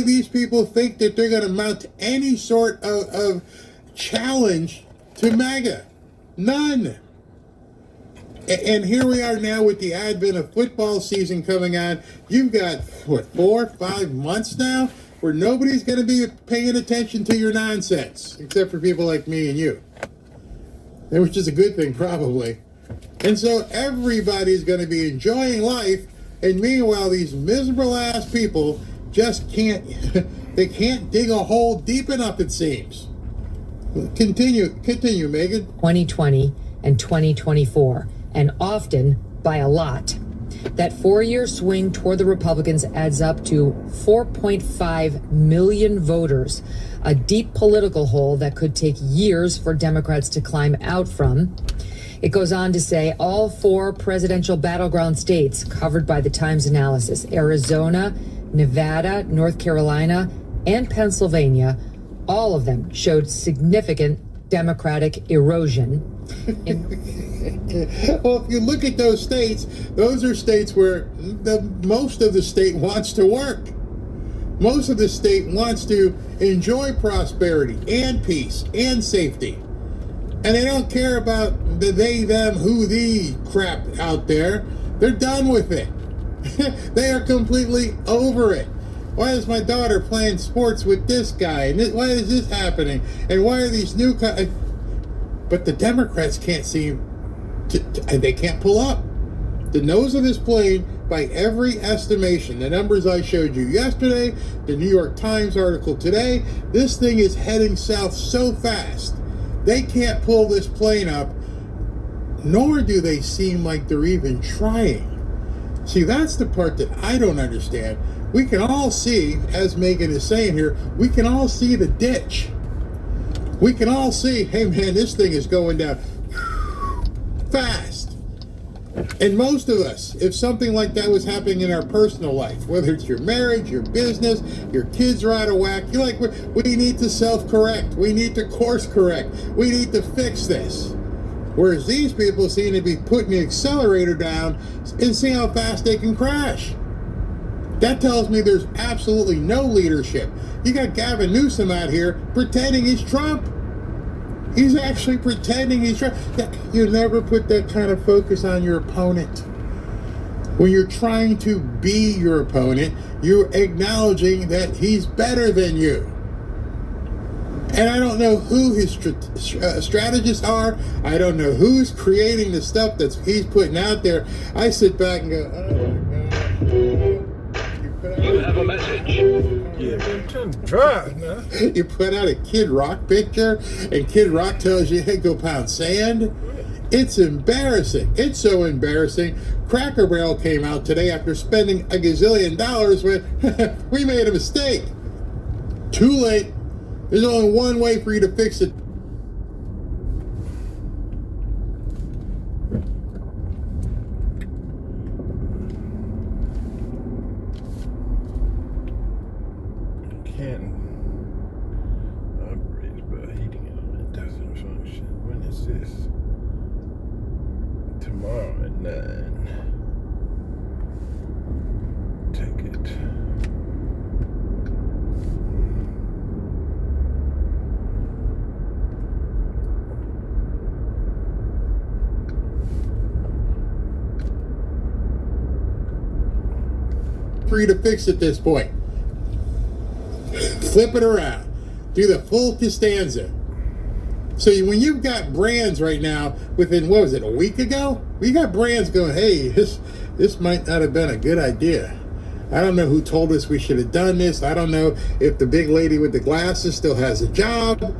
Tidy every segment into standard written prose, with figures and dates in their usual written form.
way these people think that they're going to mount any sort of challenge to MAGA. None. And here we are now with the advent of football season coming on. You've got, what, 4 or 5 months now where nobody's going to be paying attention to your nonsense, except for people like me and you. Which is a good thing, probably. And so everybody's going to be enjoying life, and meanwhile, these miserable ass people just can't, they can't dig a hole deep enough, it seems. Continue, Megan. 2020 and 2024, and often by a lot. That 4-year swing toward the Republicans adds up to 4.5 million voters, a deep political hole that could take years for Democrats to climb out from. It goes on to say all 4 presidential battleground states covered by the Times analysis, Arizona, Nevada, North Carolina, and Pennsylvania, all of them showed significant Democratic erosion. Well, if you look at those states, those are states where most of the state wants to work. Most of the state wants to enjoy prosperity and peace and safety. And they don't care about the they, them, who, thee crap out there. They're done with it. They are completely over it. Why is my daughter playing sports with this guy? And why is this happening? And why are these new... But the Democrats can't seem to, they can't pull up. The nose of this plane, by every estimation, the numbers I showed you yesterday, the New York Times article today, this thing is heading south so fast. They can't pull this plane up, nor do they seem like they're even trying. See, that's the part that I don't understand. We can all see, as Megan is saying here, we can all see the ditch. We can all see, hey man, this thing is going down fast. And most of us, if something like that was happening in our personal life, whether it's your marriage, your business, your kids are out of whack, you're like, we need to self-correct. We need to course correct. We need to fix this. Whereas these people seem to be putting the accelerator down and see how fast they can crash. That tells me there's absolutely no leadership. You got Gavin Newsom out here pretending he's Trump. He's actually pretending he's Trump. You never put that kind of focus on your opponent. When you're trying to be your opponent, you're acknowledging that he's better than you. And I don't know who his strategists are. I don't know who's creating the stuff that he's putting out there. I sit back and go, oh my God. You have a message. Yeah, you put out a Kid Rock picture, and Kid Rock tells you, hey, go pound sand. It's embarrassing. It's so embarrassing. Cracker Barrel came out today after spending $1 gazillion with, we made a mistake. Too late. There's only one way for you to fix it. Can't upgrade about heating element doesn't function. When is this? Tomorrow at 9. Take it. For you to fix at this point. Flip it around. Do the full Costanza. So when you've got brands right now, within, what was it, a week ago? We got brands going, hey, this might not have been a good idea. I don't know who told us we should have done this. I don't know if the big lady with the glasses still has a job.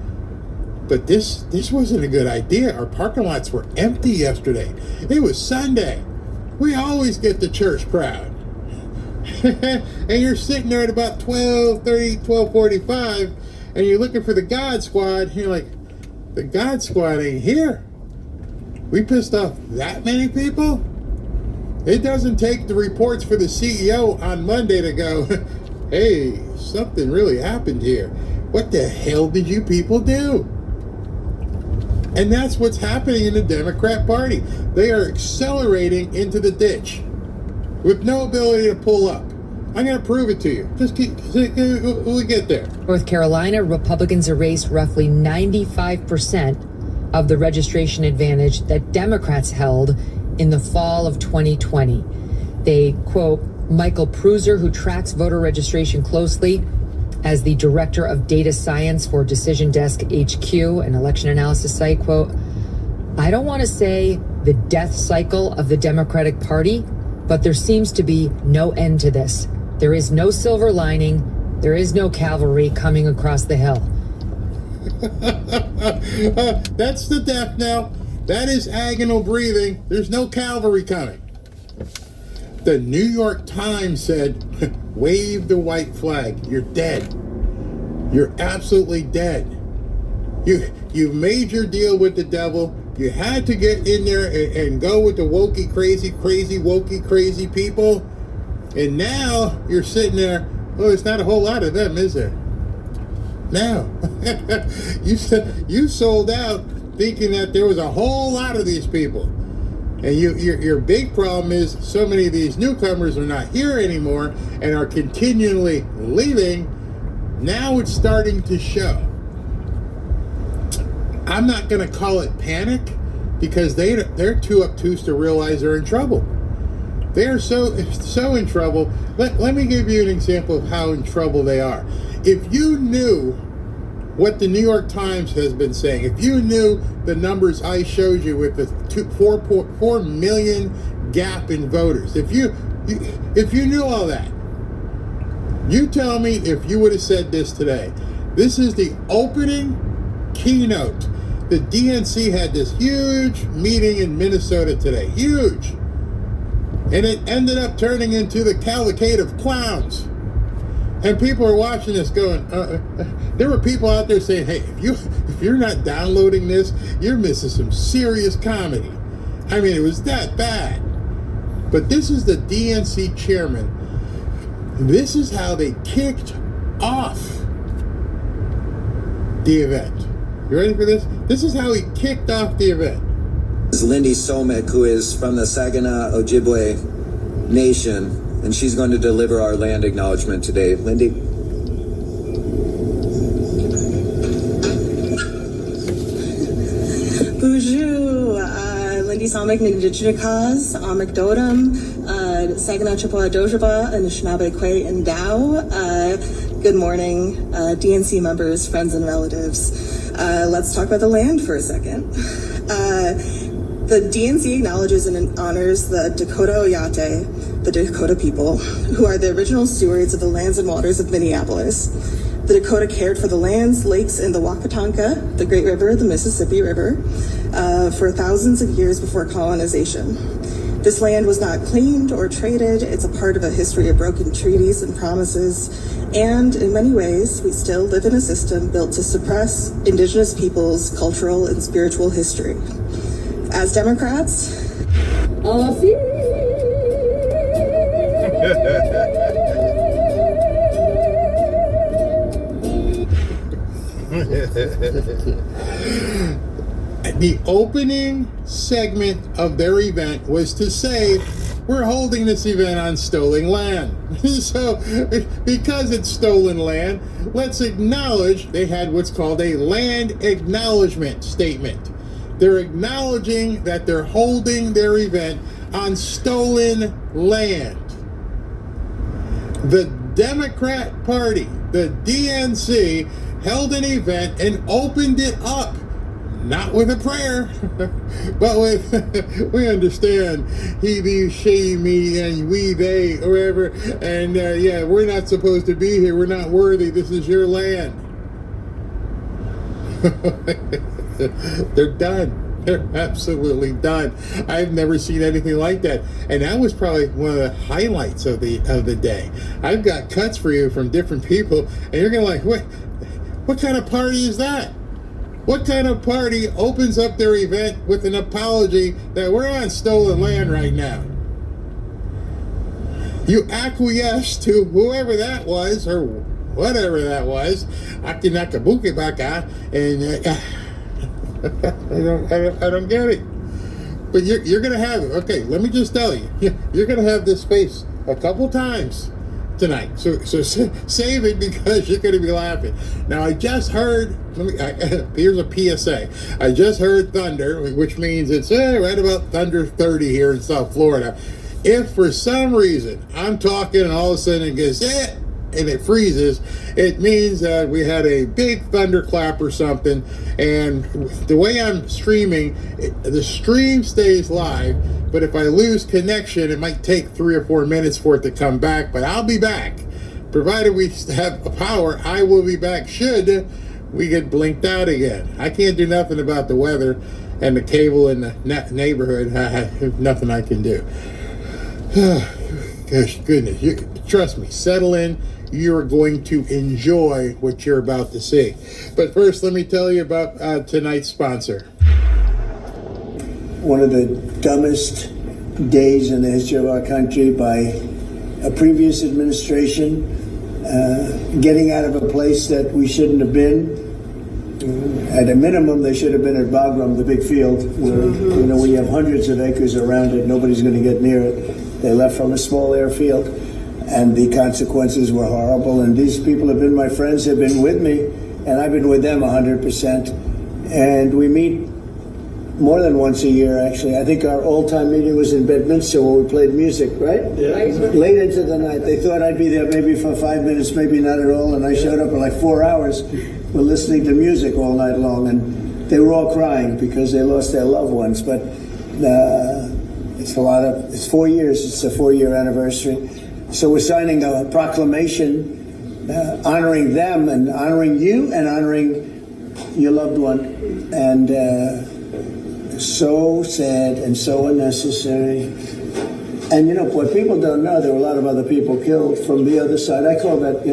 But this wasn't a good idea. Our parking lots were empty yesterday. It was Sunday. We always get the church crowd. And you're sitting there at about 12:45, and you're looking for the God Squad, and you're like, the God Squad ain't here. We pissed off that many people? It doesn't take the reports for the CEO on Monday to go, hey, something really happened here. What the hell did you people do? And that's what's happening in the Democrat Party. They are accelerating into the ditch with no ability to pull up. I'm going to prove it to you. Just we'll get there. North Carolina, Republicans erased roughly 95% of the registration advantage that Democrats held in the fall of 2020. They quote Michael Pruser, who tracks voter registration closely as the director of data science for Decision Desk HQ, an election analysis site, quote, I don't want to say the death cycle of the Democratic Party, but there seems to be no end to this. There is no silver lining. There is no cavalry coming across the hill. That's the death knell. That is agonal breathing. There's no cavalry coming. The New York Times said, wave the white flag. You're dead. You're absolutely dead. You made your deal with the devil. You had to get in there and go with the wokey, crazy people. And now you're sitting there. Oh, there's not a whole lot of them, is there? No. You sold out thinking that there was a whole lot of these people. And your big problem is so many of these newcomers are not here anymore and are continually leaving. Now it's starting to show. I'm not going to call it panic because they're too obtuse to realize they're in trouble. They're so in trouble. Let me give you an example of how in trouble they are. If you knew what the New York Times has been saying, if you knew the numbers I showed you with the 4 million gap in voters, if you knew all that, you tell me if you would have said this today. This is the opening keynote. The DNC had this huge meeting in Minnesota today. Huge. And it ended up turning into the cavalcade of clowns. And people are watching this going, there were people out there saying, hey, if you're not downloading this, you're missing some serious comedy. I mean, it was that bad. But this is the DNC chairman. This is how they kicked off the event. You ready for this? This is how he kicked off the event. Is Lindy Somek, who is from the Saginaw Ojibwe Nation, and she's going to deliver our land acknowledgement today. Lindy. Bonjour, Lindy Somek, Nidijikaz, Amik Saginaw Chippewa Dojaba, Anishinaabe Kwe and Dow. Good morning, DNC members, friends, and relatives. Let's talk about the land for a second. The DNC acknowledges and honors the Dakota Oyate, the Dakota people, who are the original stewards of the lands and waters of Minneapolis. The Dakota cared for the lands, lakes, and the Wapatonka, the Great River, the Mississippi River, for thousands of years before colonization. This land was not claimed or traded. It's a part of a history of broken treaties and promises. And in many ways, we still live in a system built to suppress Indigenous peoples' cultural and spiritual history. As Democrats, the opening segment of their event was to say, we're holding this event on stolen land. So, because it's stolen land, let's acknowledge they had what's called a land acknowledgement statement. They're acknowledging that they're holding their event on stolen land. The Democrat Party, the DNC, held an event and opened it up. Not with a prayer, but with, we understand, he, thee, she, me, and we, they, or whatever, and yeah, we're not supposed to be here, we're not worthy, this is your land. They're done. They're absolutely done. I've never seen anything like that. And that was probably one of the highlights of the day. I've got cuts for you from different people, and you're going to like, wait, what kind of party is that? What kind of party opens up their event with an apology that we're on stolen land right now? You acquiesce to whoever that was, or whatever that was, Akinakabukibaka, and I don't get it. But you're going to have it. Okay, let me just tell you. You're going to have this space a couple times tonight. So save it because you're going to be laughing. Now, I just heard, here's a PSA. I just heard thunder, which means it's right about thunder 30 here in South Florida. If for some reason I'm talking and all of a sudden it goes, and it freezes, it means that we had a big thunderclap or something. And the way I'm streaming, the stream stays live, but if I lose connection, it might take 3 or 4 minutes for it to come back, but I'll be back. Provided we have power, I will be back should we get blinked out again. I can't do nothing about the weather and the cable in the neighborhood. Nothing I can do. Gosh, goodness. Trust me, settle in. You're going to enjoy what you're about to see. But first, let me tell you about tonight's sponsor. One of the dumbest days in the history of our country by a previous administration, getting out of a place that we shouldn't have been. At a minimum, they should have been at Bagram, the big field, where we have hundreds of acres around it. Nobody's going to get near it. They left from a small airfield, and the consequences were horrible. And these people have been my friends, have been with me, and I've been with them 100%. And we meet more than once a year, actually. I think our all-time meeting was in Bedminster where we played music, right? Yeah. Late into the night. They thought I'd be there maybe for 5 minutes, maybe not at all, and I showed up for like 4 hours. We're listening to music all night long, and they were all crying because they lost their loved ones. But it's 4 years. It's a 4-year anniversary. So we're signing a proclamation honoring them and honoring you and honoring your loved one. And so sad and so unnecessary. And what people don't know, there were a lot of other people killed from the other side. I call that,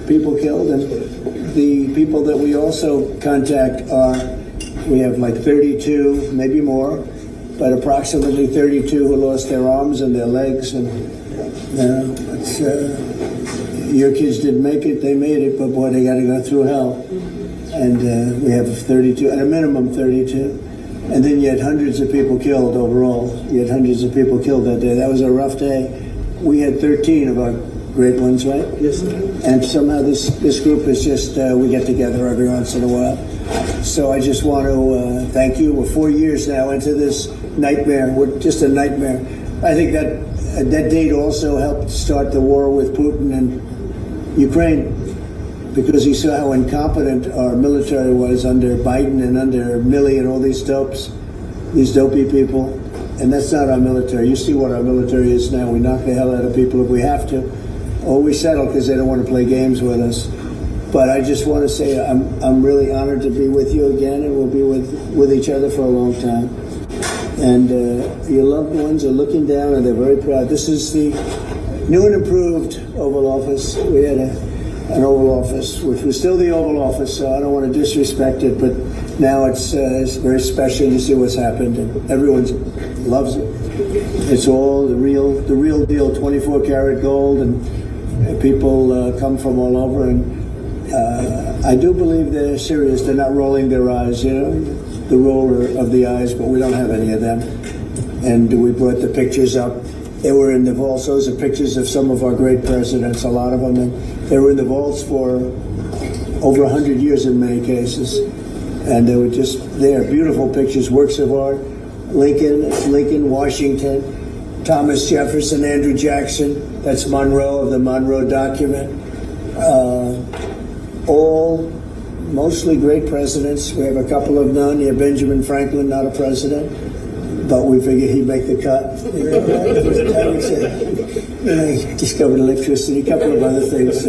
people killed. And the people that we also contact we have like 32, maybe more, but approximately 32 who lost their arms and their legs. And your kids didn't make it, they made it, but boy, they got to go through hell. And we have 32, at a minimum 32. And then you had hundreds of people killed overall. You had hundreds of people killed that day. That was a rough day. We had 13 of our great ones, right? Yes, sir. And somehow this group is just, we get together every once in a while. So I just want to thank you. We're 4 years now into this nightmare. We're just a nightmare. I think that date also helped start the war with Putin and Ukraine, because he saw how incompetent our military was under Biden and under Milley and all these dopey people. And that's not our military. You see what our military is now. We knock the hell out of people if we have to, or we settle because they don't want to play games with us. But I just want to say I'm really honored to be with you again, and we'll be with each other for a long time. And your loved ones are looking down, and they're very proud. This is the new and improved Oval Office. We had an Oval Office, which was still the Oval Office, so I don't want to disrespect it, but now it's very special. You see what's happened, and everyone loves it. It's all the real deal, 24-karat gold, and people come from all over, and I do believe they're serious. They're not rolling their eyes, the roller of the eyes, but we don't have any of them. And we brought the pictures up. They were in the vaults. Those are pictures of some of our great presidents, a lot of them. And they were in the vaults for over 100 years in many cases. And they were just there. Beautiful pictures, works of art. Lincoln, Washington, Thomas Jefferson, Andrew Jackson. That's Monroe of the Monroe Document. All mostly great presidents. We have a couple of none. You have Benjamin Franklin, not a president, but we figured he'd make the cut. I would say, he discovered electricity, a couple of other things.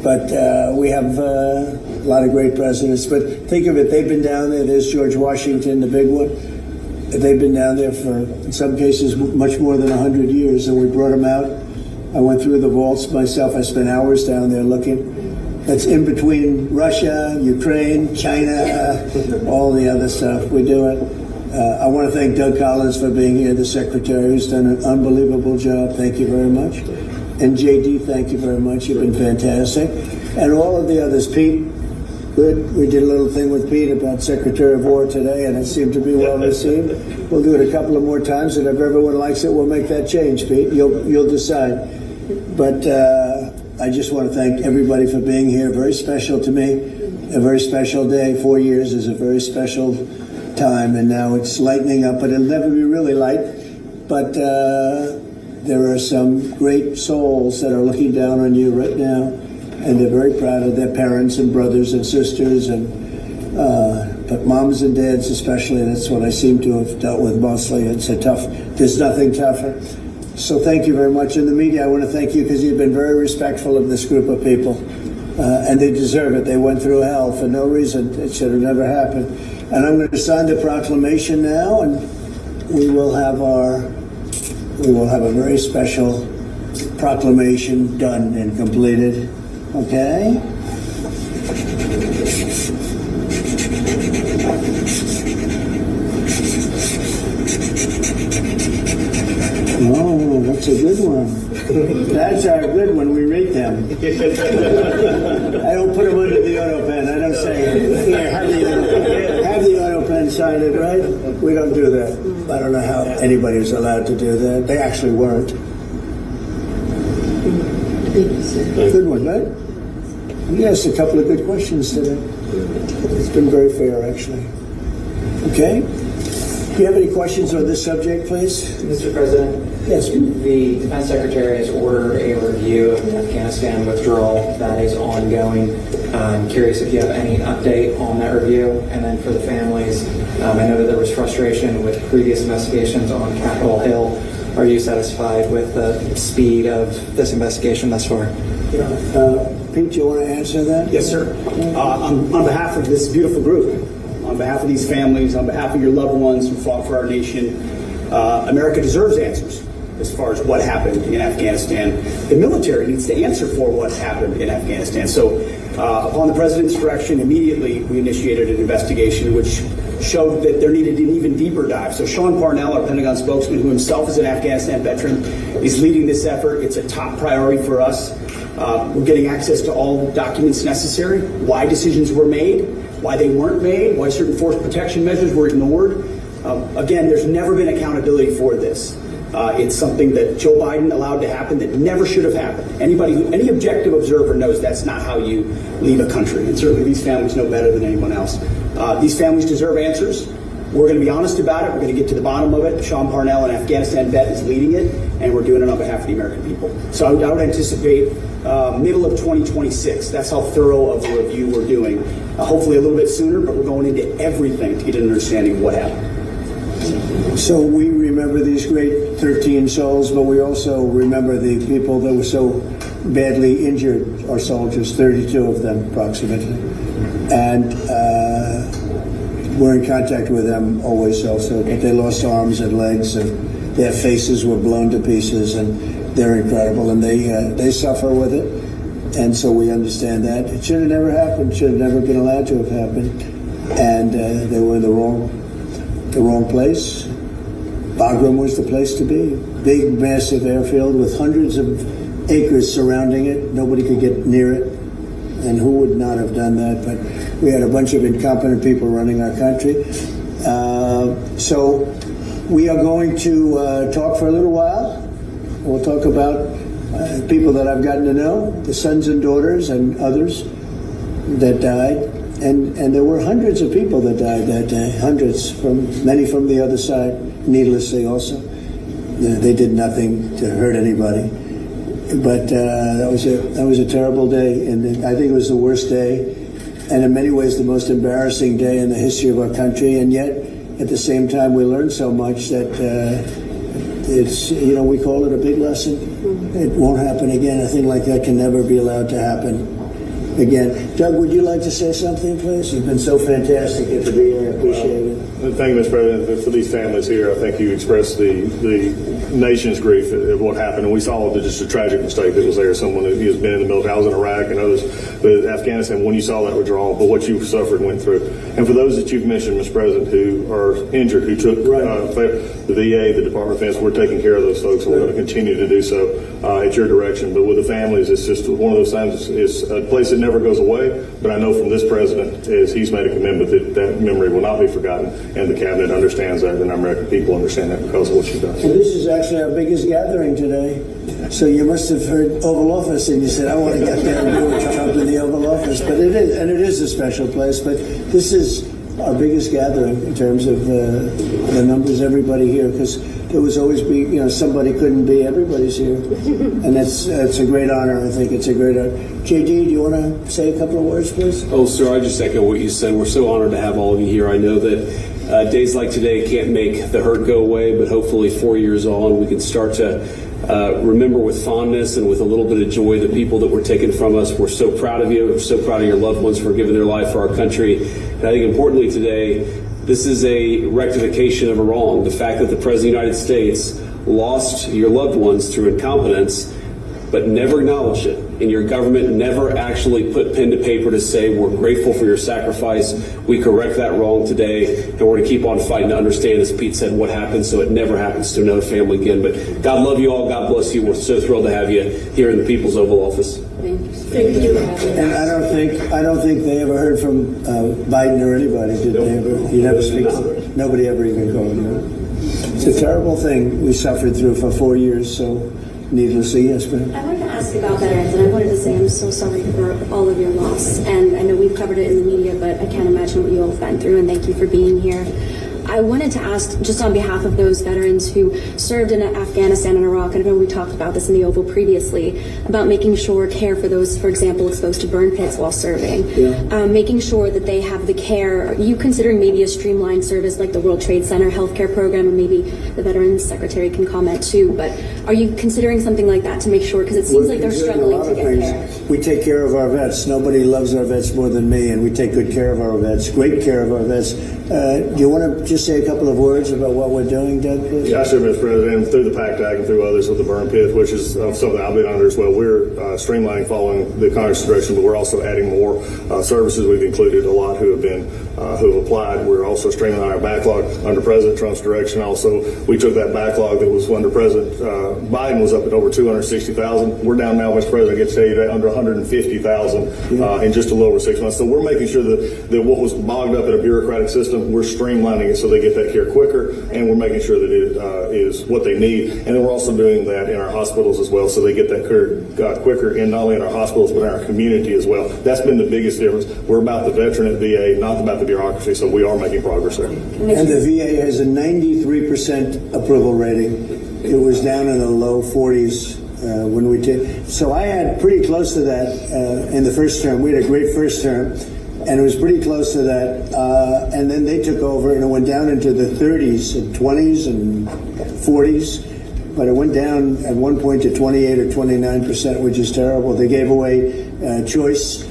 But we have a lot of great presidents. But think of it, they've been down there. There's George Washington, the big one. They've been down there for, in some cases, much more than 100 years, and we brought them out. I went through the vaults myself. I spent hours down there looking. That's in between Russia, Ukraine, China, all the other stuff. We do it. I want to thank Doug Collins for being here, the secretary, who's done an unbelievable job. Thank you very much. And JD, thank you very much. You've been fantastic. And all of the others. Pete, good. We did a little thing with Pete about Secretary of War today, and it seemed to be well received. We'll do it a couple of more times, and if everyone likes it, we'll make that change, Pete. You'll decide. But I just want to thank everybody for being here. Very special to me. A very special day. 4 years is a very special time, and now it's lightening up, but it'll never be really light. But there are some great souls that are looking down on you right now, and they're very proud of their parents and brothers and sisters, and but moms and dads especially. That's what I seem to have dealt with mostly. It's a tough. There's nothing tougher. So thank you very much. In the media, I want to thank you because you've been very respectful of this group of people, and they deserve it. They went through hell for no reason. It should have never happened. And I'm going to sign the proclamation now, and we will have a very special proclamation done and completed. Okay? Oh, that's a good one. That's our good one. We rate them. I don't put them under the auto pen. I don't say, here, have the auto pen sign it, right? We don't do that. I don't know how anybody was allowed to do that. They actually weren't. Good one, right? You asked a couple of good questions today. It's been very fair, actually. Okay? Do you have any questions on this subject, please? Mr. President? Yes. The Defense Secretary has ordered a review of the Afghanistan withdrawal that is ongoing. I'm curious if you have any update on that review. And then for the families, I know that there was frustration with previous investigations on Capitol Hill. Are you satisfied with the speed of this investigation thus far? Pete, do you want to answer that? Yes, sir. On behalf of this beautiful group, on behalf of these families, on behalf of your loved ones who fought for our nation, America deserves answers as far as what happened in Afghanistan. The military needs to answer for what happened in Afghanistan. So upon the president's direction, immediately we initiated an investigation which showed that there needed an even deeper dive. So Sean Parnell, our Pentagon spokesman, who himself is an Afghanistan veteran, is leading this effort. It's a top priority for us. We're getting access to all documents necessary, why decisions were made, why they weren't made, why certain force protection measures were ignored. Again, there's never been accountability for this. It's something that Joe Biden allowed to happen that never should have happened. Any objective observer knows that's not how you leave a country, and certainly these families know better than anyone else. These families deserve answers. We're going to be honest about it. We're going to get to the bottom of it. Sean Parnell, an Afghanistan vet, is leading it, and we're doing it on behalf of the American people. So I would anticipate middle of 2026. That's how thorough of a review we're doing. Hopefully a little bit sooner, but we're going into everything to get an understanding of what happened. So we remember these great 13 souls, but we also remember the people that were so badly injured, our soldiers, 32 of them approximately. And we're in contact with them always also, but they lost arms and legs, and their faces were blown to pieces, and they're incredible, and they suffer with it. And so we understand that. It should have never happened, should have never been allowed to have happened. And they were in the wrong place. Bagram was the place to be. Big, massive airfield with hundreds of acres surrounding it. Nobody could get near it. And who would not have done that? But we had a bunch of incompetent people running our country. So we are going to talk for a little while. We'll talk about people that I've gotten to know, the sons and daughters and others that died. And there were hundreds of people that died that day, hundreds, many from the other side, needlessly also. They did nothing to hurt anybody. But that was a terrible day, and I think it was the worst day, and in many ways the most embarrassing day in the history of our country. And yet, at the same time, we learned so much that it's, we call it a big lesson. It won't happen again. A thing like that can never be allowed to happen again. Doug, would you like to say something, please? You've been so fantastic to be here. I appreciate it. Thank you, Mr. President. For these families here, I think you expressed the nation's grief at what happened, and we saw just a tragic mistake that was there. Someone who has been in the military, I was in Iraq and others, but Afghanistan, when you saw that withdrawal, but what you suffered and went through. And for those that you've mentioned, Mr. President, who are injured, who took the VA, the Department of Defense, we're taking care of those folks, and we're going to continue to do so at your direction. But with the families, it's just one of those times. It's a place that never goes away, but I know from this president is he's made a commitment that that memory will not be forgotten, and the cabinet understands that, and our American people understand that because of what you've done. Well, this is actually our biggest gathering today. So you must have heard Oval Office, and you said, I want to get there and do with Trump in the Oval Office. But it is a special place. But this is our biggest gathering in terms of the numbers, everybody here, because there was always somebody couldn't be, everybody's here. And it's a great honor, I think. It's a great honor. JD, do you want to say a couple of words, please? Oh, sir, I just echo what you said. We're so honored to have all of you here. I know that days like today can't make the hurt go away, but hopefully 4 years on, we can start to remember with fondness and with a little bit of joy the people that were taken from us. We're so proud of you. We're so proud of your loved ones for giving their life for our country. And I think importantly today, this is a rectification of a wrong. The fact that the President of the United States lost your loved ones through incompetence, but never acknowledged it. And your government never actually put pen to paper to say, we're grateful for your sacrifice. We correct that wrong today. And we're going to keep on fighting to understand, as Pete said, what happened so it never happens to another family again. But God love you all. God bless you. We're so thrilled to have you here in the People's Oval Office. Thank you. And I don't think they ever heard from Biden or anybody, did they ever? You never speak to them. Nobody ever even called you. It's a terrible thing we suffered through for 4 years, so needlessly, yes, ma'am. I wanted to ask about veterans, and I wanted to say I'm so sorry for all of your loss. And I know we've covered it in the media, but I can't imagine what you all have been through, and thank you for being here. I wanted to ask, just on behalf of those veterans who served in Afghanistan and Iraq, and I know we talked about this in the Oval previously, about making sure care for those, for example, exposed to burn pits while serving, making sure that they have the care. Are you considering maybe a streamlined service like the World Trade Center healthcare program, and maybe the Veterans Secretary can comment too, but are you considering something like that to make sure, because it seems like they're struggling to get care? We take care of our vets. Nobody loves our vets more than me, and we take good care of our vets, great care of our vets. Do you want to just say a couple of words about what we're doing, Doug, please? Yeah, sure, Mr. President. And through the PACT Act and through others with the burn pit, which is something I've been under as well, we're streamlining following the Congress direction, but we're also adding more services. We've included a lot who have applied. We're also streamlining our backlog under President Trump's direction. Also, we took that backlog that was under President Biden was up at over 260,000. We're down now, Mr. President, I get to tell you that under 150,000 in just a little over 6 months. So we're making sure that what was bogged up in a bureaucratic system, we're streamlining it so they get that care quicker, and we're making sure that it is what they need. And then we're also doing that in our hospitals as well, so they get that care quicker, and not only in our hospitals, but in our community as well. That's been the biggest difference. We're about the veteran at VA, not about the bureaucracy, so we are making progress there. And the VA has a 93% approval rating. It was down in the low 40s when we did. So I had pretty close to that in the first term. We had a great first term, and it was pretty close to that. And then they took over, and it went down into the 30s and 20s and 40s. But it went down at one point to 28 or 29%, which is terrible. They gave away choice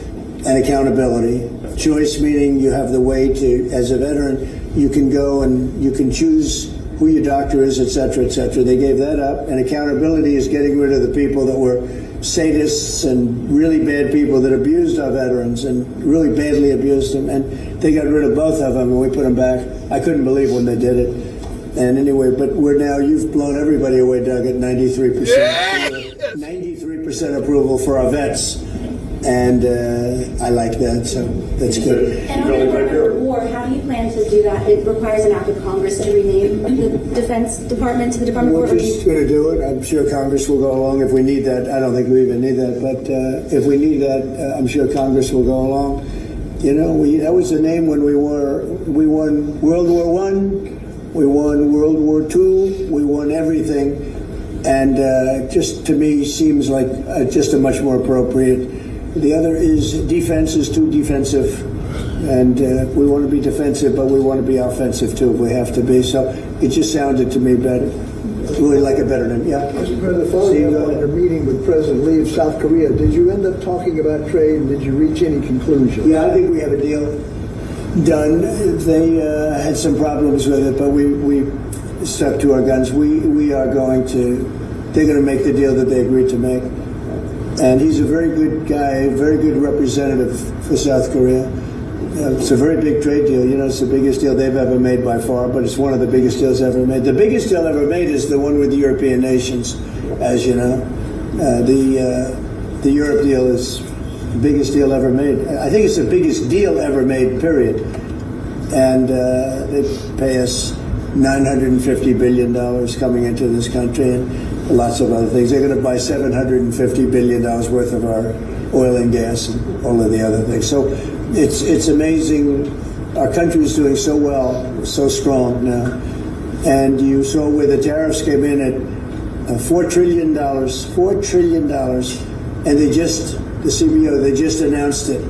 and accountability. Choice meaning you have the way to, as a veteran, you can go and you can choose who your doctor is, et cetera, et cetera. They gave that up. And accountability is getting rid of the people that were sadists and really bad people that abused our veterans and really badly abused them. And they got rid of both of them, and we put them back. I couldn't believe when they did it. And anyway, but we're now, you've blown everybody away, Doug, at 93%. 93% approval for our vets. And I like that, so that's good. And on the Department of War, how do you plan to do that? It requires an act of Congress to rename the Defense Department to the Department of War. We're just going to do it. I'm sure Congress will go along if we need that. I don't think we even need that, but if we need that, I'm sure Congress will go along. You know, that was the name when we won World War I, we won World War II, we won everything, and just to me seems like just a much more appropriate. The other is defense is too defensive, and we want to be defensive, but we want to be offensive too if we have to be. So it just sounded to me better, really like a better name. Yeah. Mr. President, following up on your meeting with President Lee of South Korea, did you end up talking about trade, and did you reach any conclusion? Yeah, I think we have a deal done. They had some problems with it, but we stuck to our guns. We are going to. They're going to make the deal that they agreed to make. And he's a very good guy, very good representative for South Korea. It's a very big trade deal. You know, it's the biggest deal they've ever made by far, but it's one of the biggest deals ever made. The biggest deal ever made is the one with the European nations, as you know. The Europe deal is the biggest deal ever made. I think it's the biggest deal ever made, period. And they pay us $950 billion coming into this country, and lots of other things. They're going to buy $750 billion worth of our oil and gas and all of the other things. So it's amazing. Our country is doing so well, so strong now. And you saw where the tariffs came in at $4 trillion, $4 trillion. And the CBO, they just announced it.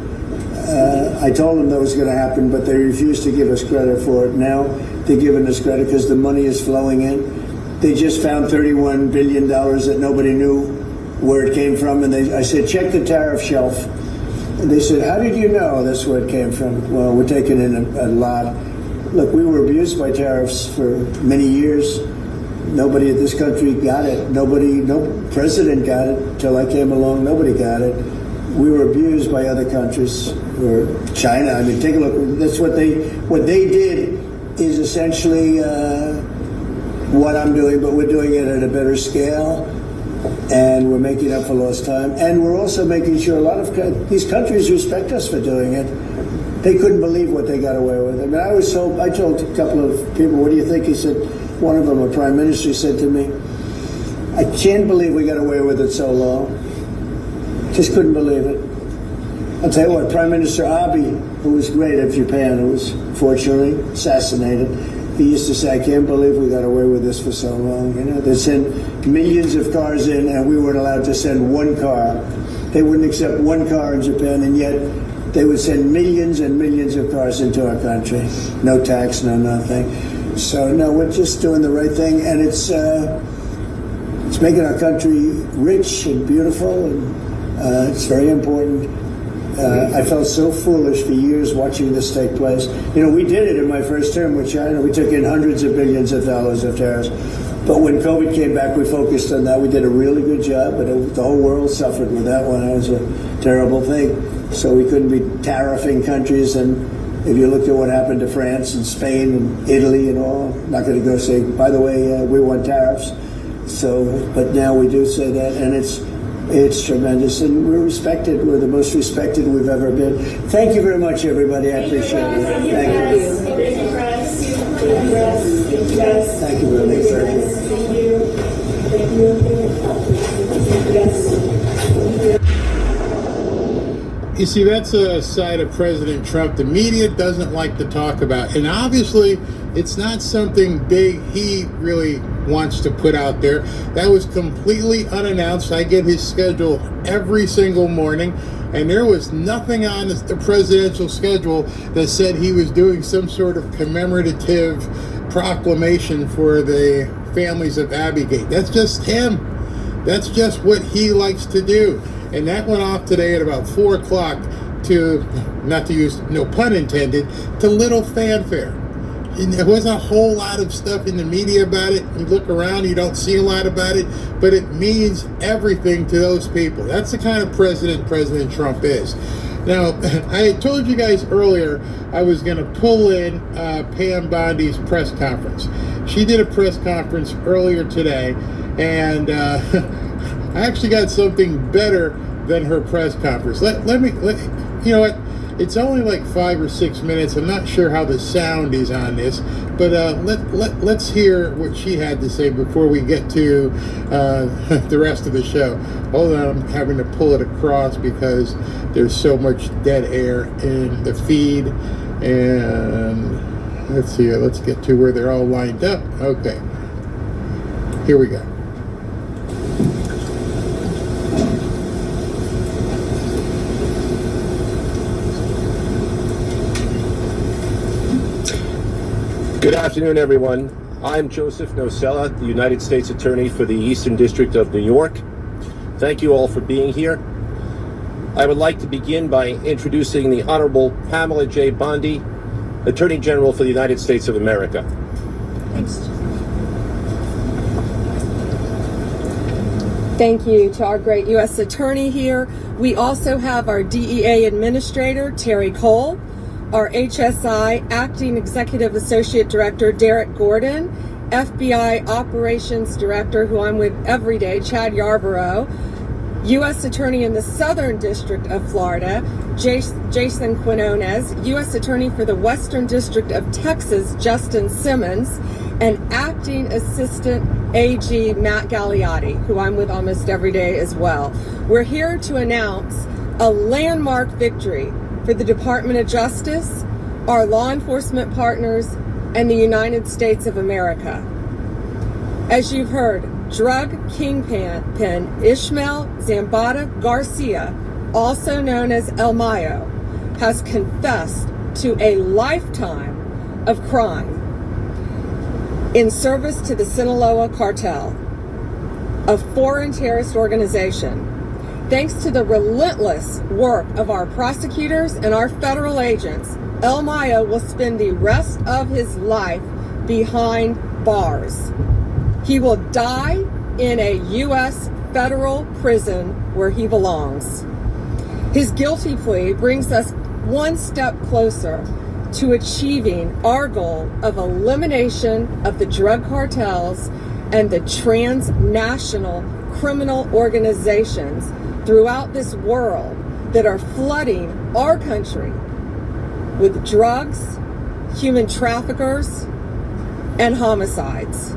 I told them that was going to happen, but they refused to give us credit for it. Now they're giving us credit because the money is flowing in. They just found $31 billion that nobody knew where it came from. And I said, check the tariff shelf. And they said, how did you know that's where it came from? Well, we're taking in a lot. Look, we were abused by tariffs for many years. Nobody in this country got it. No president got it until I came along. Nobody got it. We were abused by other countries, or China. I mean, take a look. That's what they did is essentially what I'm doing, but we're doing it at a better scale, and we're making up for lost time. And we're also making sure a lot of these countries respect us for doing it. They couldn't believe what they got away with. I mean, I told a couple of people, what do you think? He said, one of them, a prime minister, said to me, I can't believe we got away with it so long. Just couldn't believe it. I'll tell you what, Prime Minister Abe, who was great of Japan, who was fortunately assassinated, he used to say, I can't believe we got away with this for so long. You know, they sent millions of cars in, and we weren't allowed to send one car. They wouldn't accept one car in Japan, and yet they would send millions and millions of cars into our country. No tax, no nothing. So, no, we're just doing the right thing, and it's making our country rich and beautiful, and it's very important. I felt so foolish for years watching this take place. You know, we did it in my first term with China. We took in hundreds of billions of dollars of tariffs. But when COVID came back, we focused on that. We did a really good job, but the whole world suffered with that one. That was a terrible thing. So we couldn't be tariffing countries. And if you looked at what happened to France and Spain and Italy and all, I'm not going to go say, by the way, we want tariffs. So, but now we do say that, and it's tremendous, and we're respected. We're the most respected we've ever been. Thank you very much, everybody. I appreciate it. Thank you. Thank you very much. You see, that's a side of President Trump the media doesn't like to talk about. And obviously, it's not something big he really wants to put out there. That was completely unannounced. I get his schedule every single morning, and there was nothing on the presidential schedule that said he was doing some sort of commemorative proclamation for the families of Abbeygate. That's just him. That's just what he likes to do. And that went off today at about 4 o'clock to, not to use, no pun intended, to little fanfare. And there wasn't a whole lot of stuff in the media about it. You look around, you don't see a lot about it, but it means everything to those people. That's the kind of president President Trump is. Now, I told you guys earlier I was going to pull in Pam Bondi's press conference. She did a press conference earlier today, and I actually got something better than her press conference. Let me, you know what? It's only like 5 or 6 minutes. I'm not sure how the sound is on this, but let's hear what she had to say before we get to the rest of the show. Hold on, I'm having to pull it across because there's so much dead air in the feed. And let's see, let's get to where they're all lined up. Okay, here we go. Good afternoon, everyone. I'm Joseph Nocella, the United States Attorney for the Eastern District of New York. Thank you all for being here. I would like to begin by introducing the Honorable Pamela J. Bondi, Attorney General for the United States of America. Thanks. Thank you to our great U.S. Attorney here. We also have our DEA Administrator, Terry Cole, our HSI Acting Executive Associate Director, Derek Gordon, FBI Operations Director, who I'm with every day, Chad Yarborough, U.S. Attorney in the Southern District of Florida, Jason Quinones, U.S. Attorney for the Western District of Texas, Justin Simmons, and Acting Assistant AG Matt Gagliotti, who I'm with almost every day as well. We're here to announce a landmark victory for the Department of Justice, our law enforcement partners, and the United States of America. As you've heard, drug kingpin Ishmael Zambada Garcia, also known as El Mayo, has confessed to a lifetime of crime in service to the Sinaloa cartel, a foreign terrorist organization. Thanks to the relentless work of our prosecutors and our federal agents, El Mayo will spend the rest of his life behind bars. He will die in a U.S. federal prison where he belongs. His guilty plea brings us one step closer to achieving our goal of elimination of the drug cartels and the transnational criminal organizations throughout this world that are flooding our country with drugs, human traffickers, and homicides.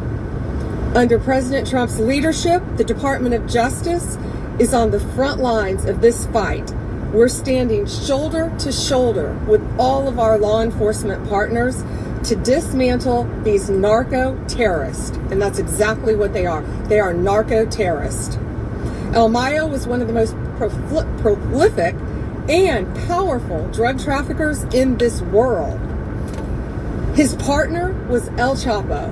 Under President Trump's leadership, the Department of Justice is on the front lines of this fight. We're standing shoulder to shoulder with all of our law enforcement partners to dismantle these narco-terrorists. And that's exactly what they are. They are narco-terrorists. El Mayo was one of the most prolific and powerful drug traffickers in this world. His partner was El Chapo.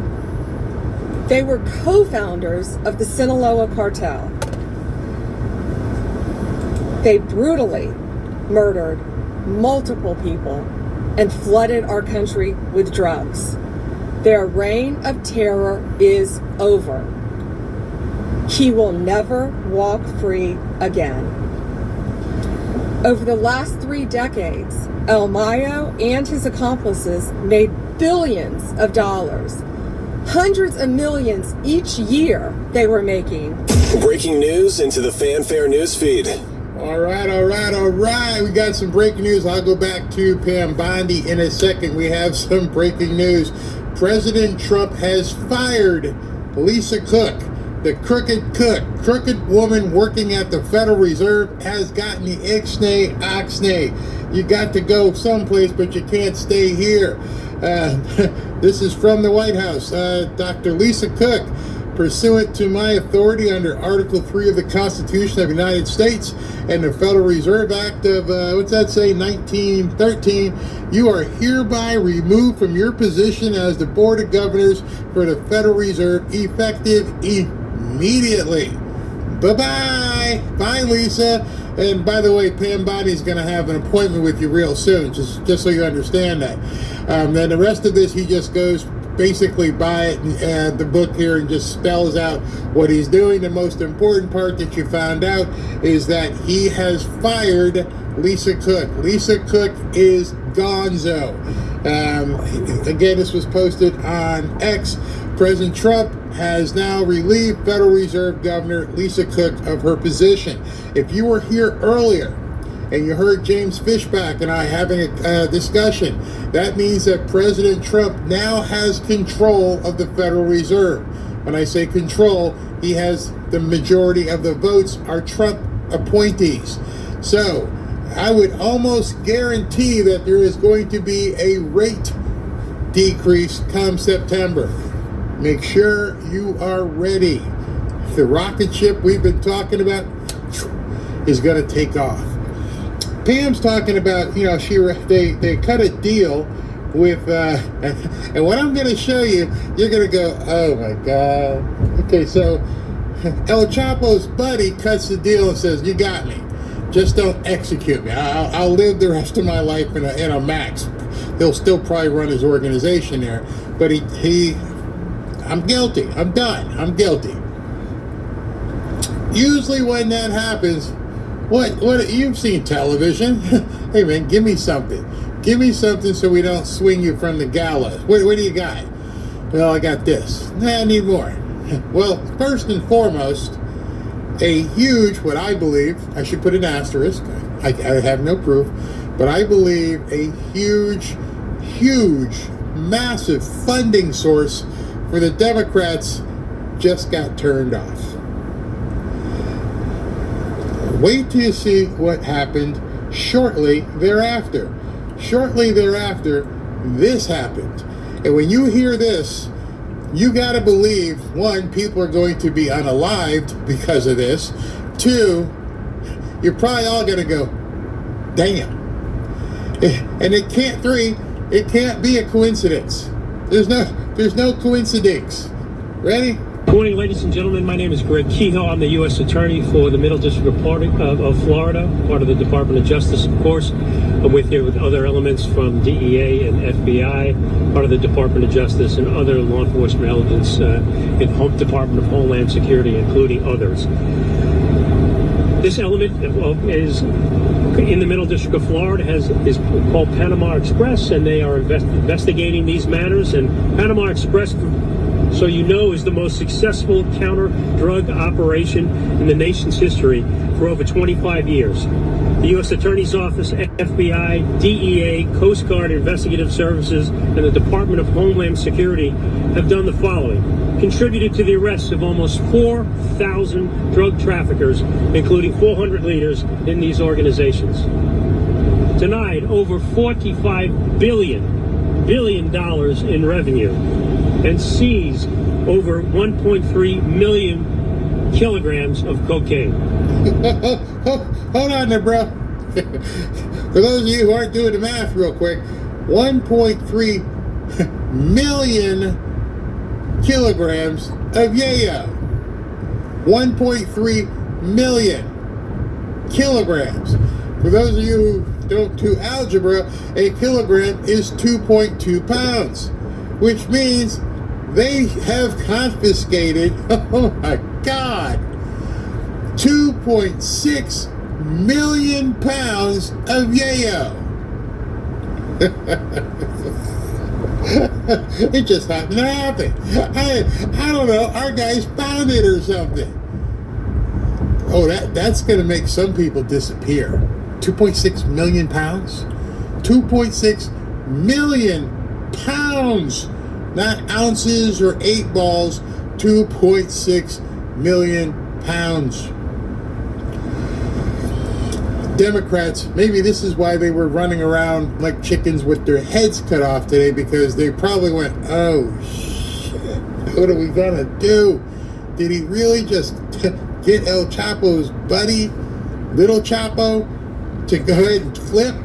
They were co-founders of the Sinaloa cartel. They brutally murdered multiple people and flooded our country with drugs. Their reign of terror is over. He will never walk free again. Over the last 3 decades, El Mayo and his accomplices made billions of dollars. Hundreds of millions each year they were making. Breaking news into the Fanfare news feed. All right. We got some breaking news. I'll go back to Pam Bondi in a second. We have some breaking news. President Trump has fired Lisa Cook. The crooked woman working at the Federal Reserve has gotten the ixnay oxnay. You got to go someplace, but you can't stay here. This is from the White House. Dr. Lisa Cook, pursuant to my authority under Article 3 of the Constitution of the United States and the Federal Reserve Act of, 1913, you are hereby removed from your position as the Board of Governors for the Federal Reserve, effective immediately. Bye-bye. Bye, Lisa. And by the way, Pam Bondi's going to have an appointment with you real soon, just so you understand that. Then the rest of this, he just goes basically by it, the book here, and just spells out what he's doing. The most important part that you found out is that he has fired Lisa Cook. Lisa Cook is gonzo. Again, this was posted on X. President Trump has now relieved Federal Reserve Governor Lisa Cook of her position. If you were here earlier and you heard James Fishback and I having a discussion, that means that President Trump now has control of the Federal Reserve. When I say control, he has the majority of the votes are Trump appointees. So I would almost guarantee that there is going to be a rate decrease come September. Make sure you are ready. The rocket ship we've been talking about is going to take off. Pam's talking about, they cut a deal with, and what I'm going to show you, you're going to go, oh my God. Okay, so El Chapo's buddy cuts the deal and says, you got me. Just don't execute me. I'll live the rest of my life in a max. He'll still probably run his organization there, but I'm guilty. I'm done. I'm guilty. Usually when that happens, what you've seen television. Hey man, give me something. Give me something so we don't swing you from the gallows. What do you got? Well, I got this. I need more. Well, first and foremost, a huge, what I believe, I should put an asterisk, I have no proof, but I believe a huge, massive funding source where the Democrats just got turned off. Wait till you see what happened shortly thereafter. Shortly thereafter, this happened. And when you hear this, you got to believe, one, people are going to be unalived because of this. Two, you're probably all going to go, damn. And it can't be a coincidence. There's no coincidence. Ready? Good morning, ladies and gentlemen. My name is Greg Kehoe. I'm the U.S. Attorney for the Middle District of Florida, part of the Department of Justice, of course. I'm with here with other elements from DEA and FBI, part of the Department of Justice, and other law enforcement elements in Home Department of Homeland Security, including others. This element is in the Middle District of Florida, is called Panama Express, and they are investigating these matters. And Panama Express, so you know, is the most successful counter-drug operation in the nation's history for over 25 years. The U.S. Attorney's Office, FBI, DEA, Coast Guard Investigative Services, and the Department of Homeland Security have done the following. Contributed to the arrests of almost 4,000 drug traffickers, including 400 leaders in these organizations. Denied over $45 billion in revenue, and seized over 1.3 million kilograms of cocaine. Hold on there, bro. For those of you who aren't doing the math real quick, 1.3 million kilograms of yayo. 1.3 million kilograms. For those of you who don't do algebra, a kilogram is 2.2 pounds, which means they have confiscated, oh my God, 2.6 million pounds of yayo. It just happened to happen. I don't know, our guys found it or something. Oh, that's going to make some people disappear. 2.6 million pounds? 2.6 million pounds! Not ounces or 8 balls, 2.6 million pounds. Democrats, maybe this is why they were running around like chickens with their heads cut off today, because they probably went, oh shit, what are we gonna do? Did he really just get El Chapo's buddy, Little Chapo, to go ahead and flip?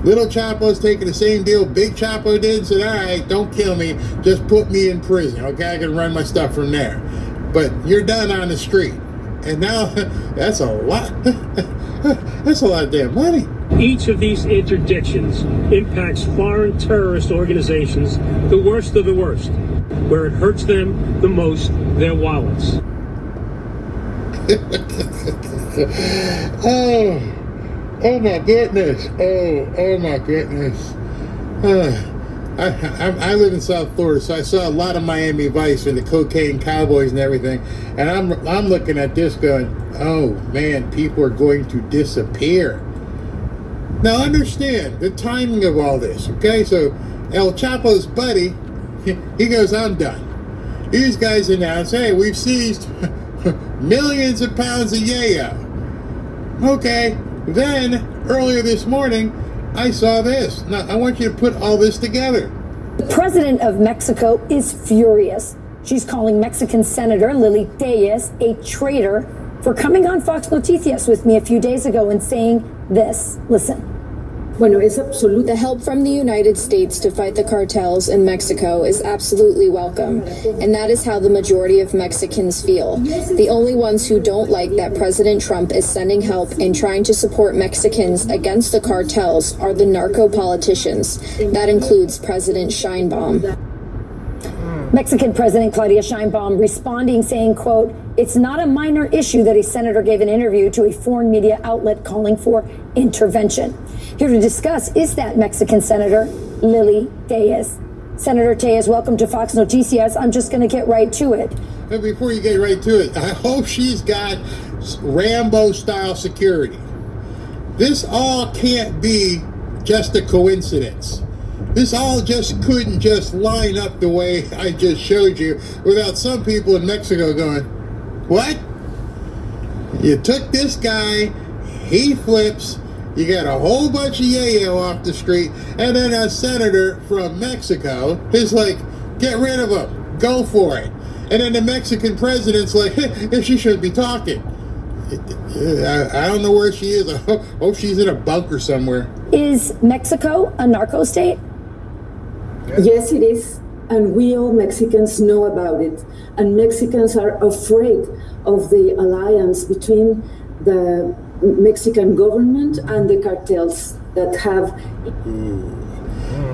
Little Chapo's taking the same deal Big Chapo did and said, all right, don't kill me, just put me in prison, okay? I can run my stuff from there. But you're done on the street. And now, that's a lot. That's a lot of damn money. Each of these interdictions impacts foreign terrorist organizations, the worst of the worst, where it hurts them the most, their wallets. Oh my goodness. Oh my goodness. I live in South Florida, so I saw a lot of Miami Vice and the cocaine cowboys and everything. And I'm looking at this going, oh man, people are going to disappear. Now understand the timing of all this, okay? So El Chapo's buddy, he goes, I'm done. These guys announce, hey, we've seized millions of pounds of yayo. Okay, then earlier this morning, I saw this. Now, I want you to put all this together. The president of Mexico is furious. She's calling Mexican Senator Lili Tellez a traitor for coming on Fox Noticias with me a few days ago and saying this. Listen. Bueno, es absolute. The help from the United States to fight the cartels in Mexico is absolutely welcome, and that is how the majority of Mexicans feel. The only ones who don't like that President Trump is sending help and trying to support Mexicans against the cartels are the narco politicians. That includes President Sheinbaum. Mexican President Claudia Sheinbaum responding, saying, quote, it's not a minor issue that a senator gave an interview to a foreign media outlet calling for intervention. Here to discuss is that Mexican Senator Lili Tellez. Senator Tellez, welcome to Fox Noticias. I'm just going to get right to it. But before you get right to it, I hope she's got Rambo-style security. This all can't be just a coincidence. This all just couldn't just line up the way I just showed you without some people in Mexico going, what? You took this guy, he flips, you got a whole bunch of yayo off the street, and then a senator from Mexico is like, get rid of him, go for it. And then the Mexican president's like, hey, she shouldn't be talking. I don't know where she is. I hope she's in a bunker somewhere. Is Mexico a narco state? Yes, it is. And we all Mexicans know about it. And Mexicans are afraid of the alliance between the Mexican government and the cartels that have.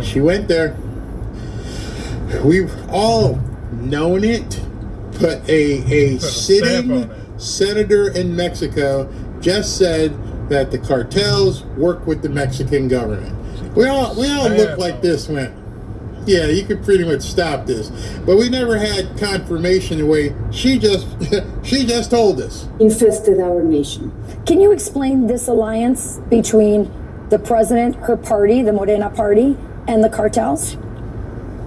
She went there. We've all known it, but a sitting senator in Mexico just said that the cartels work with the Mexican government. We all look like this went, yeah, you could pretty much stop this. But we never had confirmation the way she just told us. Infested our nation. Can you explain this alliance between the president, her party, the Morena party, and the cartels?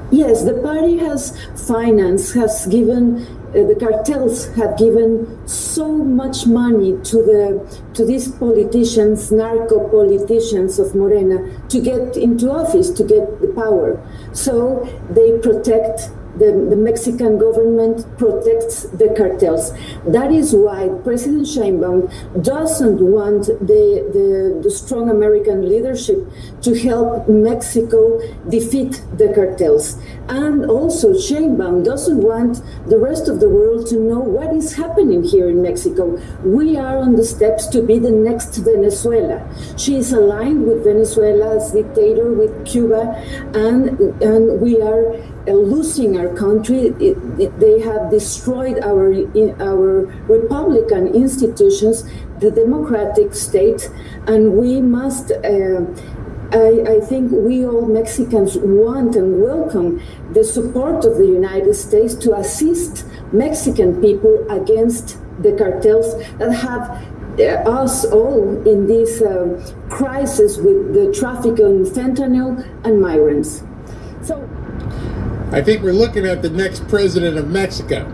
Yes, the party has financed, has given, the cartels have given so much money to these politicians, narco politicians of Morena, to get into office, to get the power. So they protect, the Mexican government protects the cartels. That is why President Sheinbaum doesn't want the strong American leadership to help Mexico defeat the cartels. And also Sheinbaum doesn't want the rest of the world to know what is happening here in Mexico. We are on the steps to be the next Venezuela. She is aligned with Venezuela's dictator, with Cuba, and we are losing our country. They have destroyed our Republican institutions, the democratic state, and we must. I think we all Mexicans want and welcome the support of the United States to assist Mexican people against the cartels that have us all in this crisis with the traffic in fentanyl and migrants. So I think we're looking at the next president of Mexico.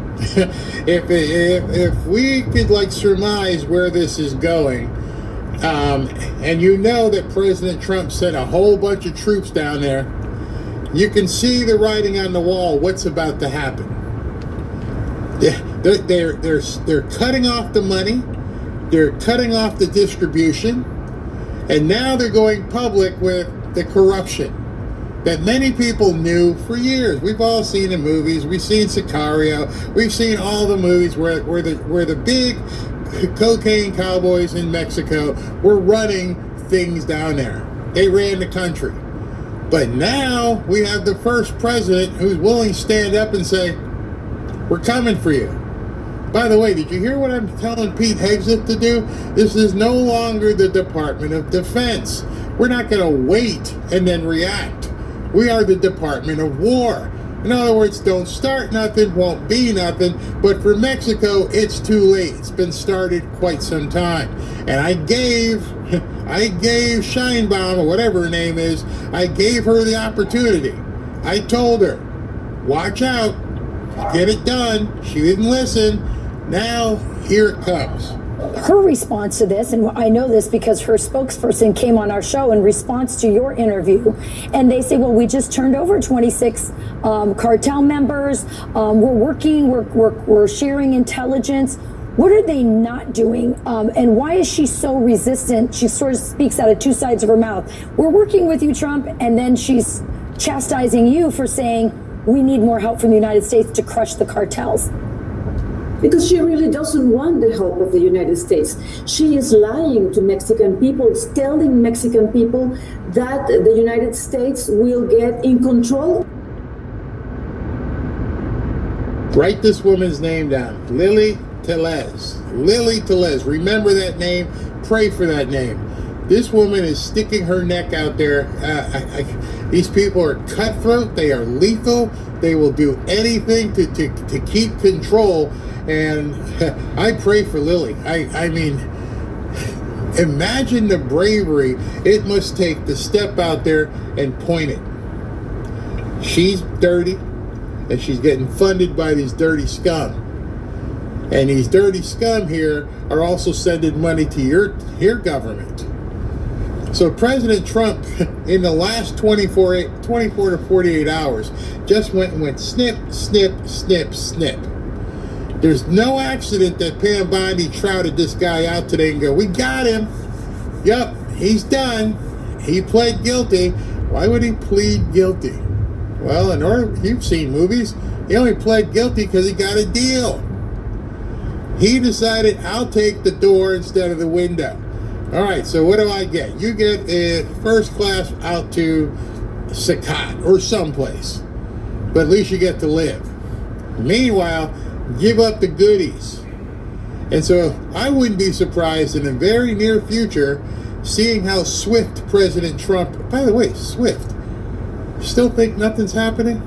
If we could like surmise where this is going, and you know that President Trump sent a whole bunch of troops down there, you can see the writing on the wall. What's about to happen? They're cutting off the money, they're cutting off the distribution, and now they're going public with the corruption that many people knew for years. We've all seen the movies. We've seen Sicario. We've seen all the movies where the big cocaine cowboys in Mexico were running things down there. They ran the country. But now we have the first president who's willing to stand up and say, we're coming for you. By the way, did you hear what I'm telling Pete Hegseth to do? This is no longer the Department of Defense. We're not going to wait and then react. We are the Department of War. In other words, don't start nothing, won't be nothing. But for Mexico, it's too late. It's been started quite some time. And I gave Sheinbaum, or whatever her name is, I gave her the opportunity. I told her, watch out, get it done. She didn't listen. Now, here it comes. Her response to this, and I know this because her spokesperson came on our show in response to your interview, and they say, well, we just turned over 26 cartel members. We're working, we're sharing intelligence. What are they not doing? And why is she so resistant? She sort of speaks out of two sides of her mouth. We're working with you, Trump, and then she's chastising you for saying we need more help from the United States to crush the cartels. Because she really doesn't want the help of the United States. She is lying to Mexican people, telling Mexican people that the United States will get in control. Write this woman's name down, Lili Tellez. Lili Tellez, remember that name, pray for that name. This woman is sticking her neck out there. These people are cutthroat, they are lethal, they will do anything to keep control. And I pray for Lili. I mean, imagine the bravery it must take to step out there and point it. She's dirty, and she's getting funded by these dirty scum. And these dirty scum here are also sending money to your government. So President Trump, in the last 24 to 48 hours, just went snip, snip, snip, snip. There's no accident that Pam Bondi trouted this guy out today and go, we got him. Yep, he's done. He pled guilty. Why would he plead guilty? Well, in order, you've seen movies, he only pled guilty because he got a deal. He decided, I'll take the door instead of the window. All right, so what do I get? You get a first class out to Sakat or someplace, but at least you get to live. Meanwhile, give up the goodies. And so I wouldn't be surprised in the very near future seeing how swift President Trump, by the way, swift, you still think nothing's happening?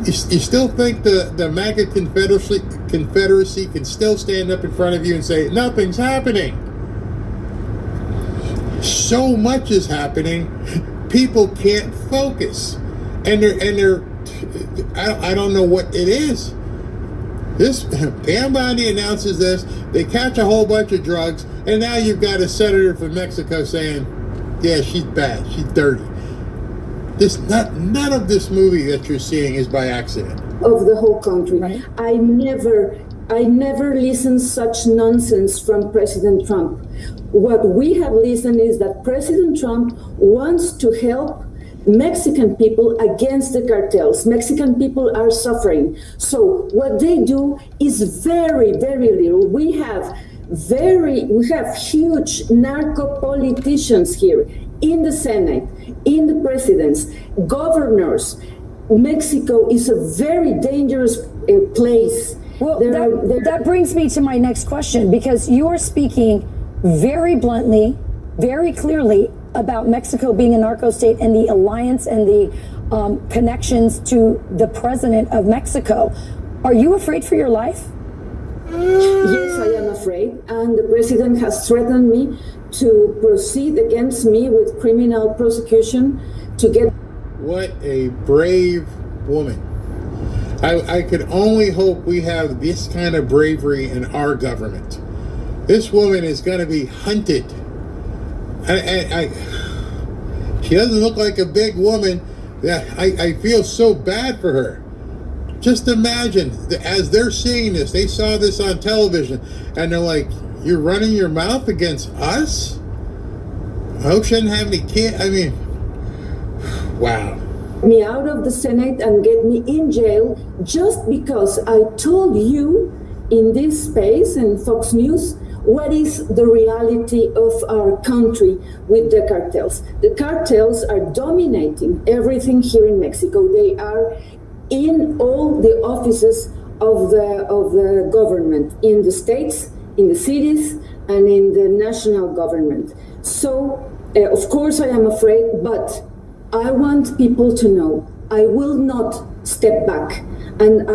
You still think the MAGA Confederacy can still stand up in front of you and say, nothing's happening? So much is happening, people can't focus. And they're I don't know what it is. This Pam Bondi announces this, they catch a whole bunch of drugs, and now you've got a senator from Mexico saying, yeah, she's bad, she's dirty. None of this movie that you're seeing is by accident. Of the whole country. Right. I never listened such nonsense from President Trump. What we have listened is that President Trump wants to help Mexican people against the cartels. Mexican people are suffering. So what they do is very, very little. We have huge narco politicians here in the Senate, in the presidents, governors. Mexico is a very dangerous place. Well, that brings me to my next question, because you are speaking very bluntly, very clearly about Mexico being a narco state and the alliance and the connections to the president of Mexico. Are you afraid for your life? Yes, I am afraid. And the president has threatened me to proceed against me with criminal prosecution to get... What a brave woman. I could only hope we have this kind of bravery in our government. This woman is going to be hunted. She doesn't look like a big woman. I feel so bad for her. Just imagine, as they're seeing this, they saw this on television, and they're like, you're running your mouth against us? I hope she doesn't have any kids. I mean, wow. Me out of the Senate and get me in jail just because I told you in this space and Fox News what is the reality of our country with the cartels. The cartels are dominating everything here in Mexico. They are in all the offices of the government, in the states, in the cities, and in the national government. So, of course, I am afraid, but I want people to know I will not step back. And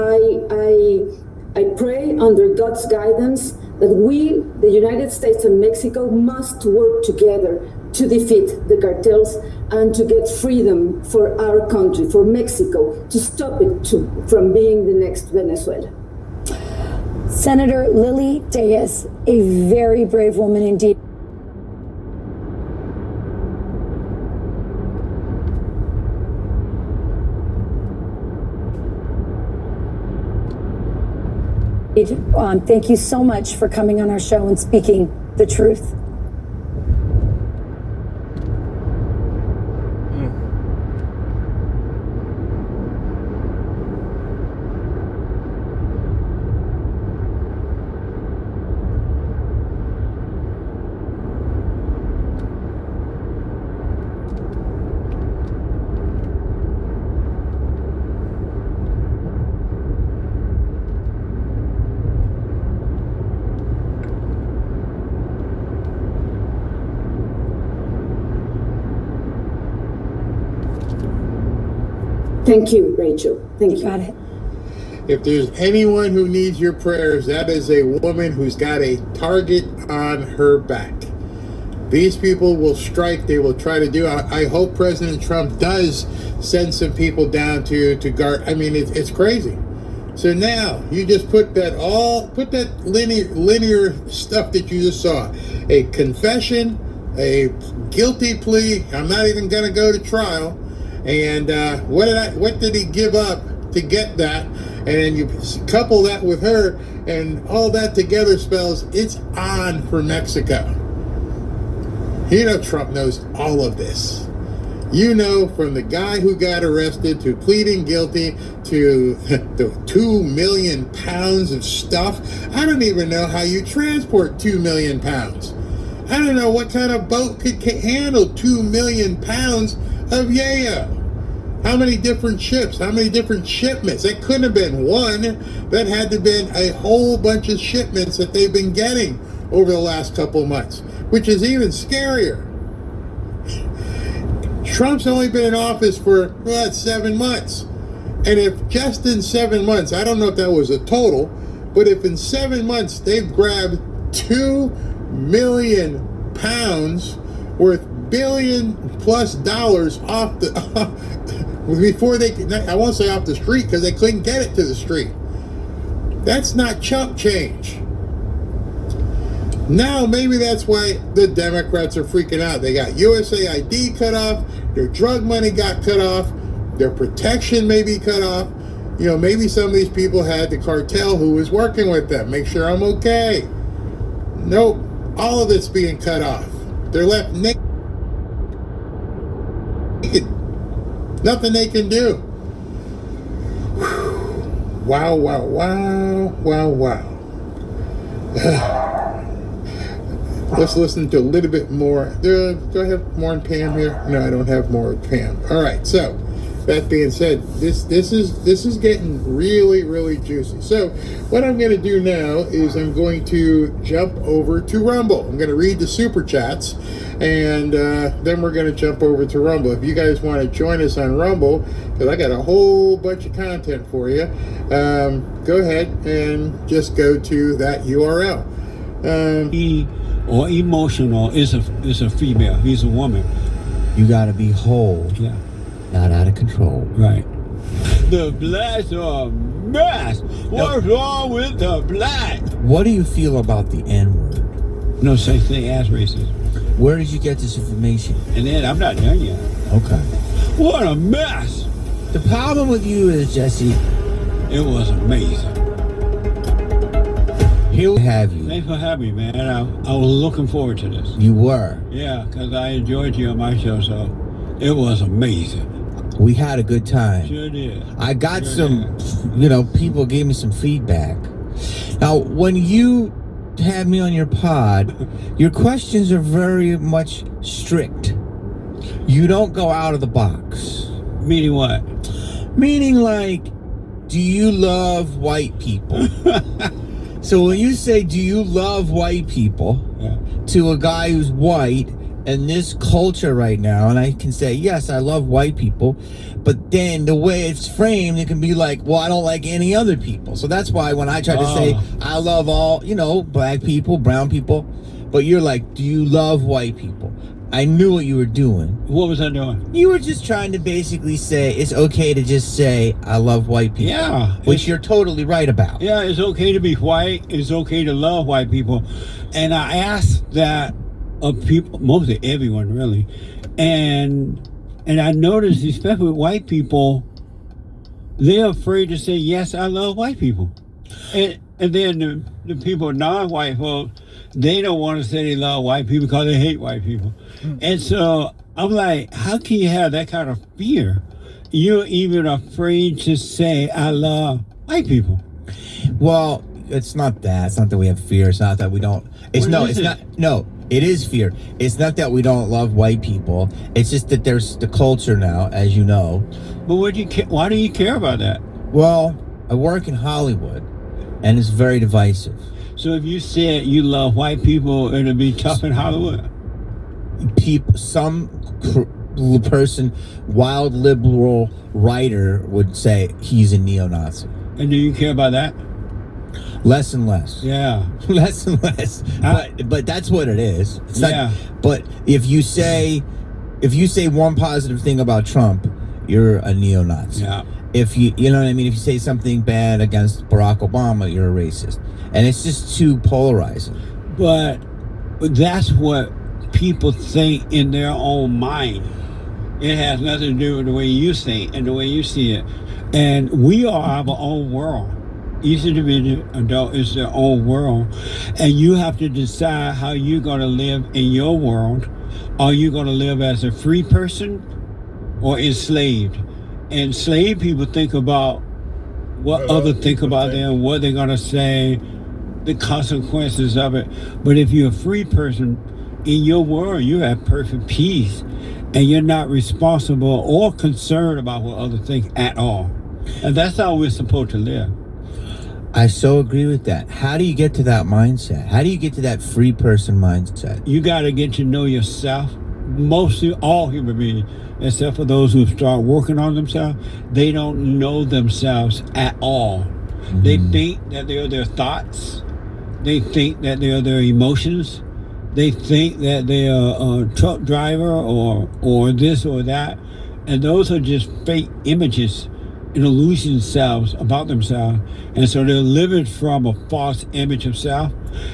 I pray under God's guidance that we, the United States and Mexico, must work together to defeat the cartels and to get freedom for our country, for Mexico, to stop it from being the next Venezuela. Senator Lily Reyes, a very brave woman indeed. Thank you so much for coming on our show and speaking the truth. Thank you, Rachel. Thank you. Got it. If there's anyone who needs your prayers, that is a woman who's got a target on her back. These people will strike. They will try to do. I hope President Trump does send some people down to guard. I mean, it's crazy. So now you just put that linear stuff that you just saw, a confession, a guilty plea. I'm not even going to go to trial. And what did he give up to get that? And then you couple that with her, and all that together spells it's on for Mexico. You know Trump knows all of this. You know, from the guy who got arrested to pleading guilty to the 2 million pounds of stuff. I don't even know how you transport 2 million pounds. I don't know what kind of boat could handle 2 million pounds of yayo. How many different ships? How many different shipments? It couldn't have been one. That had to have been a whole bunch of shipments that they've been getting over the last couple of months, which is even scarier. Trump's only been in office for 7 months. And if just in 7 months, I don't know if that was a total, but if in 7 months they've grabbed 2 million pounds worth $1 billion+ off the before they, I won't say off the street because they couldn't get it to the street. That's not chump change. Now maybe that's why the Democrats are freaking out. They got USAID cut off, their drug money got cut off, their protection may be cut off. You know, maybe some of these people had the cartel who was working with them. Make sure I'm okay. Nope, all of it's being cut off. They're left naked. Nothing they can do. Whew. Wow, wow, wow, wow, wow. Let's listen to a little bit more. Do I have more on Pam here? No, I don't have more on Pam. All right, so that being said, this is getting really, really juicy. So what I'm going to do now is I'm going to jump over to Rumble. I'm going to read the super chats, and then we're going to jump over to Rumble. If you guys want to join us on Rumble, because I got a whole bunch of content for you, go ahead and just go to that URL. Or emotional is a female. He's a woman. You got to be whole. Yeah. Not out of control. Right. The blacks are a mess. What's wrong with the black? What do you feel about the N-word? No such thing as racism. Where did you get this information? And then I'm not done yet. Okay. What a mess. The problem with you is, Jesse, it was amazing. Here we have you. Thanks for having me, man. I was looking forward to this. You were? Yeah, because I enjoyed you on my show, so it was amazing. We had a good time. Sure did. I got people gave me some feedback. Now, when you had me on your pod, your questions are very much strict. You don't go out of the box. Meaning what? Meaning like, do you love white people? So when you say, do you love white people, to a guy who's white in this culture right now, and I can say, yes, I love white people, but then the way it's framed, it can be like, well, I don't like any other people. So that's why when I try to say, I love all, black people, brown people, but you're like, do you love white people? I knew what you were doing. What was I doing? You were just trying to basically say it's okay to just say I love white people. Yeah. Which you're totally right about. Yeah, it's okay to be white. It's okay to love white people. And I asked that of people, mostly everyone really. And I noticed, especially with white people, they're afraid to say, yes, I love white people. And then the people, non-white folks, they don't want to say they love white people because they hate white people. And so I'm like, how can you have that kind of fear? You're even afraid to say, I love white people. Well, it's not that. It's not that we have fear. It's not that we don't. It is fear. It's not that we don't love white people. It's just that there's the culture now, as you know. But why do you care about that? Well, I work in Hollywood, and it's very divisive. So if you said you love white people, it'll be tough in Hollywood? Some person, wild liberal writer would say he's a neo-Nazi. And do you care about that? Less and less. Yeah. Less and less. But that's what it is. It's not, Yeah. but if you say one positive thing about Trump, you're a neo-Nazi. Yeah. If you know what I mean, if you say something bad against Barack Obama, you're a racist. And it's just too polarizing. But that's what people think in their own mind. It has nothing to do with the way you think and the way you see it. And we are our own world. Each individual adult is their own world. And you have to decide how you're going to live in your world. Are you going to live as a free person or enslaved? Enslaved people think about what others think about them, what they're going to say, the consequences of it. But if you're a free person, in your world, you have perfect peace. And you're not responsible or concerned about what others think at all. And that's how we're supposed to live. I so agree with that. How do you get to that mindset? How do you get to that free person mindset? You got to get to know yourself. Mostly all human beings, except for those who start working on themselves, they don't know themselves at all. Mm-hmm. They think that they're their thoughts. They think that they're their emotions. They think that they're a truck driver or this or that. And those are just fake images and illusion selves about themselves. And so they're living from a false image of self.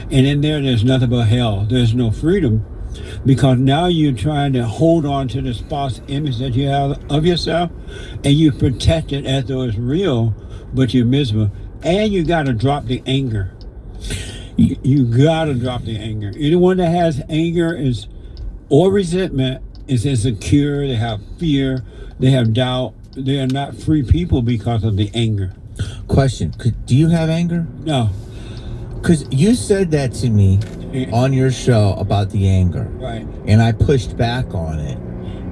And in there's nothing but hell. There's no freedom. Because now you're trying to hold on to this false image that you have of yourself. And you protect it as though it's real, but you're miserable. And you got to drop the anger. You gotta drop the anger. Anyone that has anger or resentment is insecure. They have fear. They have doubt. They are not free people because of the anger. Question: do you have anger? No. Because you said that to me on your show about the anger, right? And I pushed back on it.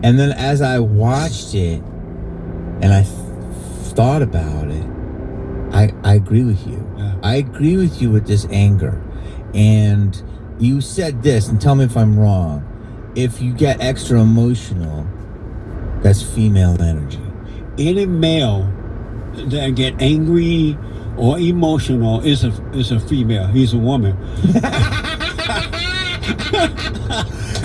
And then as I watched it, and I thought about it, I agree with you. Yeah. I agree with you with this anger. And you said this, and tell me if I'm wrong. If you get extra emotional, that's female energy. Any male that get angry or emotional is a female. He's a woman.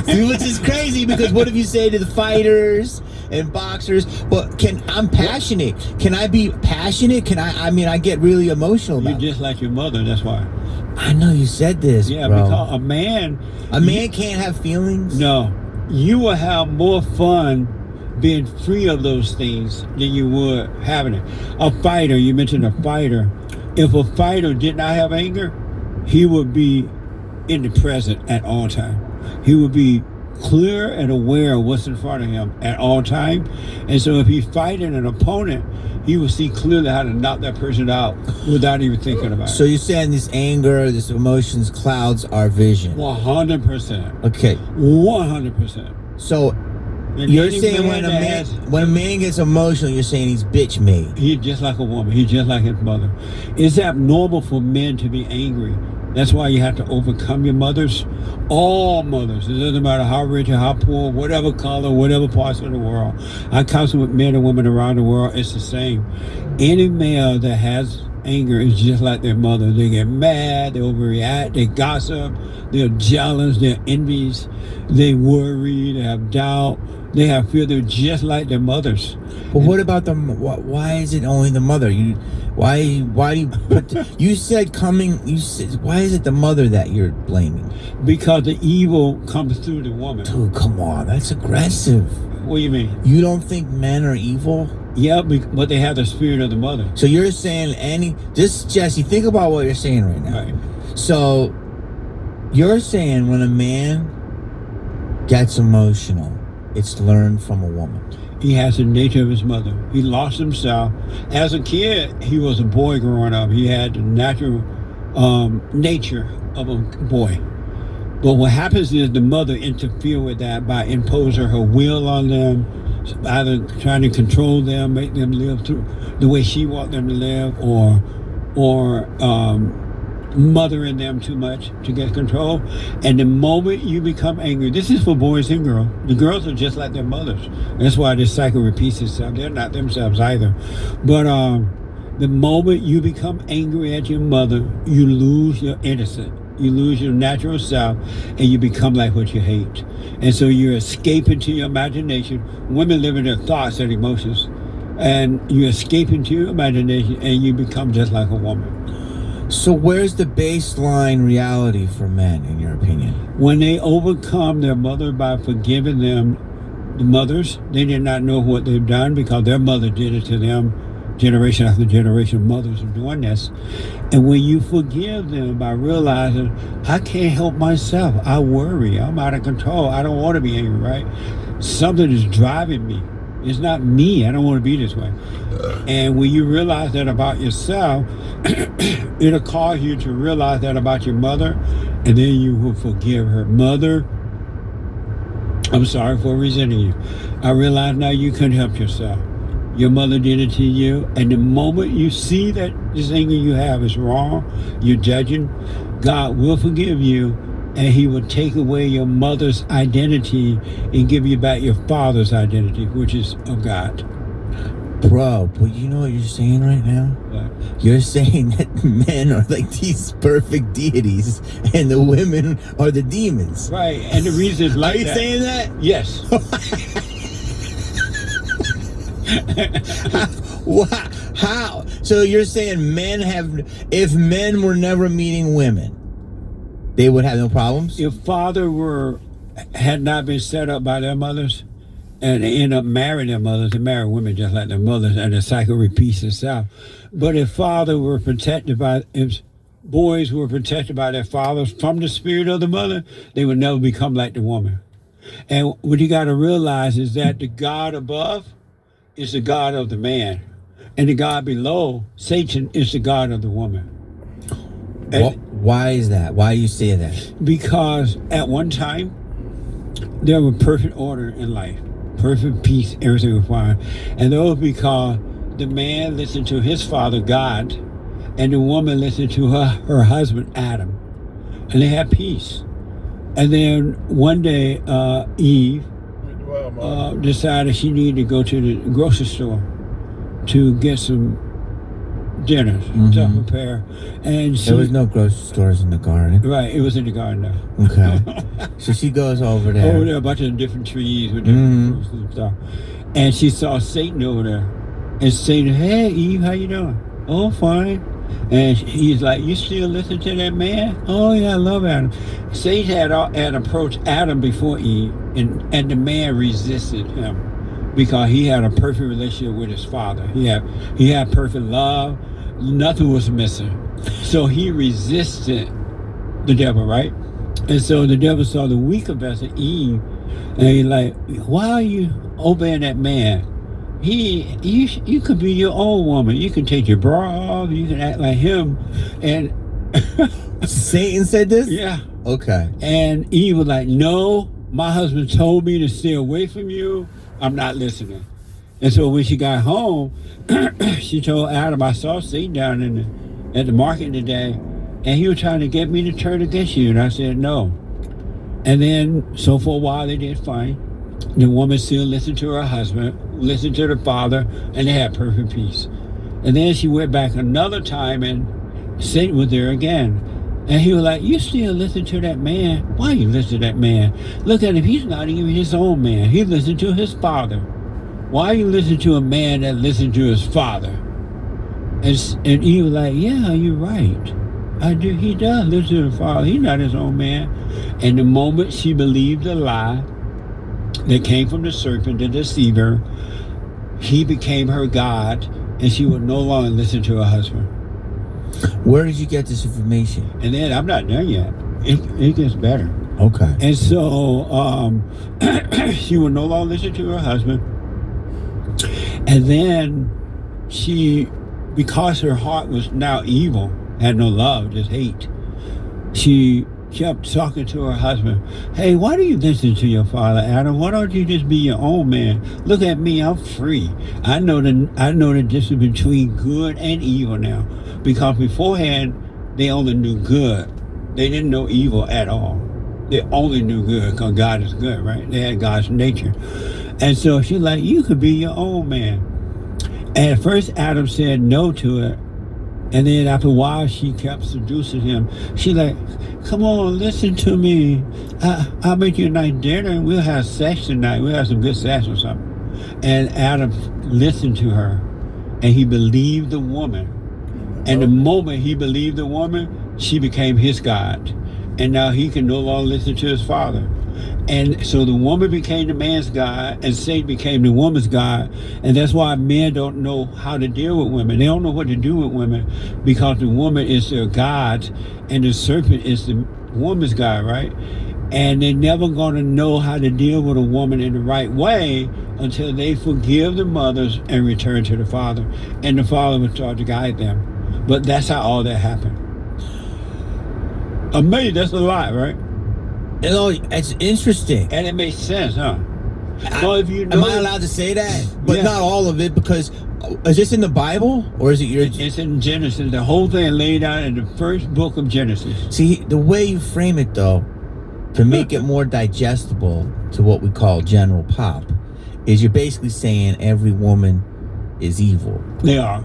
Which is crazy, because what if you say to the fighters and boxers, but I'm passionate. Can I be passionate? I get really emotional about it. You're just like your mother, that's why. I know you said this, yeah, bro. Because a man can't have feelings? No. You will have more fun being free of those things than you would having it. A fighter, you mentioned a fighter. If a fighter did not have anger, he would be in the present at all time. He would be clear and aware of what's in front of him at all time. And so if he's fighting an opponent, he will see clearly how to knock that person out without even thinking about it. So you're saying this anger, this emotions clouds our vision? 100%. Okay. 100%. So and you're saying when a man gets emotional, you're saying he's bitch made. He's just like a woman. He's just like his mother. It's abnormal for men to be angry. That's why you have to overcome your mothers. All mothers. It doesn't matter how rich or how poor, whatever color, whatever parts of the world. I counsel with men and women around the world. It's the same. Any male that has anger is just like their mother. They get mad, they overreact, they gossip, they're jealous, they're envious, they worry, they have doubt, they have fear. They're just like their mothers. But what about them? Why is it only the mother? Why do you put? You said why is it the mother that you're blaming? Because the evil comes through the woman. Dude, come on, that's aggressive. What do you mean? You don't think men are evil? Yeah, but they have the spirit of the mother. So you're saying Jesse, think about what you're saying right now. Right. So you're saying when a man gets emotional, it's learned from a woman. He has the nature of his mother. He lost himself. As a kid, he was a boy growing up. He had the natural nature of a boy. But what happens is the mother interferes with that by imposing her will on them, either trying to control them, make them live through the way she wants them to live, or mothering them too much to get control. And the moment you become angry, this is for boys and girls. The girls are just like their mothers. That's why this cycle repeats itself. They're not themselves either. But The moment you become angry at your mother, you lose your innocence. You lose your natural self, and you become like what you hate. And so you're escaping to your imagination. Women live in their thoughts and emotions. And you escape into your imagination, and you become just like a woman. So where's the baseline reality for men, in your opinion? When they overcome their mother by forgiving them, the mothers, they did not know what they've done because their mother did it to them. Generation after generation, mothers are doing this. And when you forgive them by realizing, I can't help myself. I worry. I'm out of control. I don't want to be angry, right? Something is driving me. It's not me. I don't want to be this way. And when you realize that about yourself, it'll cause you to realize that about your mother, and then you will forgive her. Mother, I'm sorry for resenting you. I realize now you couldn't help yourself. Your mother did it to you, and the moment you see that this anger you have is wrong, you're judging, God will forgive you, and he will take away your mother's identity and give you back your father's identity, which is of God. Bro, but you know what you're saying right now? What? You're saying that men are like these perfect deities and the women are the demons. Right, and the reason is like that. Are you saying that? Yes. How? So you're saying if men were never meeting women, they would have no problems? If father had not been set up by their mothers, and they end up marrying their mothers, they marry women just like their mothers, and the cycle repeats itself. But if boys were protected by their fathers from the spirit of the mother, they would never become like the woman. And what you got to realize is that the God above is the God of the man, and the God below, Satan, is the God of the woman. Why is that? Why do you say that? Because at one time, there was perfect order in life, perfect peace, everything was fine. And that was because the man listened to his father, God, and the woman listened to her husband, Adam. And they had peace. And then one day, Eve decided she needed to go to the grocery store to get some dinner to prepare. And there was no grocery stores in the garden. Right, it was in the garden now. Okay. So she goes over there. Over there, a bunch of different trees with different fruits and stuff. And she saw Satan over there. And Satan, hey, Eve, how you doing? Oh, fine. And he's like, you still listen to that man? Oh, yeah, I love Adam. Satan had approached Adam before Eve, and the man resisted him because he had a perfect relationship with his father. He had perfect love. Nothing was missing. So he resisted the devil, right? And so the devil saw the weaker vessel, Eve, and he's like, why are you obeying that man? You could be your own woman. You can take your bra off. You can act like him. And Satan said this? Yeah. Okay. And Eve was like, no, my husband told me to stay away from you. I'm not listening. And so when she got home, she told Adam, I saw Satan down at the market today, and he was trying to get me to turn against you. And I said, no. And then, so for a while, they did fine. The woman still listened to her husband, listened to the father, and they had perfect peace. And then she went back another time, and Satan was there again. And he was like, you still listen to that man? Why you listen to that man? Look at him, he's not even his own man. He listened to his father. Why you listen to a man that listened to his father? And Eve was like, yeah, you're right. I do. He does listen to the father. He's not his own man. And the moment she believed the lie that came from the serpent, the deceiver, he became her God, and she would no longer listen to her husband. Where did you get this information? And then, I'm not done yet. It gets better. Okay. And so she would no longer listen to her husband. And then because her heart was now evil, had no love, just hate, she kept talking to her husband. Hey, why do you listen to your father, Adam? Why don't you just be your own man? Look at me, I'm free. I know the difference between good and evil now. Because beforehand, they only knew good. They didn't know evil at all. They only knew good because God is good, right? They had God's nature. And so she's like, you could be your own man. And at first Adam said no to it. And then after a while, she kept seducing him. She like, come on, listen to me. I'll make you a nice dinner and we'll have sex tonight. We'll have some good sex or something. And Adam listened to her and he believed the woman. And the moment he believed the woman, she became his God. And now he can no longer listen to his father. And so the woman became the man's God and Satan became the woman's God. And that's why men don't know how to deal with women. They don't know what to do with women because the woman is their God and the serpent is the woman's God, right? And they're never going to know how to deal with a woman in the right way until they forgive the mothers and return to the father. And the father will start to guide them. But that's how all that happened. Amazing, that's a lot, right? You know, it's interesting. And it makes sense, huh? So if you know, am I allowed to say that? But Yeah. not all of it, because is this in the Bible or is it your? It's in Genesis. The whole thing laid out in the first book of Genesis. See, the way you frame it, though, to make it more digestible to what we call general pop, is you're basically saying every woman is evil. They are.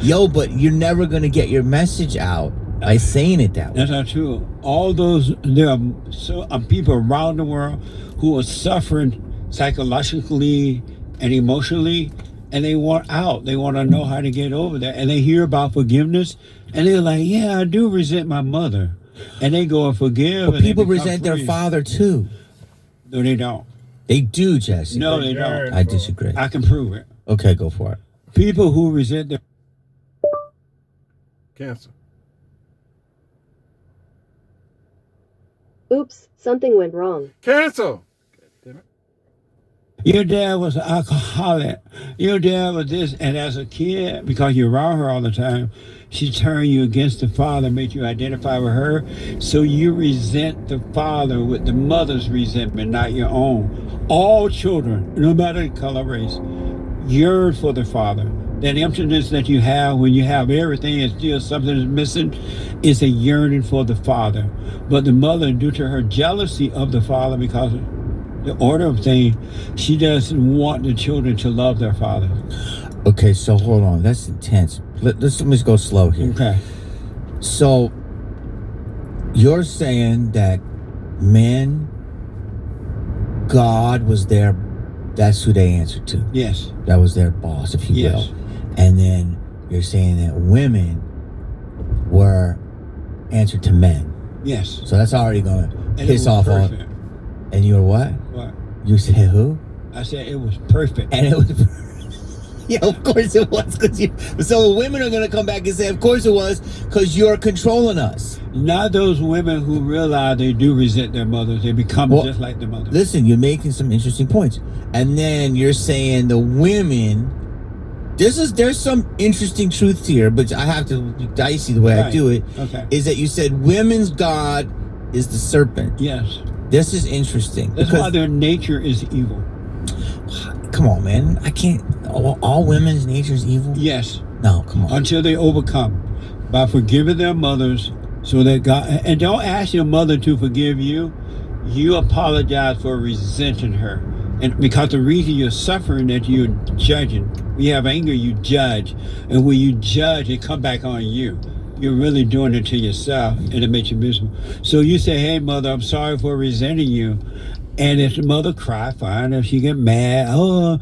Yo, but you're never gonna get your message out by saying it that way. That's not true. All those, there are people around the world who are suffering psychologically and emotionally, and they want out. They want to know how to get over that. And they hear about forgiveness, and they're like, yeah, I do resent my mother. And they go and forgive. But and they people become resent their free. father, too. No, they don't. They do, Jesse. No, they don't. I disagree. I can prove it. Okay, go for it. People who resent their... Cancer. Oops, something went wrong. Cancel. Your dad was an alcoholic. Your dad was this. And as a kid, because you're around her all the time, she turned you against the father, made you identify with her. So you resent the father with the mother's resentment, not your own. All children, no matter the color, race, yearn for the father. That emptiness that you have when you have everything and still something is missing is a yearning for the father. But the mother, due to her jealousy of the father, because of the order of things, she doesn't want the children to love their father. Okay, so hold on. That's intense. Let's go slow here. Okay. So you're saying that men, God was their, that's who they answered to. Yes. That was their boss, if you Yes. will. And then you're saying that women were answered to men. Yes. So that's already going to And it piss was off all. perfect. And you were what? What? You said who? I said it was perfect. And it was. Yeah, of course it was. So the women are going to come back and say, of course it was, because you're controlling us. Not those women who realize they do resent their mothers. They become just like their mother. Listen, you're making some interesting points. And then you're saying the women, there's some interesting truth here, but I have to be dicey the way I Right. do it. Okay. Is that you said women's God is the serpent. Yes. This is interesting. That's why their nature is evil. Come on, man. I can't. All women's nature is evil? Yes. No, come on. Until they overcome by forgiving their mothers, so that God, and don't ask your mother to forgive you. You apologize for resenting her. And because the reason you're suffering that you're judging. When you have anger, you judge. And when you judge, it come back on you. You're really doing it to yourself, and it makes you miserable. So you say, hey, mother, I'm sorry for resenting you. And if the mother cry, fine. If she get mad, oh,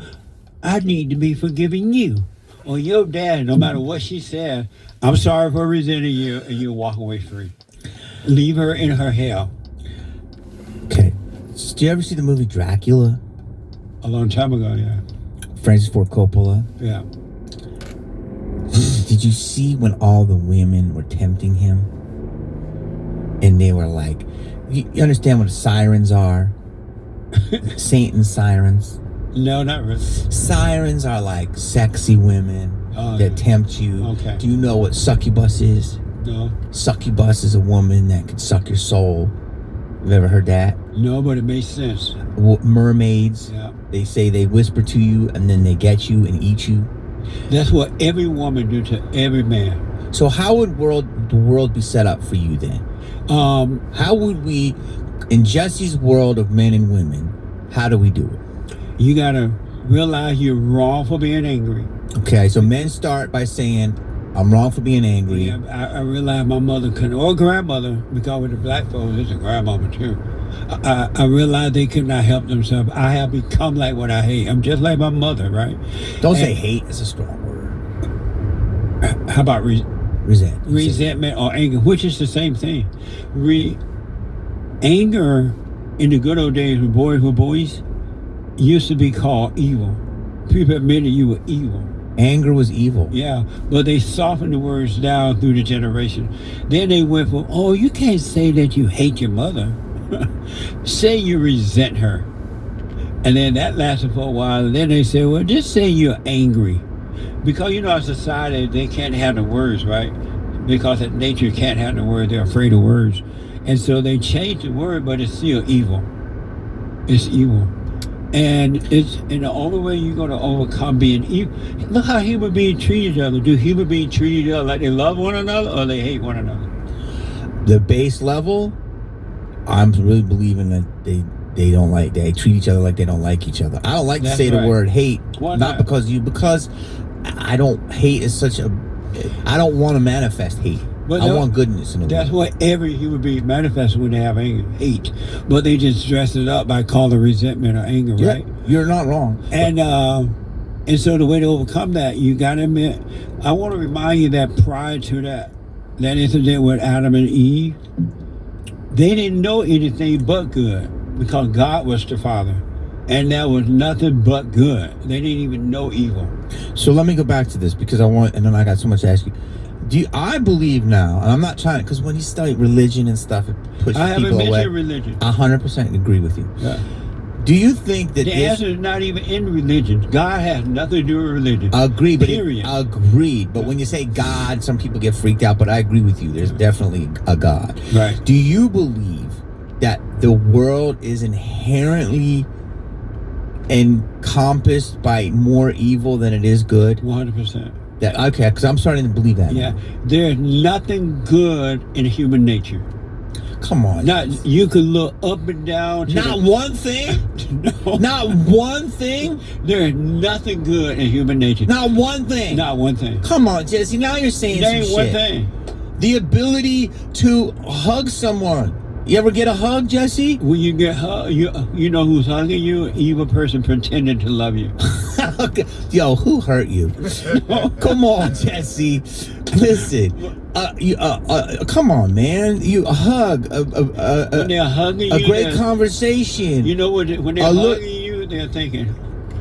I need to be forgiving you. Or your dad, no matter what she said, I'm sorry for resenting you, and you walk away free. Leave her in her hell. Okay. Did you ever see the movie Dracula? A long time ago, yeah. Francis Ford Coppola? Yeah. Did you see when all the women were tempting him? And they were like, you understand what sirens are? Satan's sirens? No, not really. Sirens are like sexy women that tempt you. Okay. Do you know what succubus is? No. Succubus is a woman that can suck your soul. You've ever heard that? No, but it makes sense. Mermaids. Yeah. They say they whisper to you and then they get you and eat you. That's what every woman do to every man. So how would the world be set up for you then? How would we, in Jesse's world of men and women, how do we do it? You gotta realize you're wrong for being angry. Okay, so men start by saying, I'm wrong for being angry. Yeah, I realized my mother couldn't, or grandmother, because with the black folks, it's a grandmama too. I realized they could not help themselves. I have become like what I hate. I'm just like my mother, right? Don't say hate. It's a strong word. How about resentment or anger, which is the same thing. Anger in the good old days when boys were boys used to be called evil. People admitted you were evil. Anger was evil. Yeah, but they softened the words down through the generation. Then they went from, oh, you can't say that you hate your mother. Say you resent her. And then that lasted for a while. And then they said, well, just say you're angry. Because, our society, they can't have the words, right? Because nature can't have the words. They're afraid of words. And so they changed the word, but it's still evil. It's evil. And the only way you're going to overcome being evil. Look how human beings treat each other. Do human beings treat each other like they love one another or they hate one another? The base level, I'm really believing that they treat each other like they don't like each other. I don't like to say the word hate. Why not? Because I don't hate is such a, I don't want to manifest hate. But I want goodness in the world. That's what every human being manifests when they have anger, hate. But they just dress it up by calling resentment or anger, right? You're not wrong. And so the way to overcome that, you got to admit, I want to remind you that prior to that incident with Adam and Eve, they didn't know anything but good because God was the Father. And there was nothing but good. They didn't even know evil. So let me go back to this because and then I got so much to ask you. I believe now, and I'm not trying, because when you study religion and stuff, it pushes people away. I haven't mentioned religion. 100% agree with you. Yeah. Do you think that the answer is not even in religion? God has nothing to do with religion. Agreed. Period. But when you say God, some people get freaked out, but I agree with you. There's definitely a God. Right. Do you believe that the world is inherently encompassed by more evil than it is good? 100%. Okay, because I'm starting to believe that. Yeah, there's nothing good in human nature. Come on. You could look up and down. Not one thing? No. Not one thing? There's nothing good in human nature. Not one thing? Not one thing. Come on, Jesse. Now you're saying some shit. One thing. The ability to hug someone. You ever get a hug, Jesse? When you get hugged, you know who's hugging you? An evil person pretending to love you. Yo, who hurt you? Come on, Jesse. Listen. Come on, man. You hug. When they're hugging you, a great conversation. You know what? When they're hugging you, they're thinking,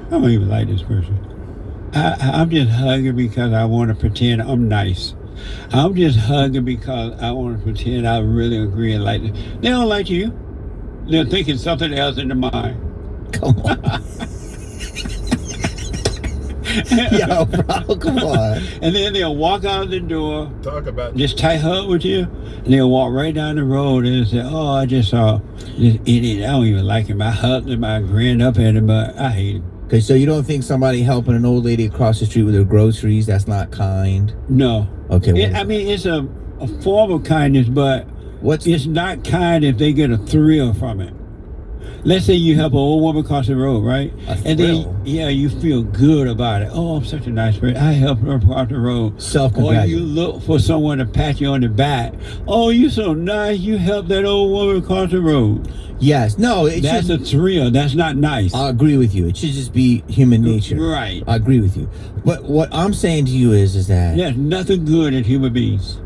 I don't even like this person. I'm just hugging because I want to pretend I'm nice. I'm just hugging because I want to pretend I really agree and like it. They don't like you. They're thinking something else in their mind. Come on. Yo, bro, come on. And then they'll walk out the door. Talk about just tight hug with you. And they'll walk right down the road and say, oh, I just saw this idiot. I don't even like him. I hugged him. I grinned up at him, but I hate him. Okay, so you don't think somebody helping an old lady across the street with her groceries, that's not kind? No. Okay. It's a form of kindness, but it's not kind if they get a thrill from it. Let's say you help an old woman cross the road, right? And then, you feel good about it. Oh, I'm such a nice person. I helped her cross the road. Or you look for someone to pat you on the back. Oh, you're so nice. You helped that old woman cross the road. Yes. No, that's a thrill. That's not nice. I agree with you. It should just be human nature. Right. I agree with you. But what I'm saying to you is that there's nothing good in human beings.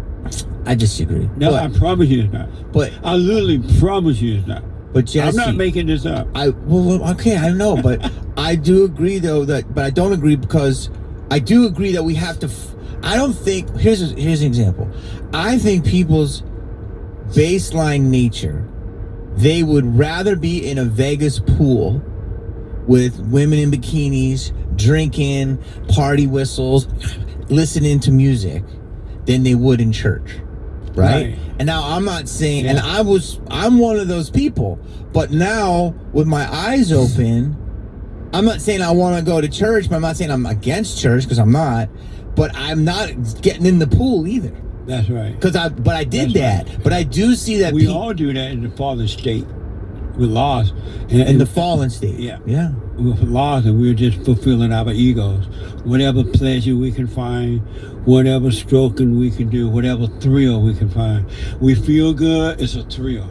I disagree. No, I promise you it's not. But I literally promise you it's not. But Jesse, I'm not making this up. I know, but I do agree but I don't agree because I do agree that we have to. I don't think here's an example. I think people's baseline nature, they would rather be in a Vegas pool with women in bikinis, drinking, party whistles, listening to music, than they would in church. Right? And now I'm not saying, and I'm one of those people, but now with my eyes open, I'm not saying I want to go to church, but I'm not saying I'm against church because I'm not, but I'm not getting in the pool either. That's right. But I did that. Right. But I do see that we all do that in the fallen state. we're lost. In the fallen state. Yeah. We're lost, and we're just fulfilling our egos. Whatever pleasure we can find, whatever stroking we can do, whatever thrill we can find. We feel good, it's a thrill.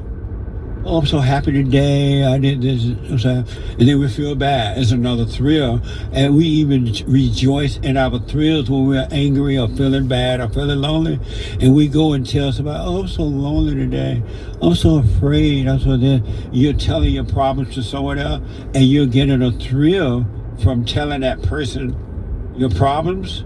Oh, I'm so happy today, I did this, and then we feel bad, it's another thrill. And we even rejoice in our thrills when we're angry or feeling bad or feeling lonely. And we go and tell somebody, oh, I'm so lonely today, I'm so afraid, I'm so this. You're telling your problems to someone else, and you're getting a thrill from telling that person your problems.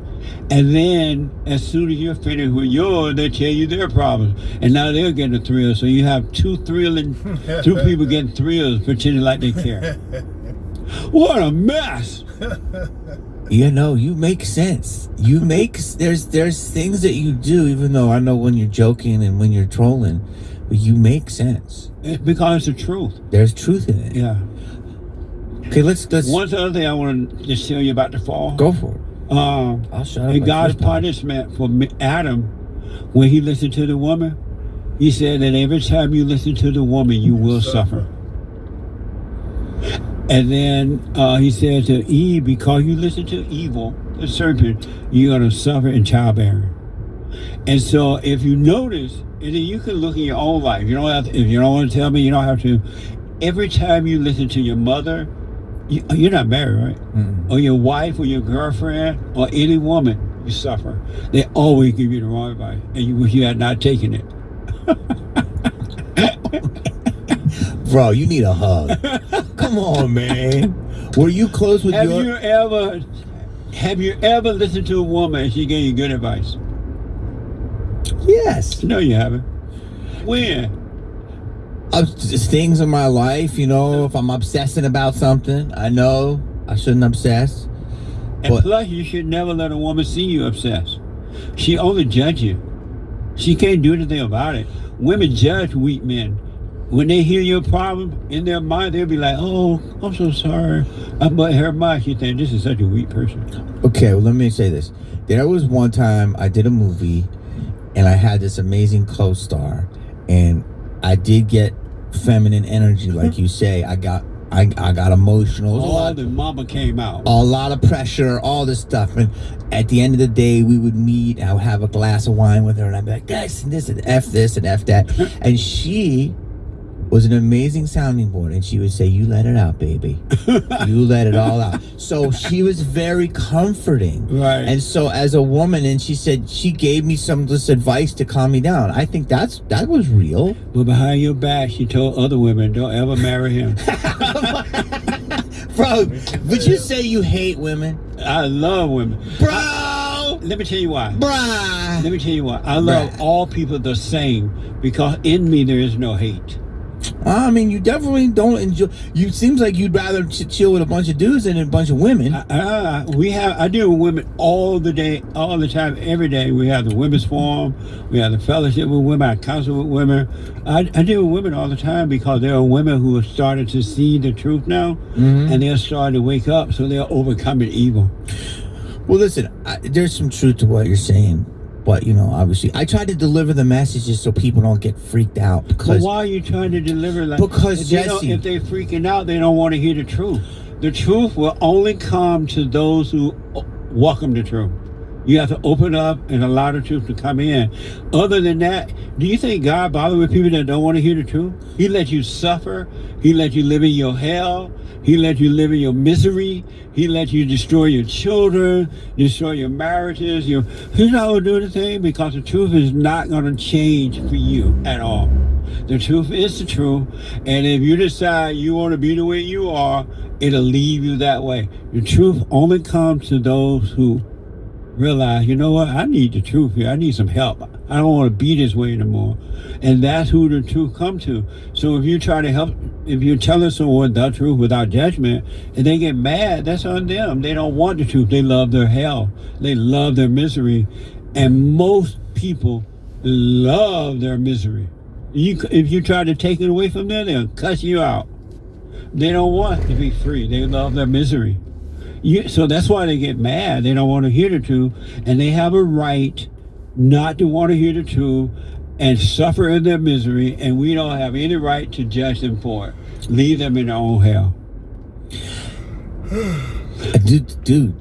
And then, as soon as you're finished with yours, they tell you their problems, and now they're getting a thrill. So you have two people getting thrills, pretending like they care. What a mess! You know, you make sense. You make there's things that you do, even though I know when you're joking and when you're trolling, but you make sense. It's because it's the truth. There's truth in it. Yeah. Okay, let's. One other thing I want to just tell you about the fall. Go for it. I'll shut up. And God's punishment for Adam, when he listened to the woman, he said that every time you listen to the woman, you will suffer. And then he said to Eve, because you listen to evil, the serpent, you're going to suffer in childbearing. And so if you notice, and then you can look in your own life. You don't have to, if you don't want to tell me, you don't have to. Every time you listen to your mother, you're not married, right? Mm-hmm. Or your wife or your girlfriend or any woman, you suffer. They always give you the wrong advice, and you wish you had not taken it. Bro, you need a hug. Come on, man. Were you close with Have you ever listened to a woman and she gave you good advice? Yes. No, you haven't. When? Things in my life, you know, if I'm obsessing about something, I know I shouldn't obsess. And plus, you should never let a woman see you obsess. She only judge you. She can't do anything about it. Women judge weak men. When they hear your problem, in their mind, they'll be like, oh, I'm so sorry. But her mind, she thinks, this is such a weak person. Okay, well, let me say this. There was one time I did a movie, and I had this amazing co-star, and I did get feminine energy, like you say. I got emotional. All the mama came out. A lot of pressure, all this stuff. And at the end of the day, we would meet. I would have a glass of wine with her, and I'd be like, this and this and F this and F that. And she was an amazing sounding board, and she would say, you let it out, baby. You let it all out. So she was very comforting. Right. And so as a woman, and she said, she gave me some of this advice to calm me down. I think that was real. But behind your back, she told other women, don't ever marry him. Bro, would you say you hate women? I love women. Bro! Let me tell you why. Bruh! Let me tell you why. I love all people the same, because in me there is no hate. I mean, you definitely don't enjoy. You seems like you'd rather chill with a bunch of dudes than a bunch of women. I deal with women all the day, all the time, every day. We have the women's forum, we have the fellowship with women, I counsel with women. I deal with women all the time because there are women who have started to see the truth now, and they're starting to wake up, so they're overcoming evil. Well, listen, there's some truth to what you're saying. But, you know, obviously, I try to deliver the messages so people don't get freaked out. But why are you trying to deliver like? Because, Jesse, if they're freaking out, they don't want to hear the truth. The truth will only come to those who welcome the truth. You have to open up and allow the truth to come in. Other than that, do you think God bothers with people that don't want to hear the truth? He let you suffer. He let you live in your hell. He let you live in your misery. He let you destroy your children, destroy your marriages. He's not going to do anything because the truth is not going to change for you at all. The truth is the truth. And if you decide you want to be the way you are, it'll leave you that way. The truth only comes to those who realize, you know what, I need the truth here. I need some help. I don't want to be this way anymore. And that's who the truth comes to. So if you try to help, if you're telling someone the truth without judgment, and they get mad, that's on them. They don't want the truth. They love their hell. They love their misery. And most people love their misery. If you try to take it away from them, they'll cuss you out. They don't want to be free. They love their misery. So that's why they get mad. They don't want to hear the truth, and they have a right not to want to hear the truth and suffer in their misery, and we don't have any right to judge them for it. Leave them in their own hell. Dude.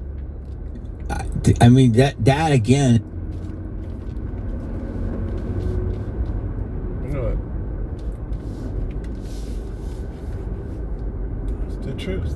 I mean, that again. You know what? It's the truth.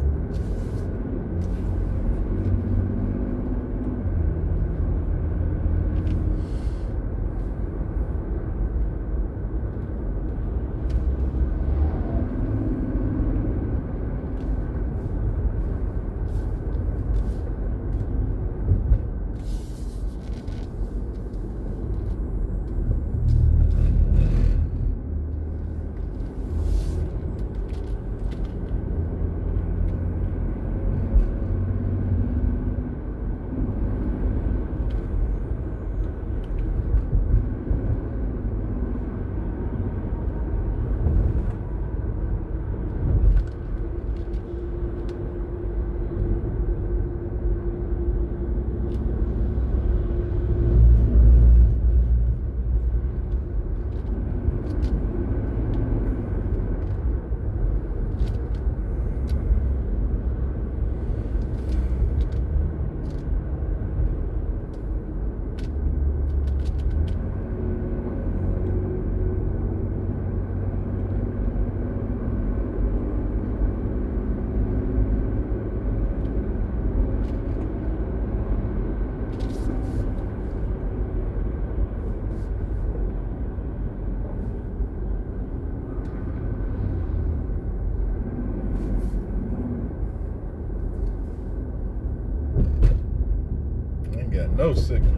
Got no signal.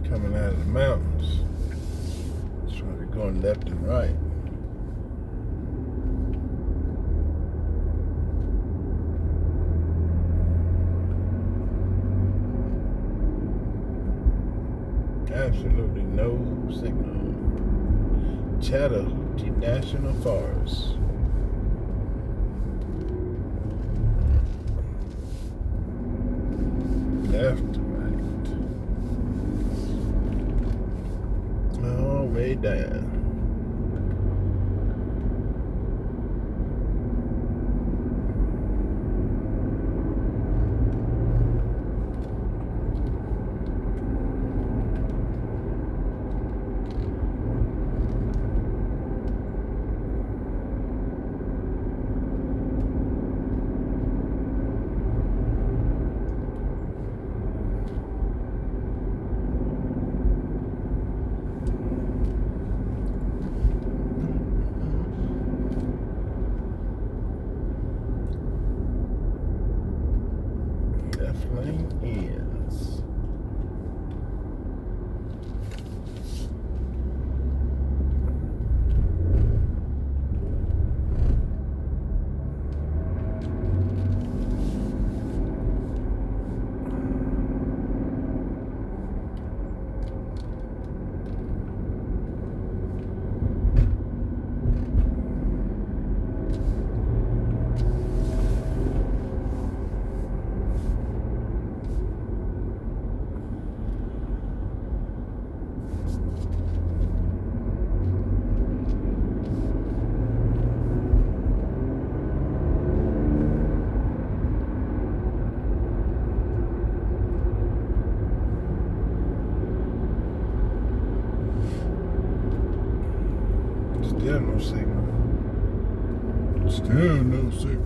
Coming out of the mountains. So we're going left and right. Absolutely no signal. Chattahoochee National Forest. Left to right. All the way down. Is. Still no signal. Still no signal.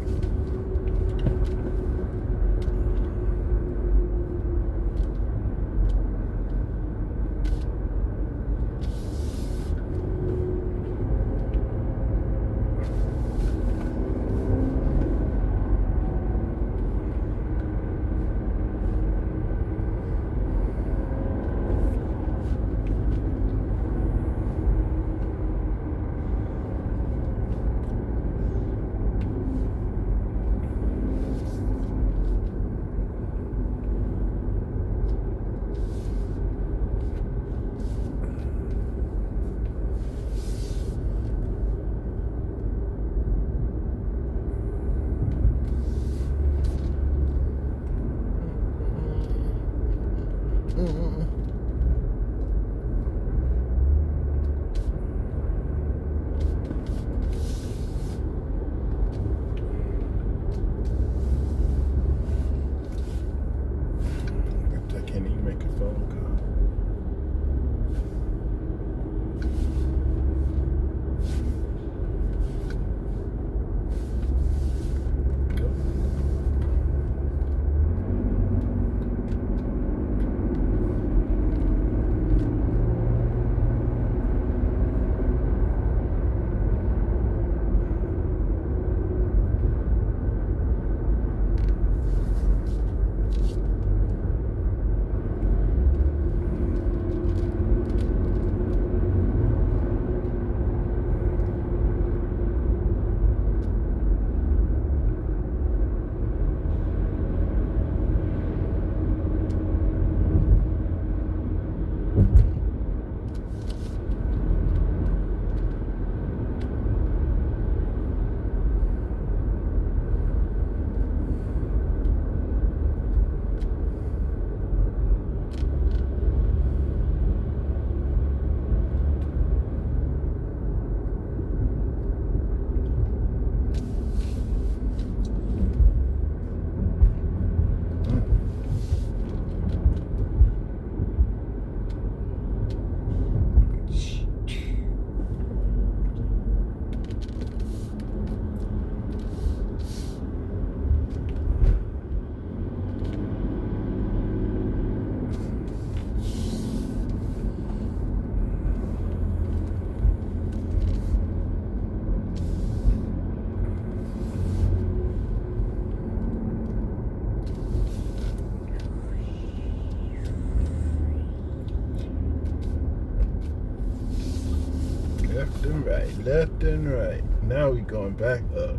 and right, left and right. Now we're going back up.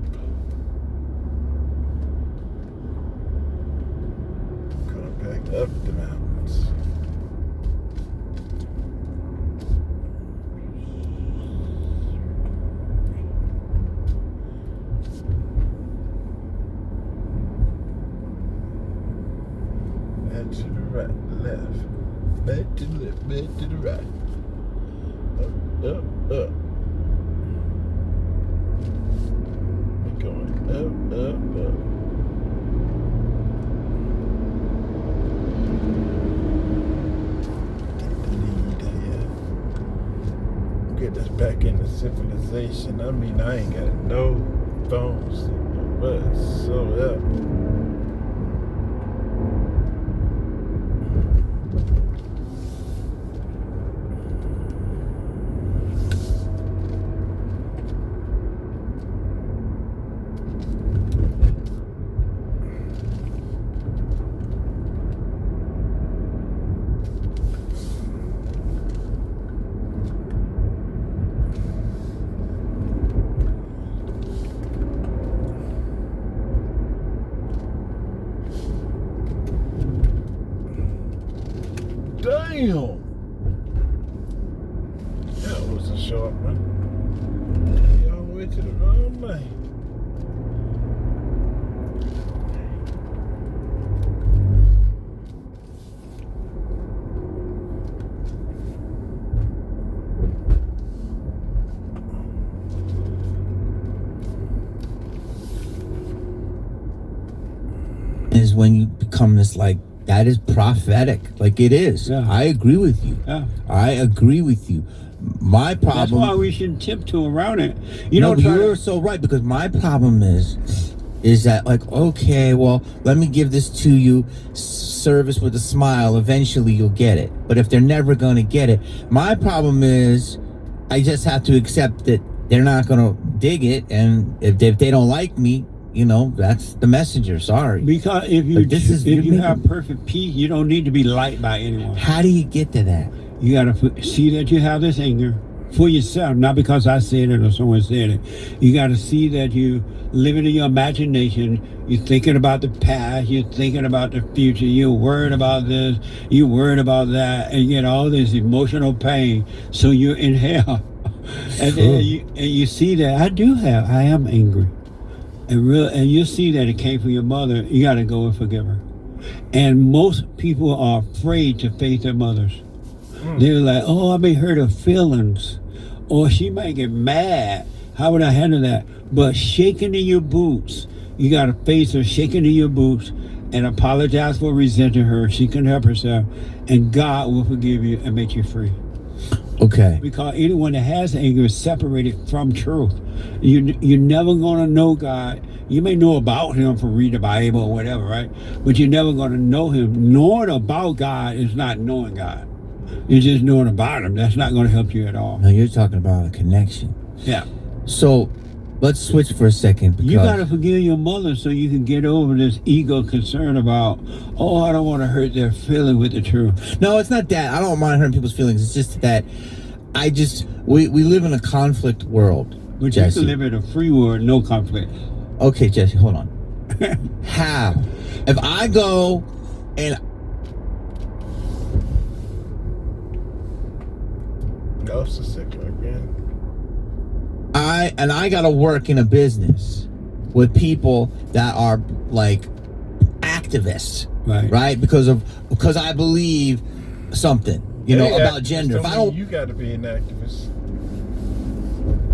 Going back up the mountains. Back to the right, left. Back to the left, back to the right. Up. We're going up. Get us back into civilization. I mean, I ain't got no phone signal, but so up. Damn! That was a short one. All the way to the wrong lane. Is when you become this like, that is prophetic. Like it is. Yeah. I agree with you. Yeah. I agree with you. My problem. That's why we shouldn't tiptoe around it. You're so right, because my problem is that like, okay, well, let me give this to you, service with a smile. Eventually, you'll get it. But if they're never going to get it, my problem is, I just have to accept that they're not going to dig it, and if they don't like me, you know, that's the messenger. Sorry. Because if you have perfect peace, you don't need to be liked by anyone. How do you get to that? You got to see that you have this anger for yourself, not because I said it or someone said it. You got to see that you living in your imagination. You're thinking about the past. You're thinking about the future. You're worried about this. You're worried about that, and you get all this emotional pain. So you're in hell, and then you see that I am angry. And you see that it came from your mother. You got to go and forgive her. And most people are afraid to face their mothers. They're like, oh, I may hurt her feelings, or she might get mad. How would I handle that? But shaking in your boots, you got to face her, shaking in your boots, and apologize for resenting her. She can help herself, and God will forgive you and make you free. Okay. Because anyone that has anger is separated from truth. You're never going to know God. You may know about him from reading the Bible or whatever, right? But you're never going to know him. Knowing about God is not knowing God. It's just knowing about him. That's not going to help you at all. No, you're talking about a connection. Yeah. So let's switch for a second. You got to forgive your mother so you can get over this ego concern about, oh, I don't want to hurt their feeling with the truth. No, it's not that. I don't mind hurting people's feelings. It's just that we live in a conflict world. But Jesse. you can live in a free world, no conflict. Okay, Jesse, hold on. How? If I go and Ghost a second again. I gotta work in a business with people that are like activists, right? Because I believe something, about gender. If I don't, you got to be an activist.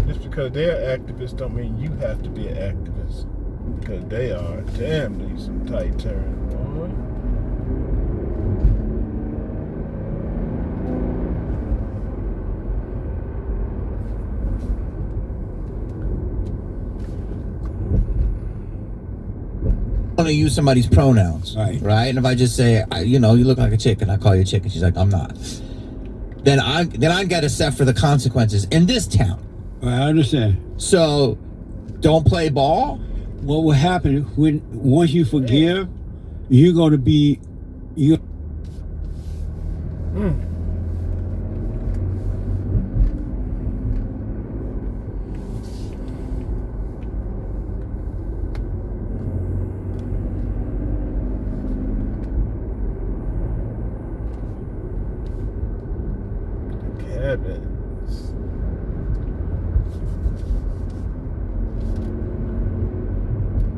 Just because they're activists don't mean you have to be an activist. Because they are. Damn, these some tight turns, boy. want to use somebody's pronouns, right? And if I just say, you look like a chick, and I call you a chick, and she's like, I'm not. Then I got to suffer for the consequences in this town. I understand. So, don't play ball. What will happen once you forgive, you're going to be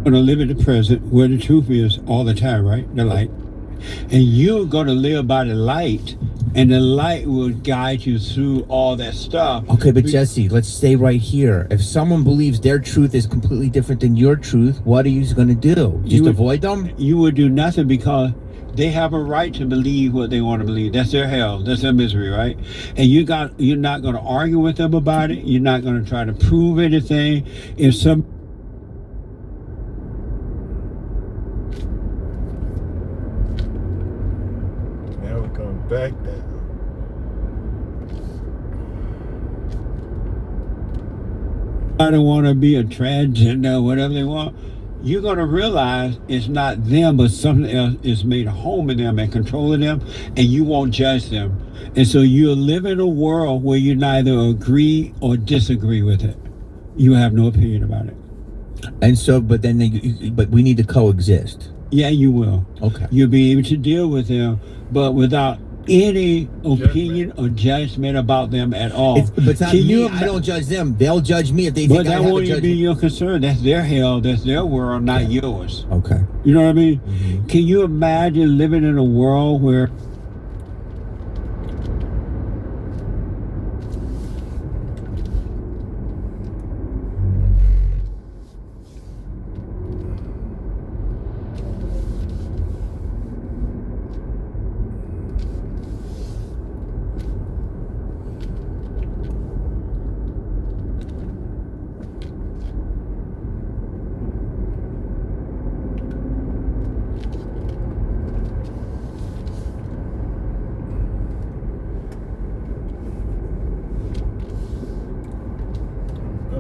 gonna live in the present where the truth is all the time, right? The light. And you're gonna live by the light, and the light will guide you through all that stuff. Okay, but Jesse, let's stay right here. If someone believes their truth is completely different than your truth, what are you going to do? Just avoid them? You would do nothing because they have a right to believe what they want to believe. That's their hell. That's their misery, right? And you're not going to argue with them about it. You're not going to try to prove anything. If some Now we're going back down. I don't want to be a transgender, whatever they want, you're going to realize it's not them, but something else is made a home in them and controlling them, and you won't judge them. And so you'll live in a world where you neither agree or disagree with it. You have no opinion about it. And so, but we need to coexist. Yeah, you will. Okay. You'll be able to deal with them, but without any opinion or judgment about them at all. But it's not me. I don't judge them. They'll judge me if they think I have a judgment. But that won't be your concern. That's their hell. That's their world, not yours. Okay. You know what I mean? Mm-hmm. Can you imagine living in a world where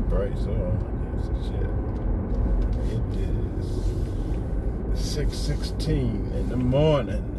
Bright, so shit. It is 6:16 in the morning.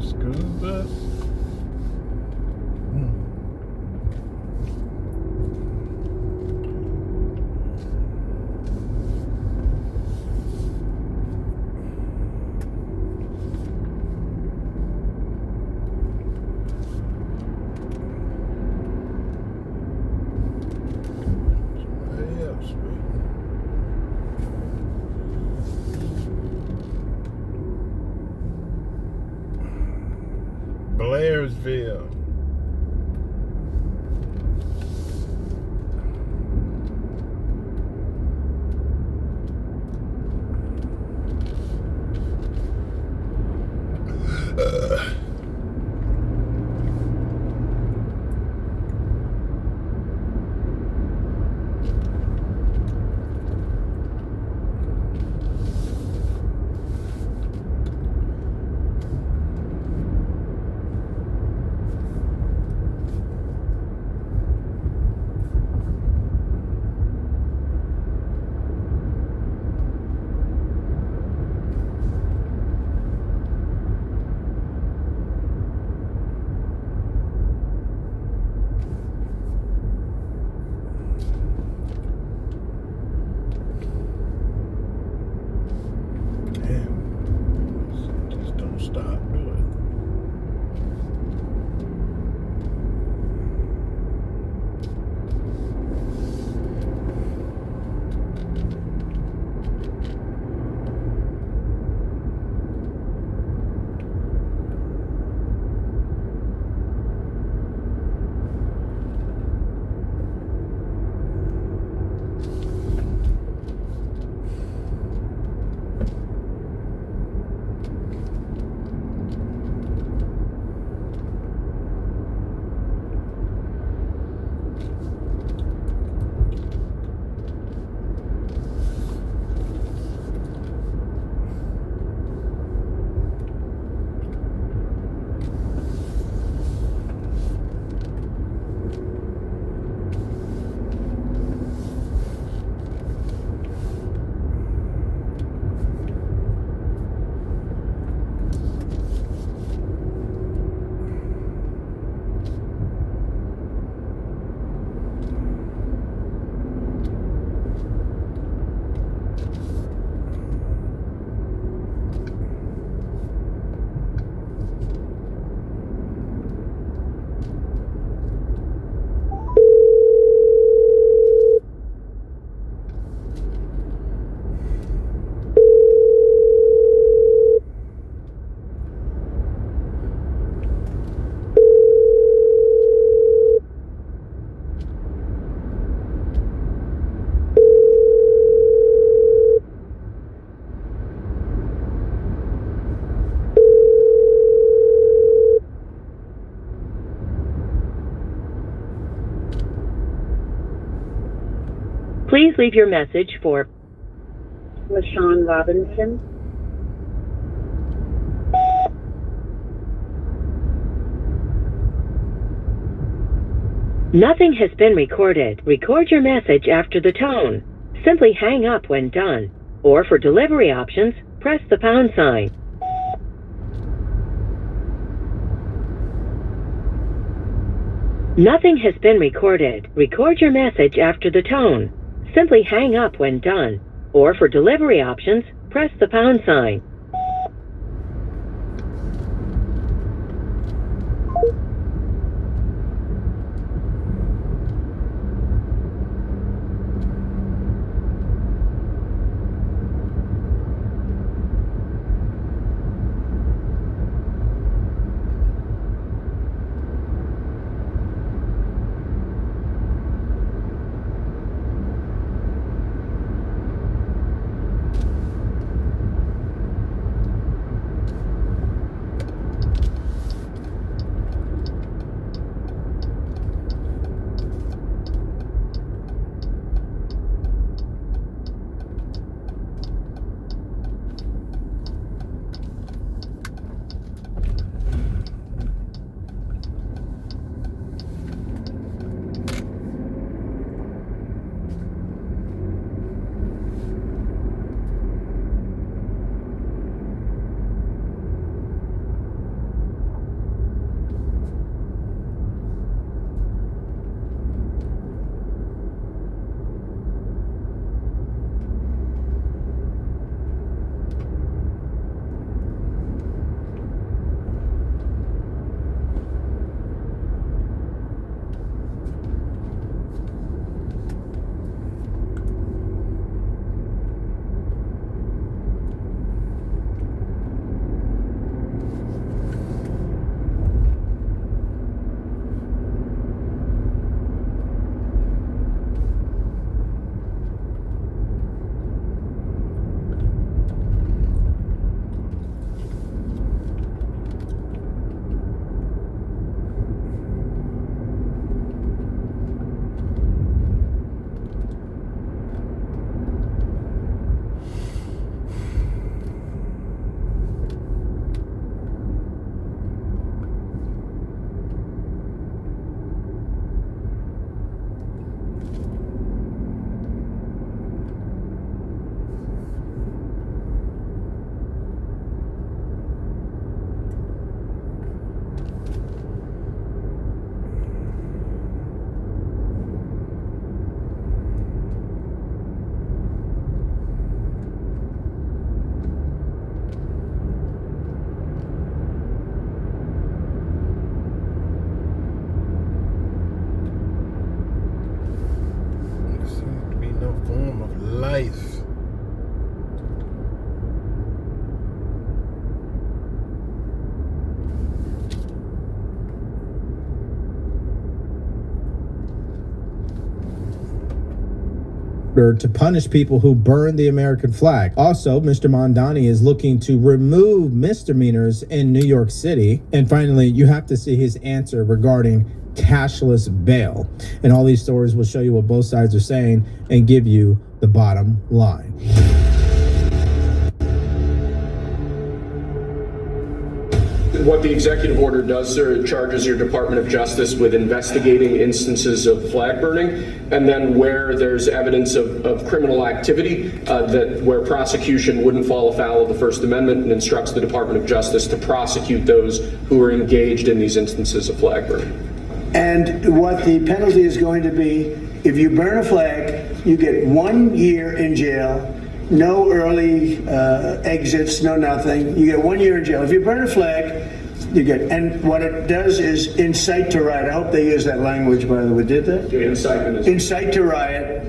a school bus? Blairsville. Just don't stop, do it. Please leave your message for LaShawn Robinson. Nothing has been recorded. Record your message after the tone. Simply hang up when done. Or for delivery options, press the pound sign. Nothing has been recorded. Record your message after the tone. Simply hang up when done. Or for delivery options, press the pound sign. stricter to punish people who burn the American flag. Also, Mr. Mondani is looking to remove misdemeanors in New York City. And finally, you have to see his answer regarding cashless bail. And all these stories will show you what both sides are saying and give you the bottom line. What the executive order does, sir, it charges your Department of Justice with investigating instances of flag burning, and then where there's evidence of criminal activity where prosecution wouldn't fall afoul of the First Amendment, and instructs the Department of Justice to prosecute those who are engaged in these instances of flag burning. And what the penalty is going to be, if you burn a flag, you get 1 year in jail, no early exits, no nothing. You get 1 year in jail. If you burn a flag, you get, and what it does is incite to riot. I hope they use that language, by the way. Did they? Incitement. Incite to riot.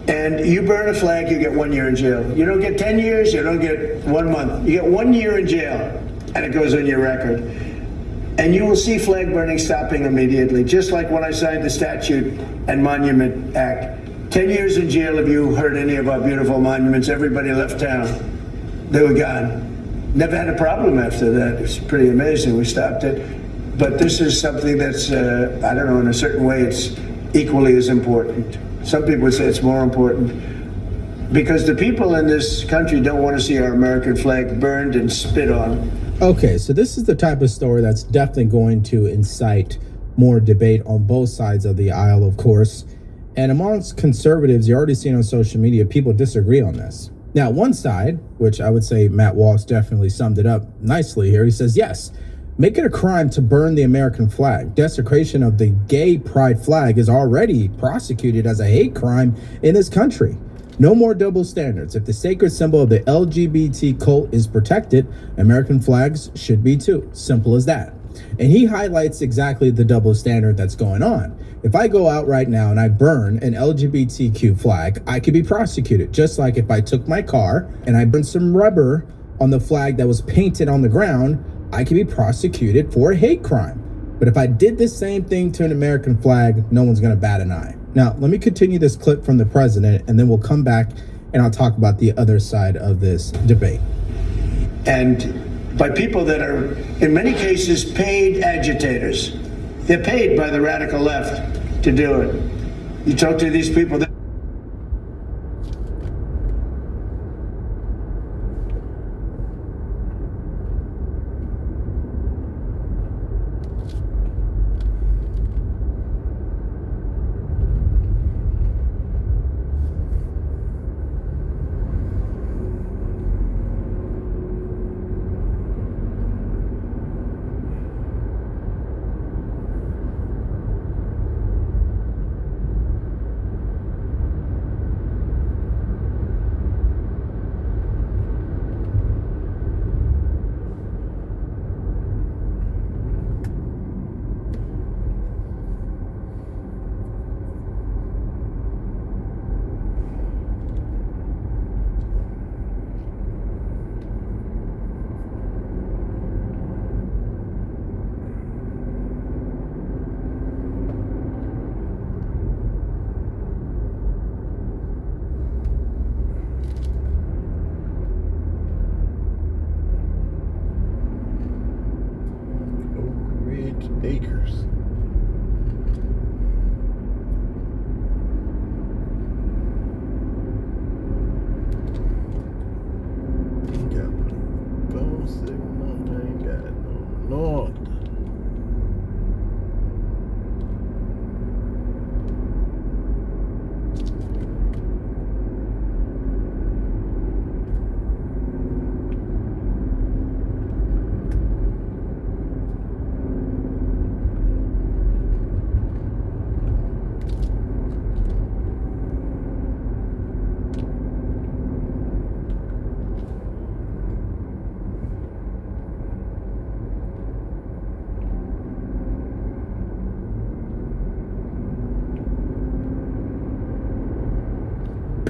And you burn a flag, you get 1 year in jail. You don't get 10 years, you don't get 1 month. You get 1 year in jail, and it goes on your record. And you will see flag burning stopping immediately, just like when I signed the Statute and Monument Act. 10 years in jail if you hurt any of our beautiful monuments. Everybody left town. They were gone. Never had a problem after that. It's pretty amazing. We stopped it. But this is something that's, I don't know, in a certain way, it's equally as important. Some people would say it's more important. Because the people in this country don't want to see our American flag burned and spit on. Okay, so this is the type of story that's definitely going to incite more debate on both sides of the aisle, of course. And amongst conservatives, you're already seeing on social media, people disagree on this. Now, one side, which I would say Matt Walsh definitely summed it up nicely here, he says, yes, make it a crime to burn the American flag. Desecration of the gay pride flag is already prosecuted as a hate crime in this country. No more double standards. If the sacred symbol of the LGBT cult is protected, American flags should be too. Simple as that. And he highlights exactly the double standard that's going on. If I go out right now and I burn an LGBTQ flag, I could be prosecuted. Just like if I took my car and I burned some rubber on the flag that was painted on the ground, I could be prosecuted for a hate crime. But if I did the same thing to an American flag, no one's going to bat an eye. Now, let me continue this clip from the president, and then we'll come back and I'll talk about the other side of this debate. And by people that are, in many cases, paid agitators. They're paid by the radical left to do it. You talk to these people that Acres. Ain't got bone signal, ain't got no north.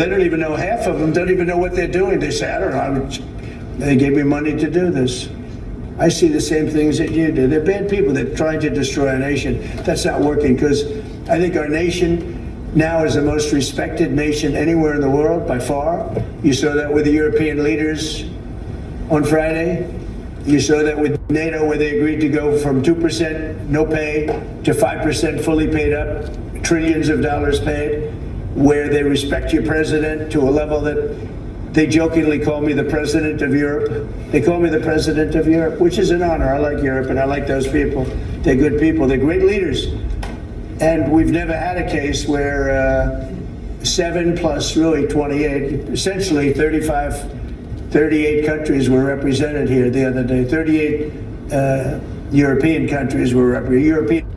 they don't even know, half of them don't even know what they're doing. They say, I don't know, they gave me money to do this. I see the same things that you do. They're bad people. They're trying to destroy our nation. That's not working, because I think our nation now is the most respected nation anywhere in the world by far. You saw that with the European leaders on Friday. You saw that with NATO, where they agreed to go from 2% no pay to 5% fully paid up, trillions of dollars paid, where they respect your president to a level that they jokingly call me the president of Europe. They call me the president of Europe, which is an honor. I like Europe and I like those people. They're good people. They're great leaders. And we've never had a case where 7 plus really 28, essentially 38 countries were represented here the other day. 38 European countries were represented.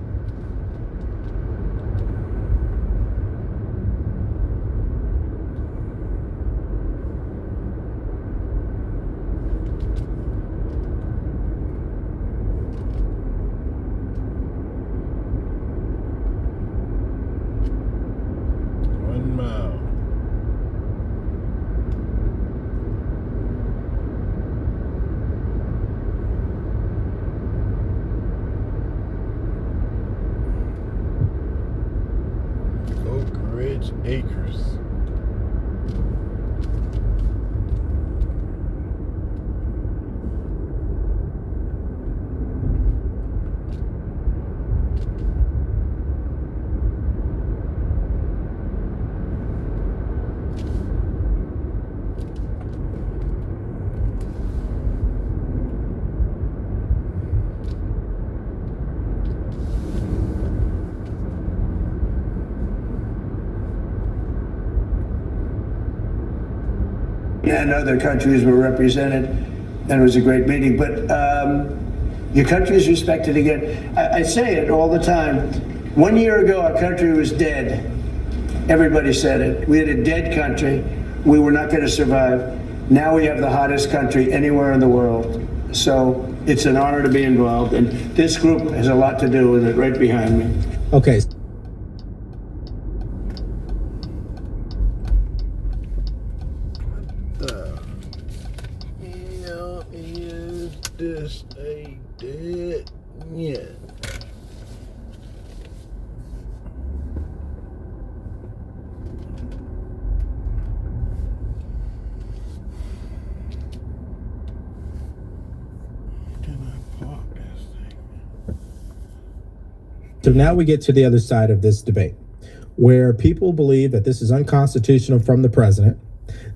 Acres. And other countries were represented, and it was a great meeting. But your country is respected again. I say it all the time. 1 year ago, our country was dead. Everybody said it. We had a dead country. We were not going to survive. Now we have the hottest country anywhere in the world. So it's an honor to be involved, and this group has a lot to do with it right behind me. Okay. This a dead yet. So now we get to the other side of this debate, where people believe that this is unconstitutional from the president.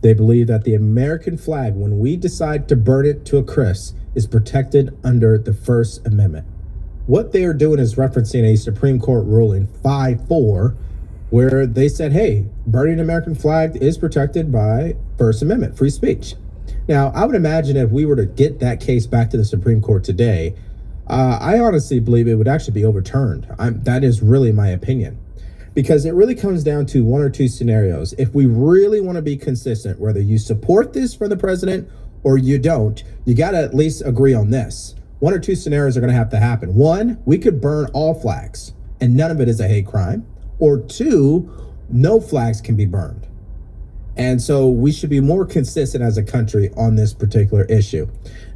They believe that the American flag, when we decide to burn it to a crisp, is protected under the First Amendment. What they are doing is referencing a Supreme Court ruling 5-4, where they said, hey, burning an American flag is protected by First Amendment, free speech. Now, I would imagine if we were to get that case back to the Supreme Court today, I honestly believe it would actually be overturned. That is really my opinion. Because it really comes down to one or two scenarios. If we really want to be consistent, whether you support this for the president or you don't, you got to at least agree on this. One or two scenarios are going to have to happen. One, we could burn all flags and none of it is a hate crime. Or two, no flags can be burned. And so we should be more consistent as a country on this particular issue.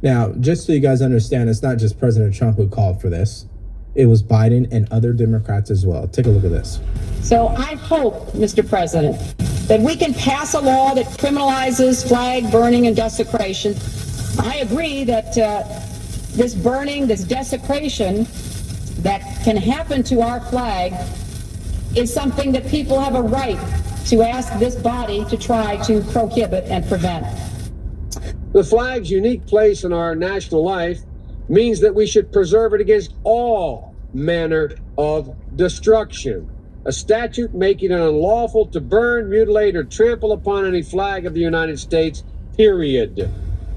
Now, just so you guys understand, it's not just President Trump who called for this. It was Biden and other Democrats as well. Take a look at this. So I hope, Mr. President, that we can pass a law that criminalizes flag burning and desecration. I agree that this burning, this desecration that can happen to our flag is something that people have a right to ask this body to try to prohibit and prevent. The flag's unique place in our national life means that we should preserve it against all manner of destruction. A statute making it unlawful to burn, mutilate, or trample upon any flag of the United States, period.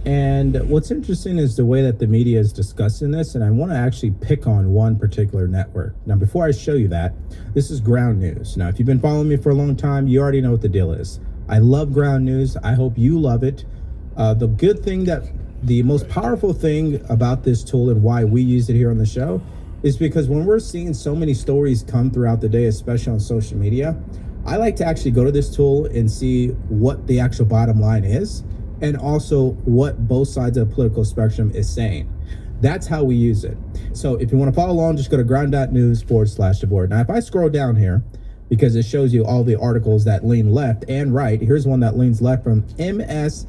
And what's interesting is the way that the media is discussing this, and I want to actually pick on one particular network. Now, before I show you that, this is Ground News. Now, if you've been following me for a long time, you already know what the deal is. I love Ground News. I hope you love it. The most powerful thing about this tool and why we use it here on the show is because when we're seeing so many stories come throughout the day, especially on social media, I like to actually go to this tool and see what the actual bottom line is and also what both sides of the political spectrum is saying. That's how we use it. So if you want to follow along, just go to ground.news/DeBoard. Now, if I scroll down here, because it shows you all the articles that lean left and right. Here's one that leans left from MSDNC.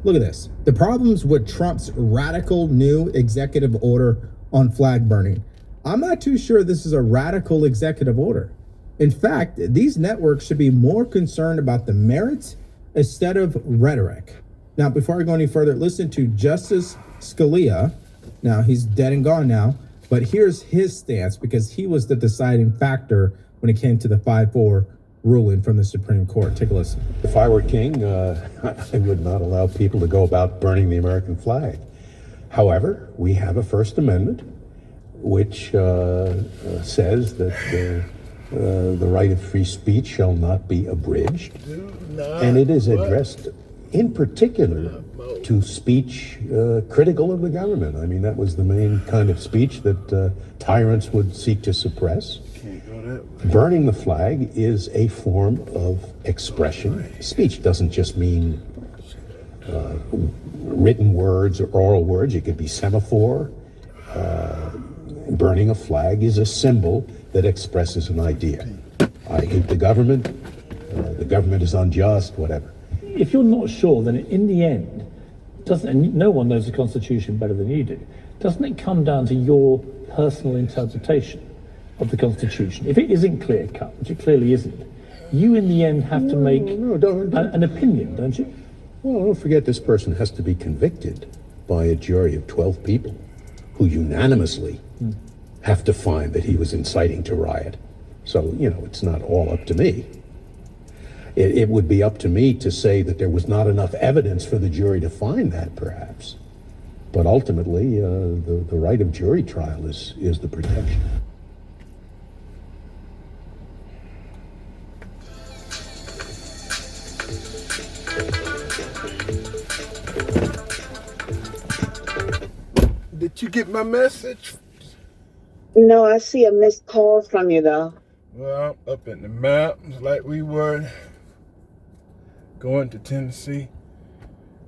Look at this. The problems with Trump's radical new executive order on flag burning. I'm not too sure this is a radical executive order. In fact, these networks should be more concerned about the merits instead of rhetoric. Now, before I go any further, listen to Justice Scalia. Now, he's dead and gone now, but here's his stance because he was the deciding factor when it came to the 5-4 ruling from the Supreme Court. Take a listen. If I were king, I would not allow people to go about burning the American flag. However, we have a First Amendment which says that the right of free speech shall not be abridged, and it is addressed in particular to speech critical of the government. I mean, that was the main kind of speech that tyrants would seek to suppress. Burning the flag is a form of expression. Speech doesn't just mean written words or oral words. It could be semaphore. Burning a flag is a symbol that expresses an idea. I hate the government is unjust, whatever. If you're not sure, then in the end, and no one knows the Constitution better than you do, doesn't it come down to your personal interpretation of the Constitution? If it isn't clear cut, which it clearly isn't, you in the end have to make an opinion, don't you? Well, don't forget this person has to be convicted by a jury of 12 people who unanimously have to find that he was inciting to riot. So, it's not all up to me. It would be up to me to say that there was not enough evidence for the jury to find that, perhaps. But ultimately, the right of jury trial is the protection. Did you get my message? No, I see a missed call from you, though. Well, I'm up in the mountains like we were going to Tennessee.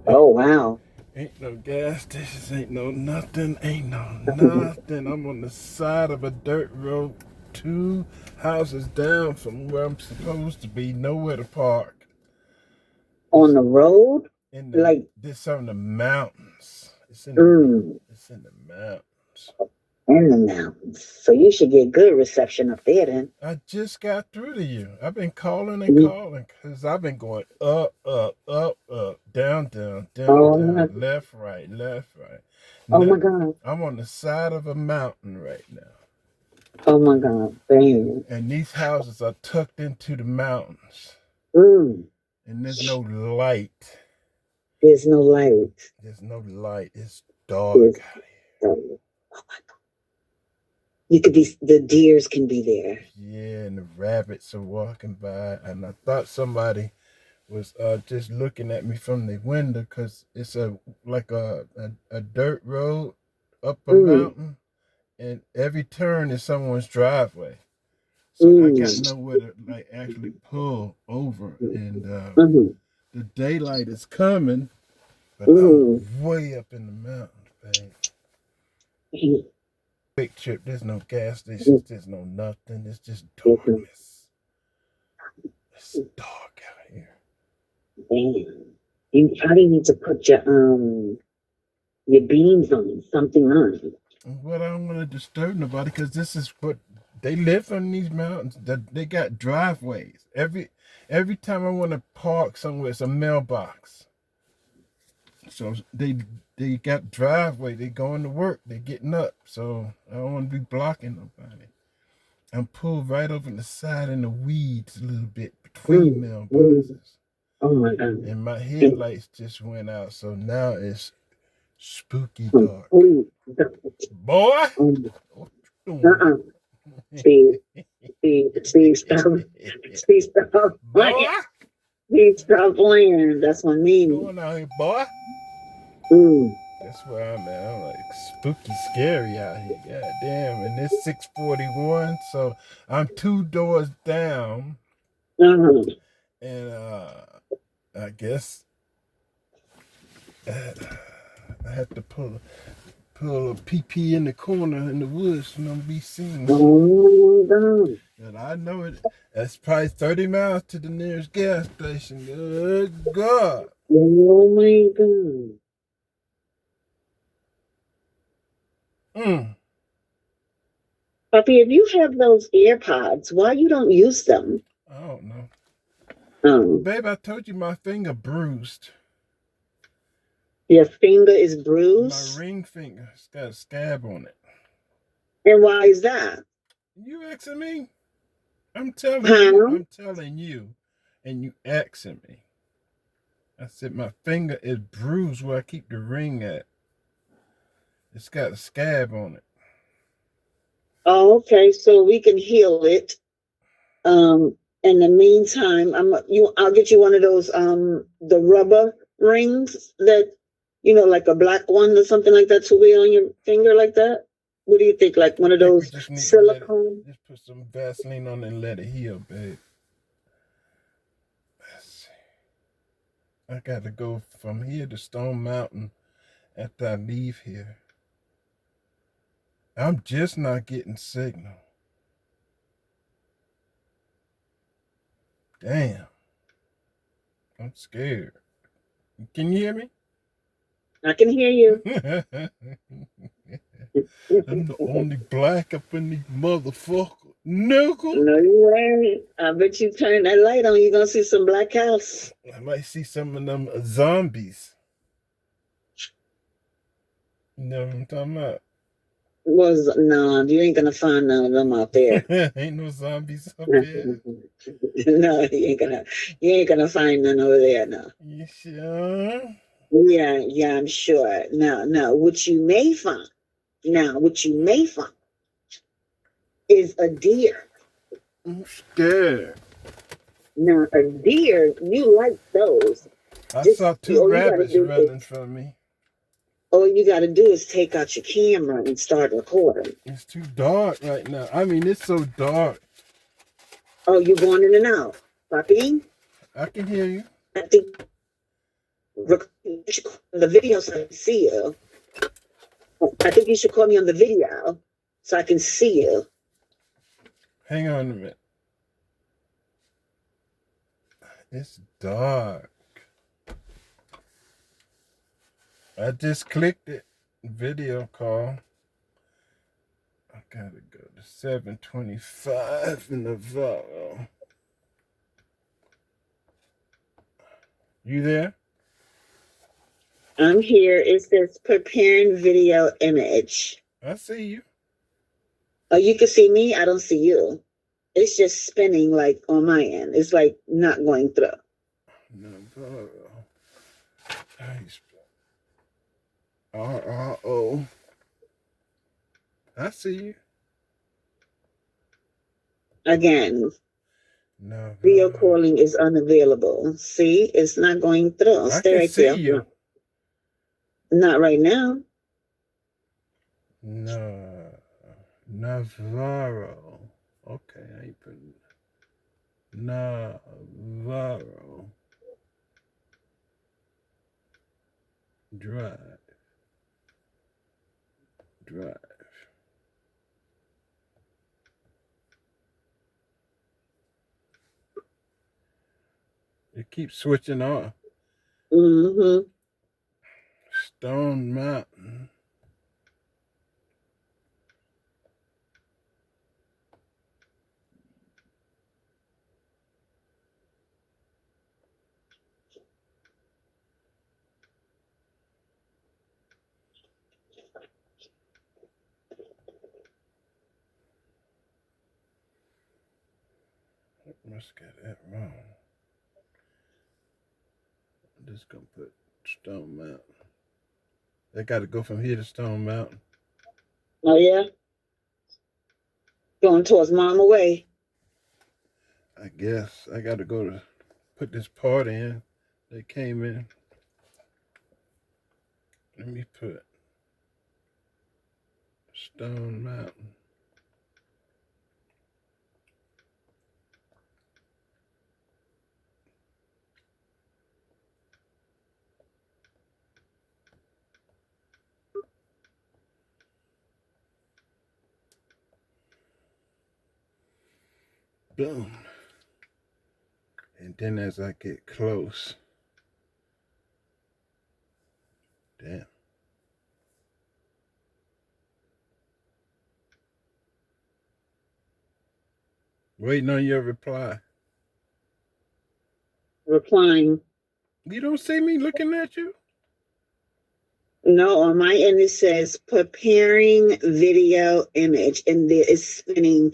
Oh, wow. Ain't no gas stations, ain't no nothing. I'm on the side of a dirt road, 2 houses down from where I'm supposed to be, nowhere to park. On the road? This on the mountains. It's in the mountains. In the mountains. So you should get good reception up there then. I just got through to you. I've been calling and calling because I've been going up, down, left, right. Oh my God. I'm on the side of a mountain right now. Oh my God, baby. And these houses are tucked into the mountains. And there's no light. There's no light. There's no light. It's dark out here. Oh my God. The deers can be there. Yeah, and the rabbits are walking by, and I thought somebody was just looking at me from the window because it's a dirt road up a mountain, and every turn is someone's driveway. So I got nowhere to actually pull over, and the daylight is coming, but I'm way up in the mountains, babe. Quick trip, there's no gas stations, there's no nothing, it's just darkness. It's dark out here. Damn. You probably need to put your beams on, something on. Well, I don't want to disturb nobody because this is what they live on these mountains. They got driveways. Every time I want to park somewhere, it's a mailbox. So they got driveway, they going to work, they getting up. So I don't want to be blocking nobody. I'm pulled right over the side in the weeds a little bit between mailboxes. Oh my God. And my headlights just went out, so now it's spooky dark. Boy! Steve, stop. Boy! Steve, stop playing. That's what I mean. What's going on here, boy? That's where I'm at. I'm like spooky, scary out here. God damn. And it's 6:41, so I'm 2 doors down. And I guess I have to pull. pull a pee in the corner in the woods and don't be seen. Oh my God. And I know it. That's probably 30 miles to the nearest gas station. Good God. Oh my God. Puppy, if you have those AirPods, why you don't use them? I don't know. Um, Babe, I told you my finger bruised. Your finger is My bruised? ring finger. It's got a scab on it. And why is that? You asking me? I'm telling Huh? you. I'm telling you. And you asking me. I said my finger is bruised where I keep the ring at. It's got a scab on it. Oh, okay, so we can heal it. In the meantime, I'll get you one of those the rubber rings that like a black one or something like that to wear on your finger like that. What do you think? Like one of those silicone? Just put some Vaseline on it and let it heal, babe. Let's see. I got to go from here to Stone Mountain after I leave here. I'm just not getting signal. Damn. I'm scared. Can you hear me? I can hear you. I'm the only black up in these motherfucker. Nickel. No, you ain't. I bet you turn that light on, you're gonna see some black house. I might see some of them zombies. You know what I'm talking about? No, you ain't gonna find none of them out there. Ain't no zombies up there. No, you ain't gonna find none over there. No. You sure? Yeah, I'm sure. Now, what you may find is a deer. I'm scared. Now, a deer, you like those. I saw two rabbits running from me. All you got to do is take out your camera and start recording. It's too dark right now. I mean, it's so dark. Oh, you're going in and out. Puppy? I can hear you. I think you should call me on the video so I can see you. I think you should call me on the video so I can see you. Hang on a minute. It's dark. I just clicked it. Video call. I gotta go to 725 in Navarro. You there? I'm here. It says preparing video image. I see you. Oh, you can see me? I don't see you. It's just spinning like on my end. It's like not going through. Navarro. RRO. I see you. Again. No. Video calling is unavailable. See, it's not going through. I Stay can right see there. you. Not right now. No. Navarro. Okay, I ain't putting Navarro. Drive. It keeps switching off. Mm-hmm. Stone Mountain. I must get that wrong. I'm just gonna put Stone Mountain. They got to go from here to Stone Mountain. Oh, yeah? Going towards Mama Way. I guess I got to go to put this part in. They came in. Let me put Stone Mountain. Boom. And then as I get close, damn. Waiting on your reply. Replying. You don't see me looking at you? No, on my end it says preparing video image, and there is spinning.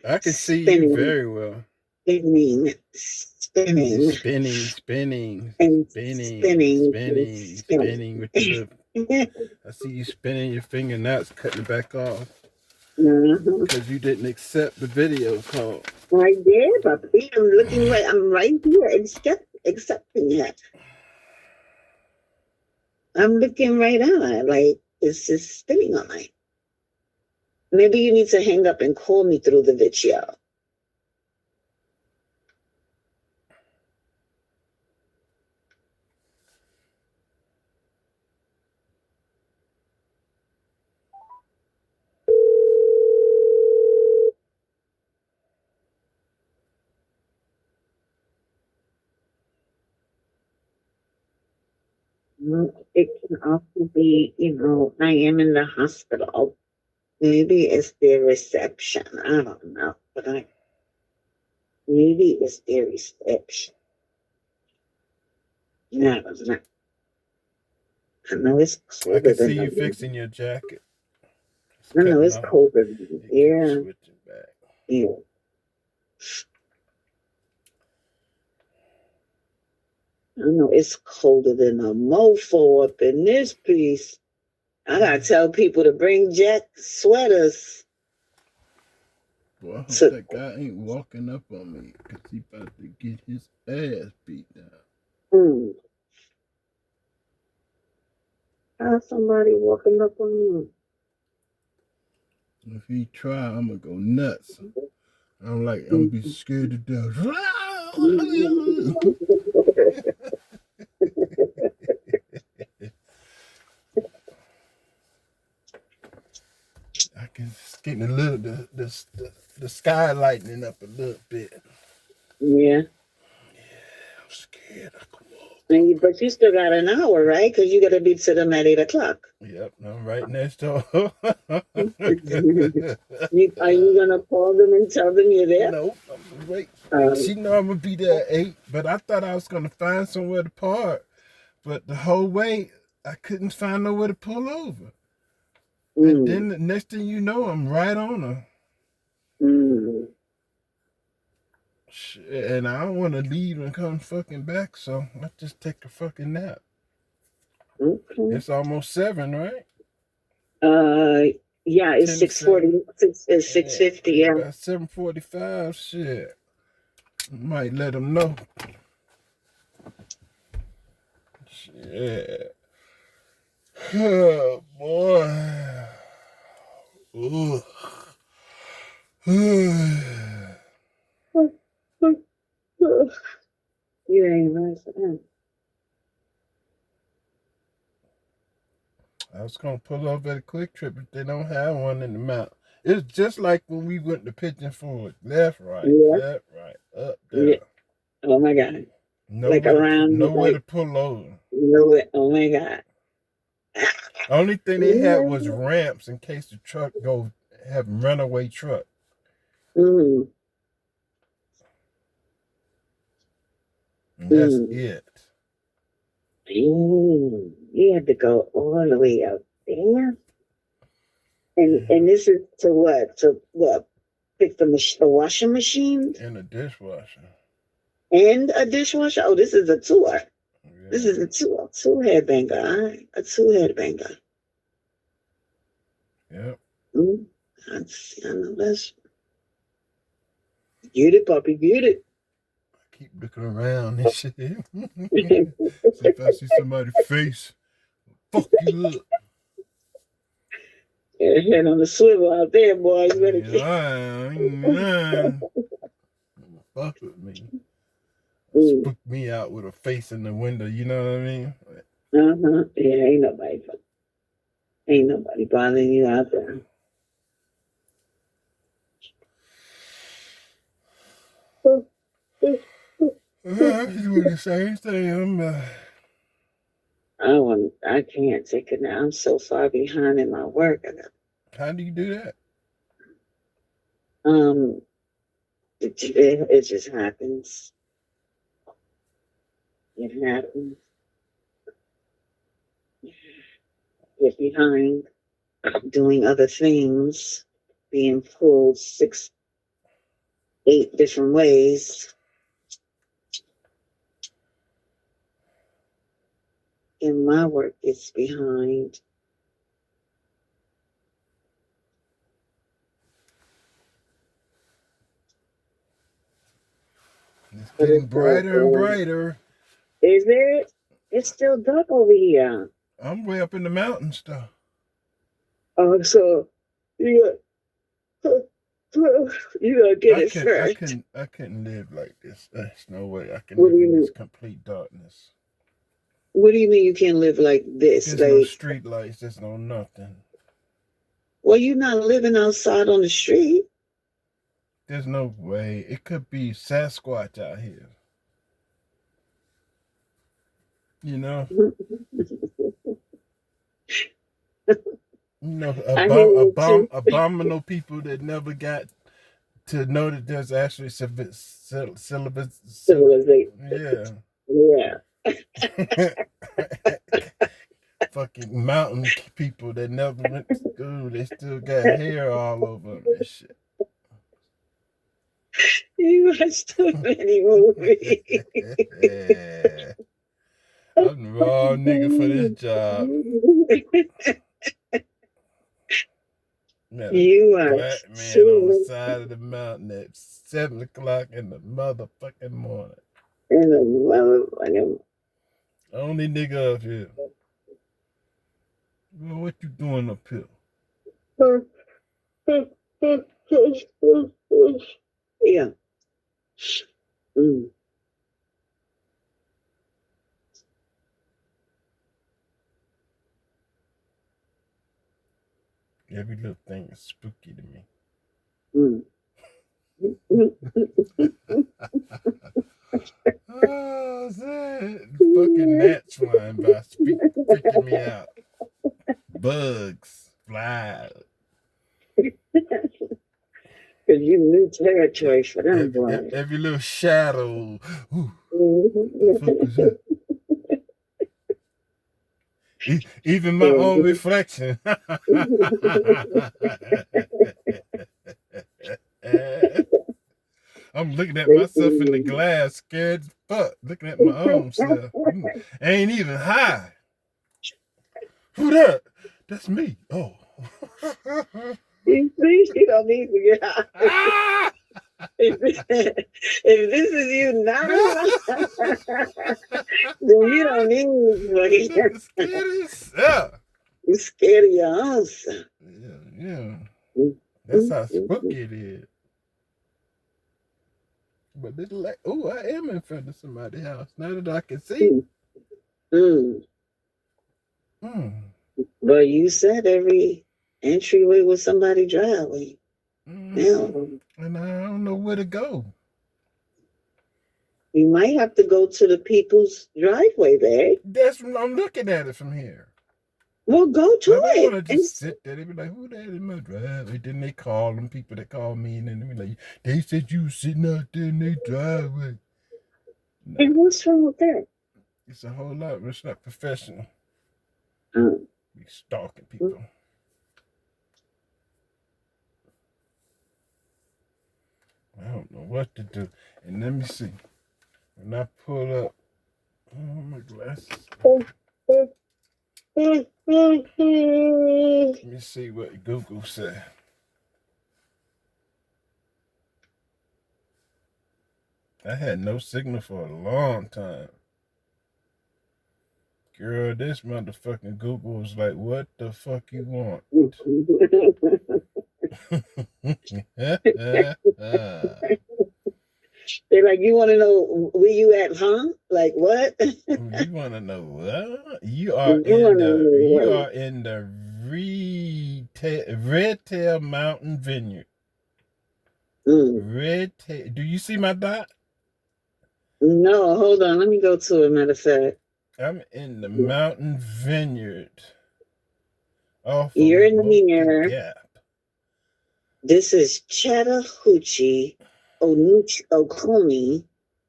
I can see spinning, you very well. spinning, And spinning spinning with the I see you spinning your finger, now it's cutting it back off. Because you didn't accept the video call. I did, but I'm looking right. I'm right here, accepting it. I'm looking right at it, like it's just spinning on me. Maybe you need to hang up and call me through the video. It can also be, I am in the hospital. Maybe it's their reception. I don't know, but maybe it's their reception. I don't know. I know it's colder. I can see you fixing your jacket. I know it's colder. Yeah. Yeah. I know it's colder than a mofo up in this piece. I gotta tell people to bring sweaters. Well, I hope that guy ain't walking up on me because he about to get his ass beat down. Somebody walking up on you. If he try, I'm gonna go nuts. I'm gonna be scared to death. It's getting a little the sky lightening up a little bit. Yeah. I'm scared. But you still got an hour, right? Because you got to be to them at 8 o'clock. Yep, I'm right next door. Are you gonna call them and tell them you're there? No, I'm wait. She know I'm gonna be there at 8, but I thought I was gonna find somewhere to park. But the whole way I couldn't find nowhere to pull over. And then the next thing you know, I'm right on her. And I don't want to leave and come fucking back, so I just take a fucking nap. It's almost 7, right? Yeah, it's 6:40. It's 6:50. Yeah. About 7:45. Shit, might let them know. Shit. Oh boy. Ugh. You ain't right. I was gonna pull over at a Quick Trip, but they don't have one in the mountain. It's just like when we went to Pigeon Forge. Left, right, left, right, up, down. Yeah. Oh my God. Nowhere to pull over. Oh my God. Only thing they had was ramps in case the truck have runaway truck. And that's it. You had to go all the way up there. And this is to what? To what? Pick the washing machine? And a dishwasher. And a dishwasher? Oh, this is a tour. Yeah. This is a two headbanger. All right. A 2 headbanger. Yep. I know that's. Get it, puppy, get it. I keep looking around and shit. See if I see somebody's face. Fuck you up. Yeah, head on the swivel out there, boys. Fuck with me. Spook me out with a face in the window, you know what I mean? Yeah, ain't nobody bothering you out there. I'm doing the same thing. I can't take it now. I'm so far behind in my work. How do you do that? It just happens. It happens. Get behind doing other things, being pulled 6, 8 different ways. And my work gets behind. It's getting brighter and brighter. Is it? It's still dark over here. I'm way up in the mountains, though. Oh, so you gotta get it first. I couldn't live like this. There's no way I can What live do you in mean? this complete darkness. What do you mean you can't live like this? There's no Like, street lights. There's no nothing. well, you're not living outside on the street. There's no way. It could be Sasquatch out here. You know? Abominable people that never got to know that there's actually civilization. Yeah. Fucking mountain people that never went to school. They still got hair all over them and shit. You watch too many movies. Yeah. I'm the wrong nigga for this job. You are black man on the side of the mountain at 7 o'clock in the motherfucking morning. In the motherfucking. Only nigga up here. Well, what you doing up here? Yeah. Every little thing is spooky to me. Oh, shit. Fucking gnats flying by, freaking me out. Bugs, flies. Because you new territory for them, boy. Every little shadow. Ooh. Even my own reflection. I'm looking at myself in the glass, scared as fuck, looking at my own self. Ain't even high. Who that? That's me. Oh. You see, you don't need to get high. If this is you now, then you don't need to. You're scared of your own self. Yeah. That's how spooky it is. But it's like, oh, I am in front of somebody's house now that I can see. But you said every entryway was somebody's driveway. Yeah. And I don't know where to go. You might have to go to the people's driveway there. That's when I'm looking at it from here. Well, go to I it. want to just sit there. They be like, who that in my driveway? Then they call them people that call me, and then they be like, they said you was sitting out there in their driveway. No. And what's wrong with that? It's a whole lot, but it's not professional. Be stalking people. I don't know what to do. And let me see. When I pull up, oh, my glasses. Let me see what Google said. I had no signal for a long time. Girl, this motherfucking Google was like, what the fuck you want? They're like, you want to know where you at, huh? Like what? You want to know what? You are in the Red Tail Mountain Vineyard. Red Tail. Do you see my dot? No, hold on. Let me go to a matter of fact. I'm in the Mountain Vineyard. You're near. Gap. This is Chattahoochee Oconee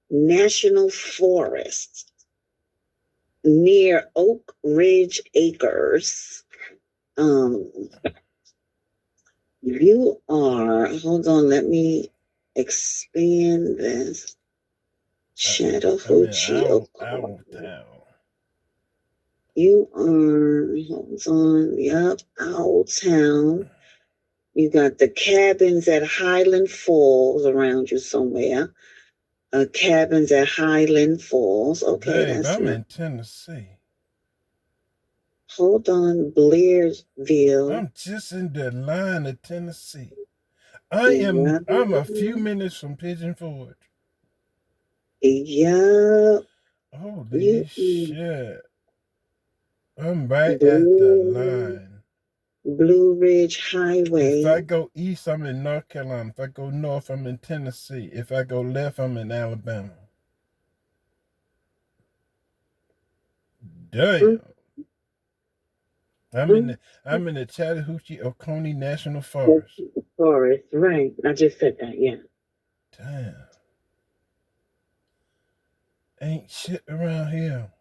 National Forest near Oak Ridge Acres. You are, hold on, let me expand this. Chattahoochee Oconee. You are, hold on, yep, Owltown. You got the cabins at Highland Falls around you somewhere. Cabins at Highland Falls. Okay, Babe, that's I'm not. in Tennessee. Hold on, Blairsville. I'm just in the line of Tennessee. I'm a few minutes from Pigeon Forge. Yeah. Holy shit. I'm right at the line. Blue Ridge Highway. If I go east, I'm in North Carolina. If I go north, I'm in Tennessee. If I go left, I'm in Alabama. Damn. I'm in the Chattahoochee Oconee National Forest. Forest, right. I just said that, yeah. Damn. Ain't shit around here.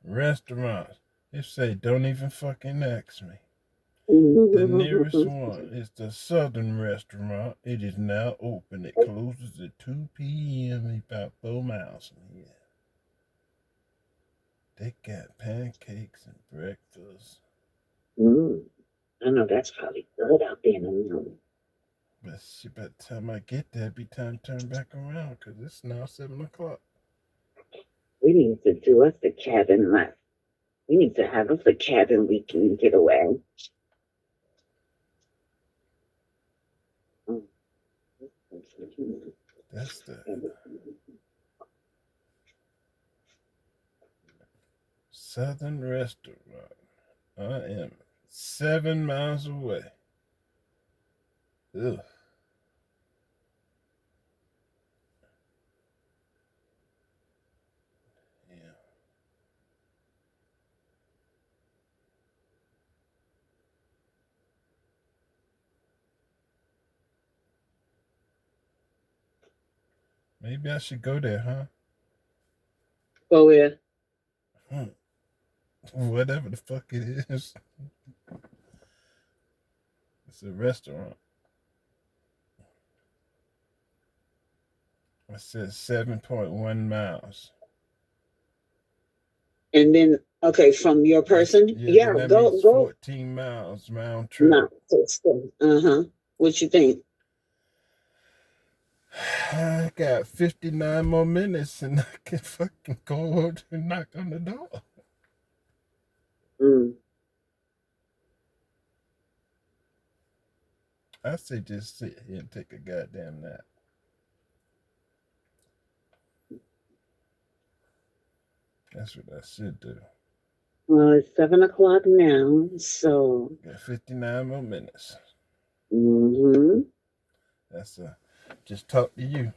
Restaurants. It say, don't even fucking ask me. The nearest one is the Southern Restaurant. It is now open. It closes at 2 p.m. about 4 miles from here. They got pancakes and breakfast. I know that's probably good out there in the morning. But shit, by the time I get there, it'll be time to turn back around because it's now 7 o'clock. We need to do us the cabin left. We need to have us a cabin weekend getaway. That's the Southern Restaurant. I am 7 miles away. Ugh. Maybe I should go there, huh? Go where? Whatever the fuck it is. It's a restaurant. It says 7.1 miles. And then, okay, from your person? Yeah, that go. means 14 miles round trip. No, what you think? I got 59 more minutes and I can fucking go out and knock on the door. I say just sit here and take a goddamn nap. That's what I should do. Well, it's 7 o'clock now, so. Got 59 more minutes. That's just talk to you.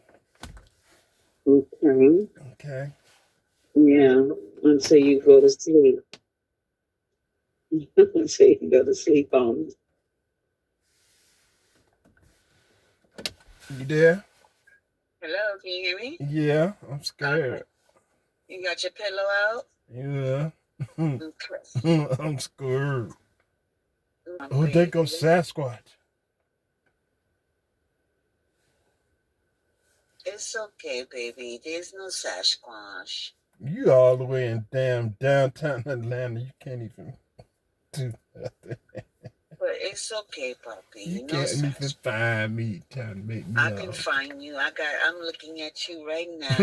Okay. Okay. Yeah, until you go to sleep. Until you go to sleep on. You there? Hello, can you hear me? Yeah, I'm scared. You got your pillow out? Yeah. Okay. I'm scared. Oh, there goes Sasquatch. It's okay, baby. There's no Sasquatch. You all the way in damn downtown Atlanta. You can't even do nothing. But it's okay, puppy. You can't even find me trying to make me I can laugh. find you. I'm looking at you right now.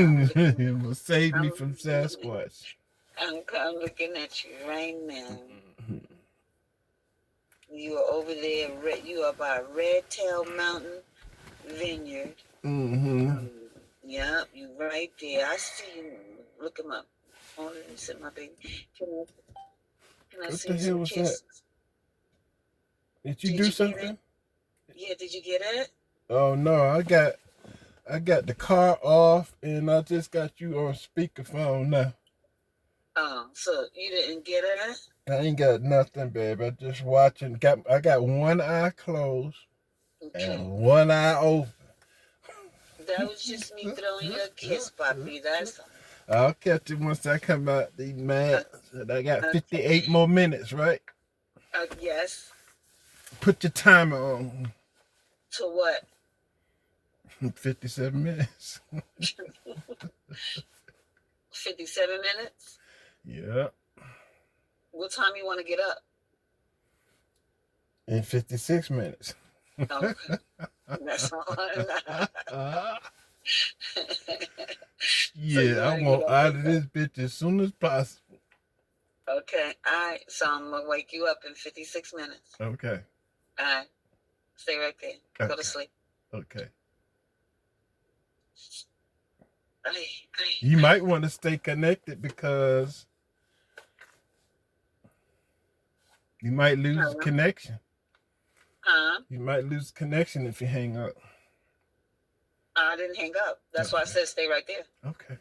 Well, save me from Sasquatch. I'm looking at you right now. You are over there. You are by Red Tail Mountain Vineyard. Yep, you right there. I see you. Look him up. Hold on, sit my baby. Can I What see the hell some was kisses? that? Did you do something? Yeah, did you get it? Oh no, I got the car off, and I just got you on speakerphone now. Oh, so you didn't get it? I ain't got nothing, babe. I just watching. I got one eye closed and one eye open. That was just me throwing you a kiss, puppy. That's all. I'll catch it once I come out these man. I got 58 more minutes, right? Yes. Put your timer on. To what? 57 minutes. 57 minutes? Yeah. What time you want to get up? In 56 minutes. Okay. That's all. Yeah, I want out of this bitch as soon as possible. Okay. All right. So I'm going to wake you up in 56 minutes. Okay. All right. Stay right there. Go to sleep. Okay. Ay. You might want to stay connected because you might lose connection. Huh? You might lose connection if you hang up. I didn't hang up. That's why I said stay right there. Okay.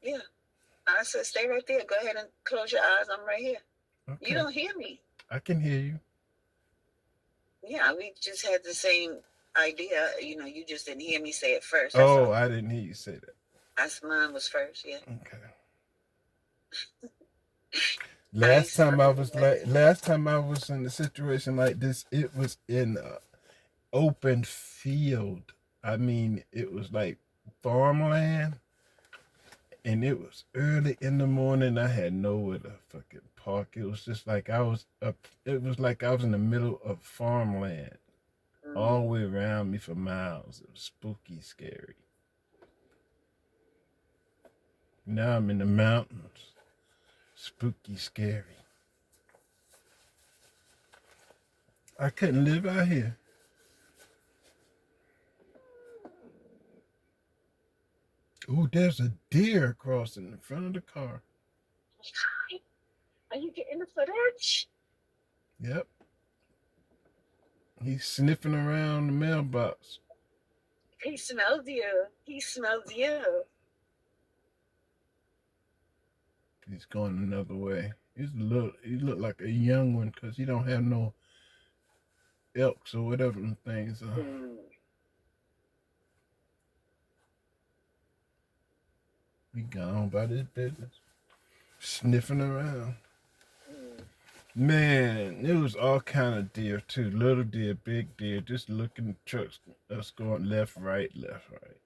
Yeah. I said stay right there. Go ahead and close your eyes. I'm right here. Okay. You don't hear me. I can hear you. Yeah, we just had the same idea. You know, you just didn't hear me say it first. That's Oh, all. I didn't hear you say that. That's mine was first, yeah. Okay. Last time I was in a situation like this, it was in an open field. I mean, it was like farmland, and it was early in the morning. I had nowhere to fucking park. It was just like I was up. It was like I was in the middle of farmland, all the way around me for miles. It was spooky, scary. Now I'm in the mountains. Spooky, scary. I couldn't live out here. Ooh, there's a deer crossing in front of the car. Are you getting the footage? Yep. He's sniffing around the mailbox. He smells you. He smells you. He's going another way. He look like a young one because he don't have no elks or whatever them things are. He gone about his business. Sniffing around. Man, it was all kind of deer too. Little deer, big deer, just looking at trucks. Us going left, right, left, right.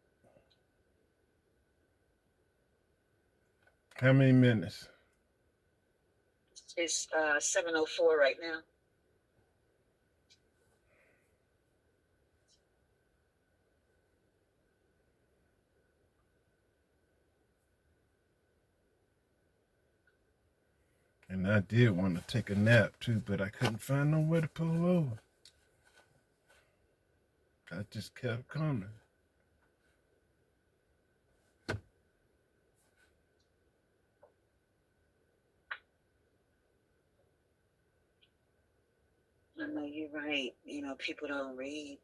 How many minutes? It's 7:04 right now. And I did want to take a nap too, but I couldn't find nowhere to pull over. I just kept coming. I know you're right. You know, people don't read.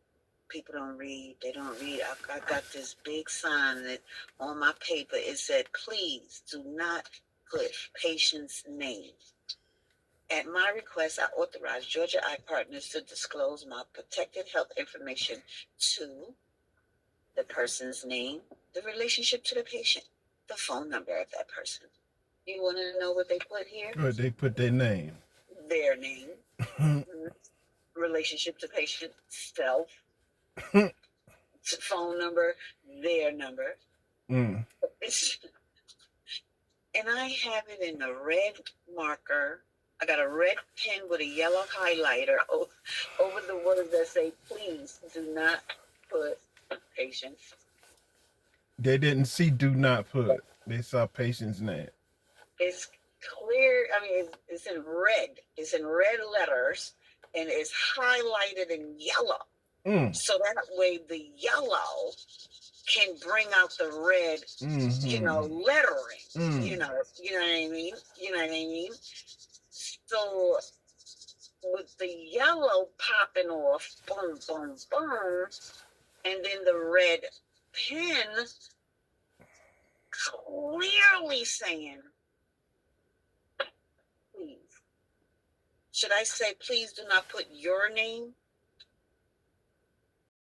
People don't read. They don't read. I got this big sign that on my paper it said, please do not put patient's name. At my request, I authorize Georgia Eye Partners to disclose my protected health information to the person's name, the relationship to the patient, the phone number of that person. You want to know what they put here? Or they put their name. Their name, relationship to patient, self, phone number, their number. Mm. And I have it in a red marker. I got a red pen with a yellow highlighter over the words that say, please do not put patients. They didn't see do not put. They saw patient's name. It's clear. I mean, it's in red. It's in red letters, and it's highlighted in yellow. Mm. So that way the yellow can bring out the red, you know, lettering. You know what I mean? You know what I mean? So with the yellow popping off, boom, boom, boom, and then the red pen clearly saying, please. Should I say, please do not put your name